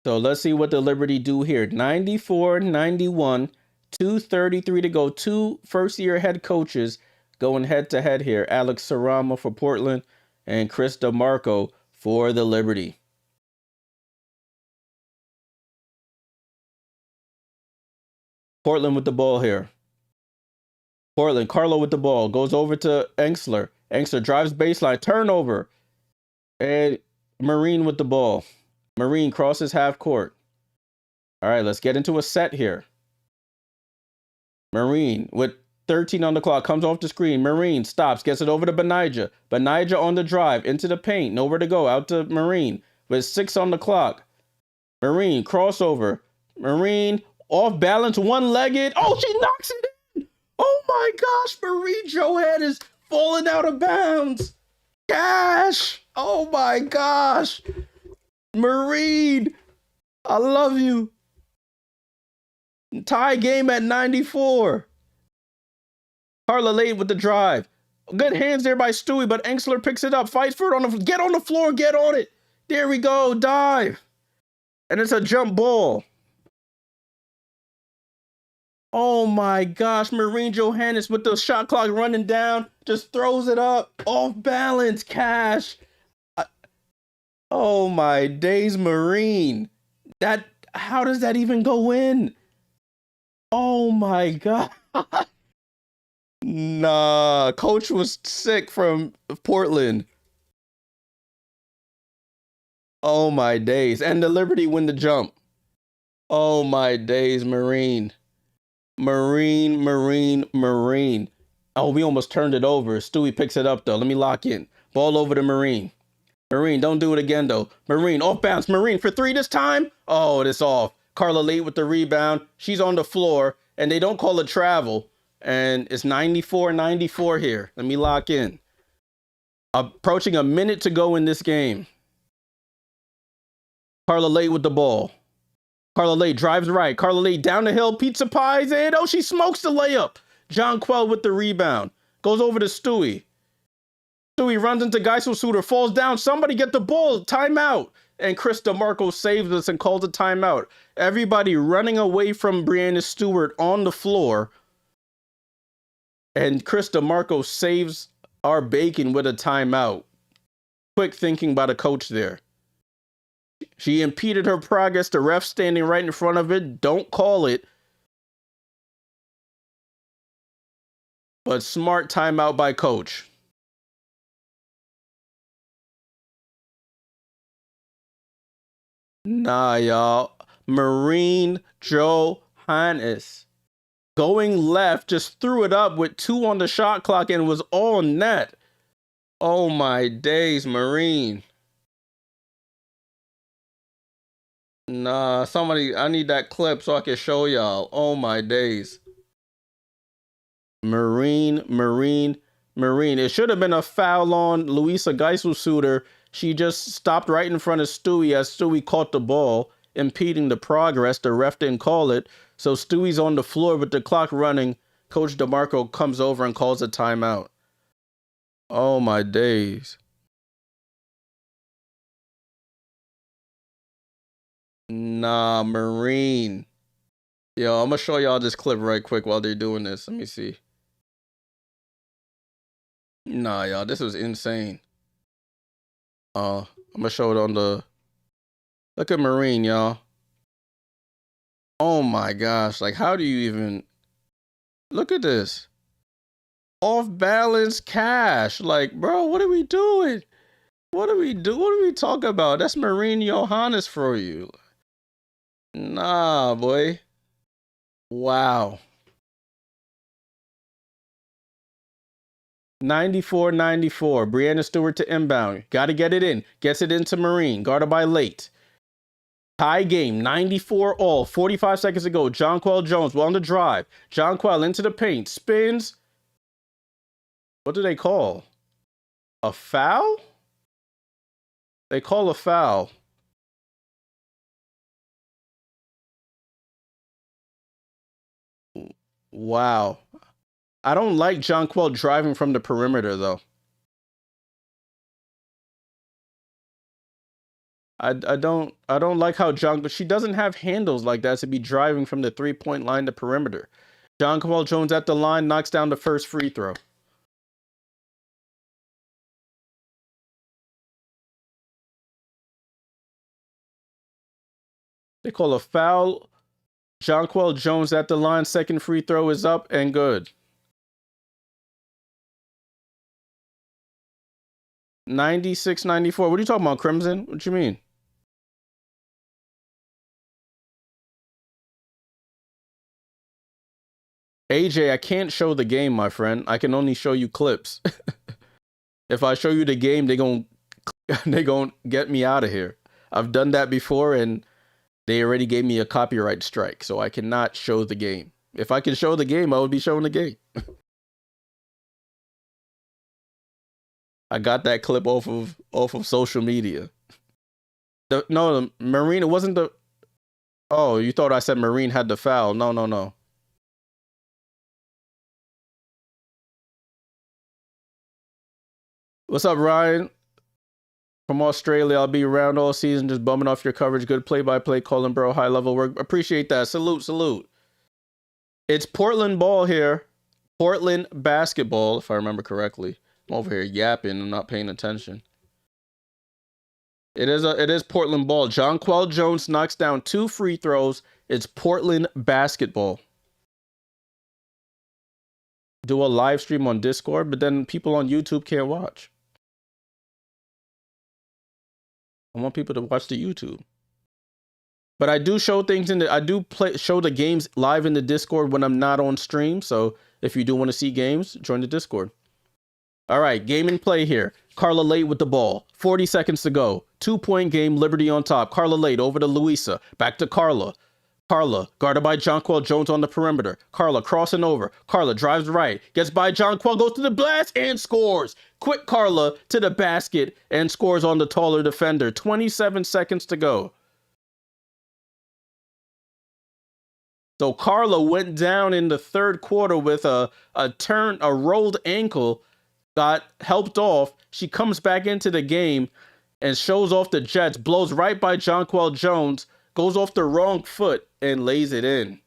S1: So let's see what the Liberty do here. 94-91, 2:33 to go. Two first-year head coaches going head-to-head here. Alex Sarama for Portland and Chris DeMarco for the Liberty. Portland with the ball here. Portland, Carlo with the ball. Goes over to Engsler. Engsler drives baseline. Turnover. And Marine with the ball. Marine crosses half court. All right, let's get into a set here. Marine with 13 on the clock comes off the screen. Marine stops, gets it over to Benija. Benija on the drive into the paint. Nowhere to go. Out to Marine with 6 on the clock. Marine crossover. Marine off balance, one-legged. Oh, she knocks it in. Oh my gosh, Marine Johan is falling out of bounds. Cash. Oh my gosh. Marine, I love you. Tie game at 94. Carla late with the drive. Good hands there by Stewie, but Engsler picks it up. Fights for it on the get on the floor, get on it. There we go, dive. And it's a jump ball. Oh my gosh, Marine Johannes with the shot clock running down, just throws it up, off balance, Cash. Oh my days, Marine. That, how does that even go in? Oh my god. Nah, coach was sick from Portland. Oh my days. And the Liberty win the jump. Oh my days, Marine. Marine. Oh, we almost turned it over. Stewie picks it up though. Let me lock in. Ball over to Marine. Marine, don't do it again though. Marine, off bounce. Marine for 3 this time. Oh, it's off. Carla late with the rebound. She's on the floor, and they don't call it travel. And it's 94-94 here. Let me lock in. Approaching a minute to go in this game. Carla late with the ball. Carla Lay drives right. Carla Lay down the hill, pizza pies, and oh, she smokes the layup. John Quell with the rebound. Goes over to Stewie. Stewie runs into Geisel-Suter, falls down. Somebody get the ball. Timeout. And Chris DeMarco saves us and calls a timeout. Everybody running away from Brianna Stewart on the floor. And Chris DeMarco saves our bacon with a timeout. Quick thinking by the coach there. She impeded her progress. The ref standing right in front of it. Don't call it. But smart timeout by coach. Nah, y'all. Marine Johannes going left, just threw it up with 2 on the shot clock and was all net. Oh my days, Marine. Nah, somebody, I need that clip so I can show y'all. Oh my days. Marine. It should have been a foul on Louisa Geisel-Suter. She just stopped right in front of Stewie as Stewie caught the ball, impeding the progress. The ref didn't call it. So Stewie's on the floor with the clock running. Coach DeMarco comes over and calls a timeout. Oh my days. Nah, Marine. Yo, I'm gonna show y'all this clip right quick while they're doing this. Let me see. Nah, y'all, this was insane. I'm gonna show it on the. Look at Marine, y'all. Oh my gosh! Like, how do you even look at this? Off balance cash. Like, bro, what are we doing? What do we do? What are we talking about? That's Marine Johannes for you. Nah, boy. Wow. 94-94. Brianna Stewart to inbound. Got to get it in. Gets it into Marine. Guarded by Late. Tie game. 94 all. 45 seconds to go. Jonquel Jones well on the drive. Jonquel into the paint. Spins. What do they call? A foul? They call a foul. Wow. I don't like Jonquel driving from the perimeter, though. I don't like how she doesn't have handles like that to be driving from the 3-point line to perimeter. Jonquel Jones at the line knocks down the first free throw. They call a foul. Jonquel Jones at the line. Second free throw is up and good. 96-94. What are you talking about, Crimson? What you mean? AJ, I can't show the game, my friend. I can only show you clips. If I show you the game, they gon' get me out of here. I've done that before and they already gave me a copyright strike, so I cannot show the game. If I could show the game, I would be showing the game. I got that clip off of social media. The Marine, it wasn't the. Oh, you thought I said Marine had the foul? No, no, no. What's up, Ryan? From Australia, I'll be around all season, just bumming off your coverage. Good play-by-play, calling, bro. High level work. Appreciate that. Salute, salute. It's Portland ball here. Portland basketball, if I remember correctly. I'm over here yapping. I'm not paying attention. It is Portland ball. Jonquel Jones knocks down 2 free throws. It's Portland basketball. Do a live stream on Discord, but then people on YouTube can't watch. I want people to watch the YouTube. But I do show things show the games live in the Discord when I'm not on stream. So if you do want to see games, join the Discord. All right, game and play here. Carla Late with the ball. 40 seconds to go. 2-point game, Liberty on top. Carla Late over to Louisa. Back to Carla. Carla, guarded by Jonquel Jones on the perimeter. Carla crossing over. Carla drives right. Gets by Jonquel, goes to the blast and scores. Quick Carla to the basket and scores on the taller defender. 27 seconds to go. So Carla went down in the third quarter with a rolled ankle, got helped off. She comes back into the game and shows off the Jets, blows right by Jonquel Jones, goes off the wrong foot and lays it in.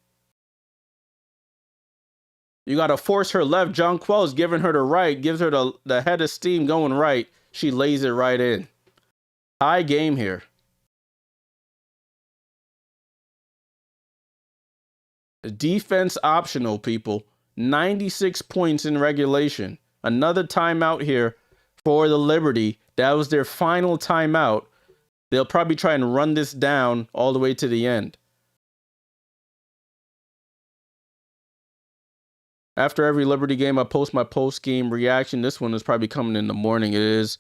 S1: You got to force her left. Jonquel is giving her the right, gives her the head of steam going right. She lays it right in. High game here. Defense optional, people. 96 points in regulation. Another timeout here for the Liberty. That was their final timeout. They'll probably try and run this down all the way to the end. After every Liberty game, I post my post-game reaction. This one is probably coming in the morning. It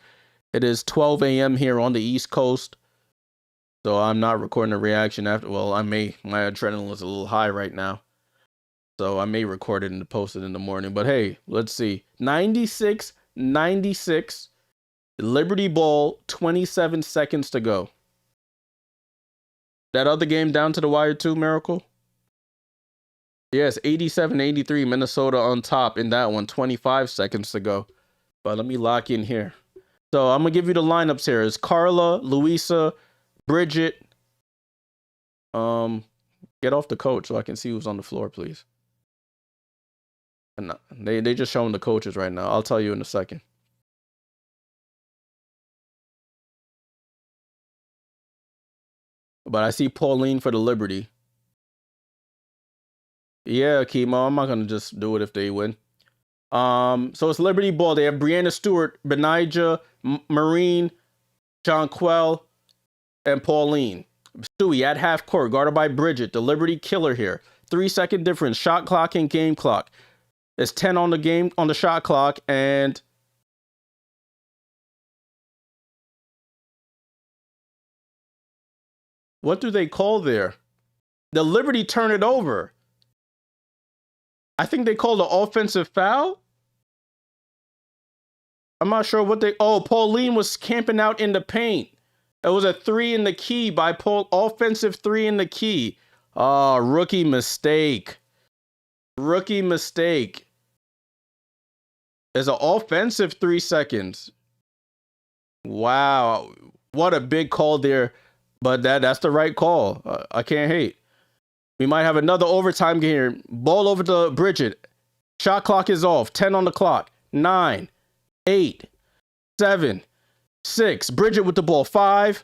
S1: is 12 a.m. here on the East Coast. So I'm not recording a reaction after. Well, my adrenaline is a little high right now. So I may record it and post it in the morning. But hey, let's see. 96-96. Liberty ball, 27 seconds to go. That other game down to the wire too, Miracle? Yes, 87-83, Minnesota on top in that one, 25 seconds to go. But let me lock in here. So I'm going to give you the lineups here. It's Carla, Louisa, Bridget. Get off the coach so I can see who's on the floor, please. And they just showing the coaches right now. I'll tell you in a second. But I see Pauline for the Liberty. Yeah, Kimo. I'm not gonna just do it if they win. So it's Liberty ball. They have Brianna Stewart, Benijah, Marine, Jonquel, and Pauline. Stewie at half court, guarded by Bridget, the Liberty killer here. 3-second difference, shot clock and game clock. It's 10 on the shot clock, and what do they call there? The Liberty turn it over. I think they called an offensive foul. I'm not sure what they. Oh, Pauline was camping out in the paint. It was a 3 in the key by Paul. Offensive 3 in the key. Oh, rookie mistake. Rookie mistake. It's an offensive 3 seconds. Wow. What a big call there. But that's the right call. I can't hate. We might have another overtime game here. Ball over to Bridget. Shot clock is off. 10 on the clock. 9, 8, 7, 6. Bridget with the ball. 5,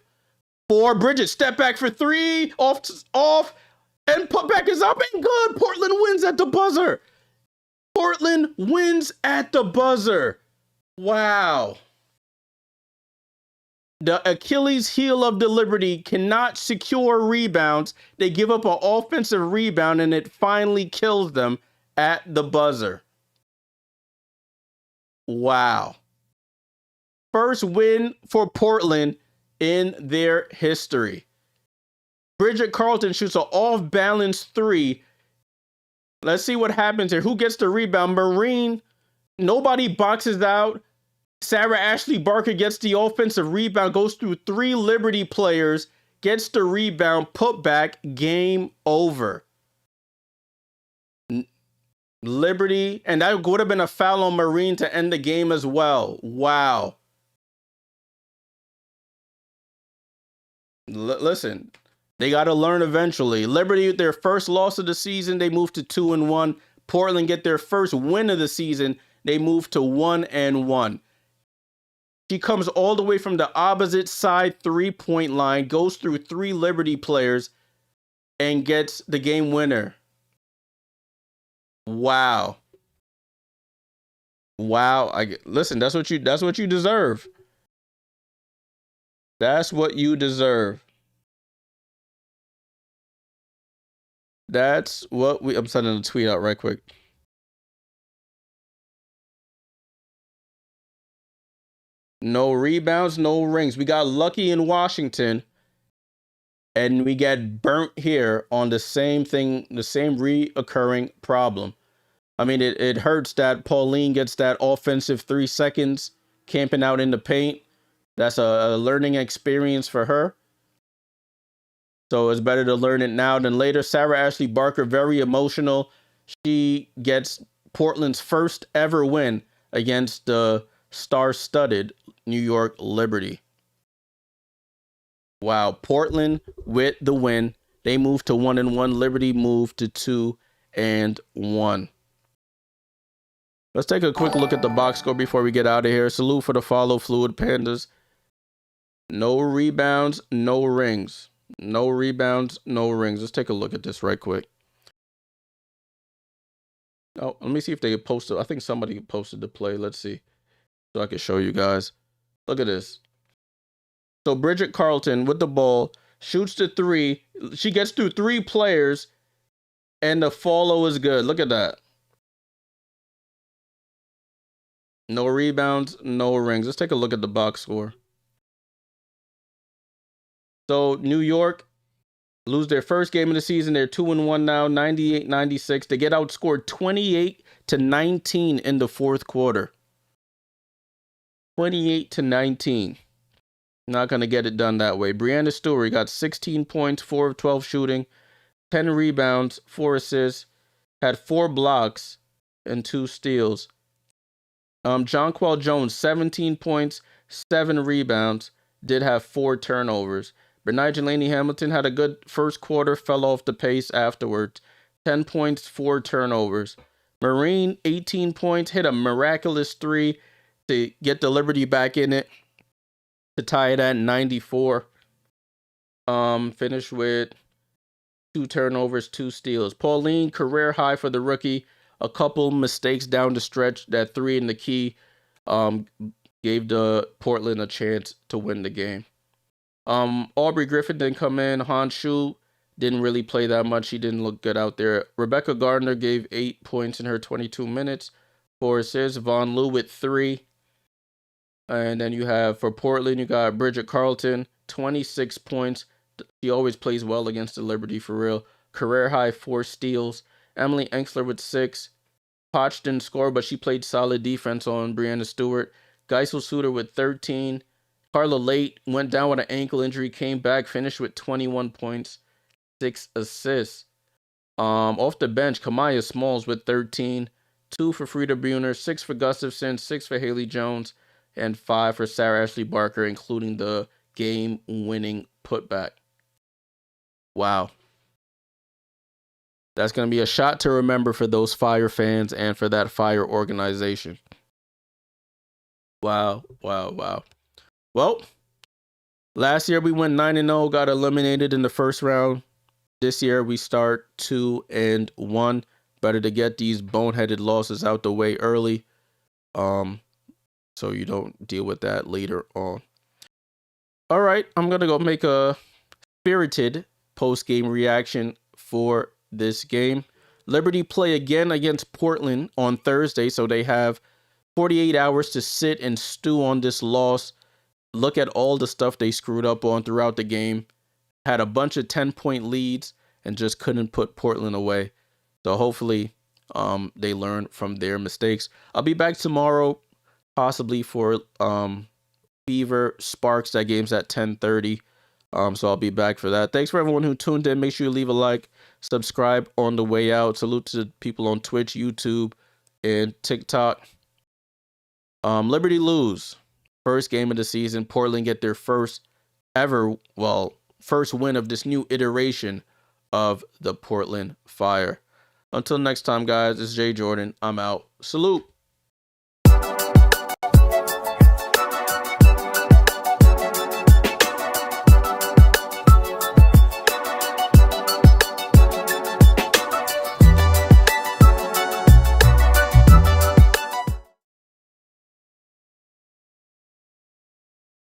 S1: 4. Bridget step back for 3. Off. And putback is up and good. Portland wins at the buzzer. Portland wins at the buzzer. Wow. The Achilles heel of the Liberty cannot secure rebounds. They give up an offensive rebound and it finally kills them at the buzzer. Wow. First win for Portland in their history. Bridget Carlton shoots an off-balance 3. Let's see what happens here. Who gets the rebound? Marine. Nobody boxes out. Sarah Ashley Barker gets the offensive rebound, goes through 3 Liberty players, gets the rebound, put back, game over. Liberty, and that would have been a foul on Marine to end the game as well. Wow. Listen, they got to learn eventually. Liberty, their first loss of the season, they moved to 2-1. Portland get their first win of the season, they move to 1-1. She comes all the way from the opposite side 3-point line, goes through 3 Liberty players, and gets the game winner. Wow. Wow. Listen, that's what you deserve. That's what you deserve. That's what I'm sending a tweet out right quick. No rebounds, no rings. We got lucky in Washington, and we get burnt here on the same thing, the same reoccurring problem. I mean, it hurts that Pauline gets that offensive 3 seconds camping out in the paint. That's a learning experience for her. So it's better to learn it now than later. Sarah Ashley Barker, very emotional. She gets Portland's first ever win against the star-studded New York Liberty. Wow, Portland with the win. They moved to 1-1. Liberty moved to 2-1. Let's take a quick look at the box score before we get out of here. Salute for the follow, Fluid Pandas. No rebounds, no rings. No rebounds, no rings. Let's take a look at this right quick. Oh, let me see if they posted. I think somebody posted the play. Let's see. So I can show you guys. Look at this. So Bridget Carlton with the ball shoots the 3. She gets through 3 players, and the follow is good. Look at that. No rebounds, no rings. Let's take a look at the box score. So New York lose their first game of the season. They're 2-1 now, 98-96. They get outscored 28-19 in the fourth quarter. 28-19. Not going to get it done that way. Brianna Stewart got 16 points, 4 of 12 shooting, 10 rebounds, 4 assists, had 4 blocks and 2 steals. Jonquel Jones, 17 points, 7 rebounds, did have 4 turnovers. Benijah Laney Hamilton had a good first quarter, fell off the pace afterwards. 10 points, 4 turnovers. Marine, 18 points, hit a miraculous 3 to get the Liberty back in it to tie it at 94. Finished with 2 turnovers, 2 steals. Pauline, career high for the rookie. A couple mistakes down the stretch. That 3 in the key gave the Portland a chance to win the game. Aubrey Griffin didn't come in. Han Shu didn't really play that much. He didn't look good out there. Rebecca Gardner gave 8 points in her 22 minutes. 4 assists. Von Lu with 3. And then you have, for Portland, you got Bridget Carlton, 26 points. She always plays well against the Liberty, for real. Career high 4 steals. Emily Enksler with 6. Potch didn't score, but she played solid defense on Brianna Stewart. Geisel Suter with 13. Carla Late went down with an ankle injury, came back, finished with 21 points, 6 assists. Off the bench, Kamaya Smalls with 13. 2 for Frida Buhner, 6 for Gustafson, 6 for Haley Jones, and 5 for Sarah Ashley Barker, including the game-winning putback. Wow. That's going to be a shot to remember for those Fire fans and for that Fire organization. Wow, wow, wow. Well, last year we went 9-0, got eliminated in the first round. This year we start 2-1. Better to get these boneheaded losses out the way early, so you don't deal with that later on. All right, I'm going to go make a spirited post-game reaction for this game. Liberty play again against Portland on Thursday, so they have 48 hours to sit and stew on this loss. Look at all the stuff they screwed up on throughout the game. Had a bunch of 10-point leads and just couldn't put Portland away. So hopefully they learn from their mistakes. I'll be back tomorrow, possibly for Fever Sparks. That game's at 10:30. So I'll be back for that. Thanks for everyone who tuned in. Make sure you leave a like, subscribe on the way out. Salute to the people on Twitch, YouTube, and TikTok. Liberty lose. First game of the season. Portland get their first win of this new iteration of the Portland Fire. Until next time, guys, it's Jay Jordan. I'm out. Salute.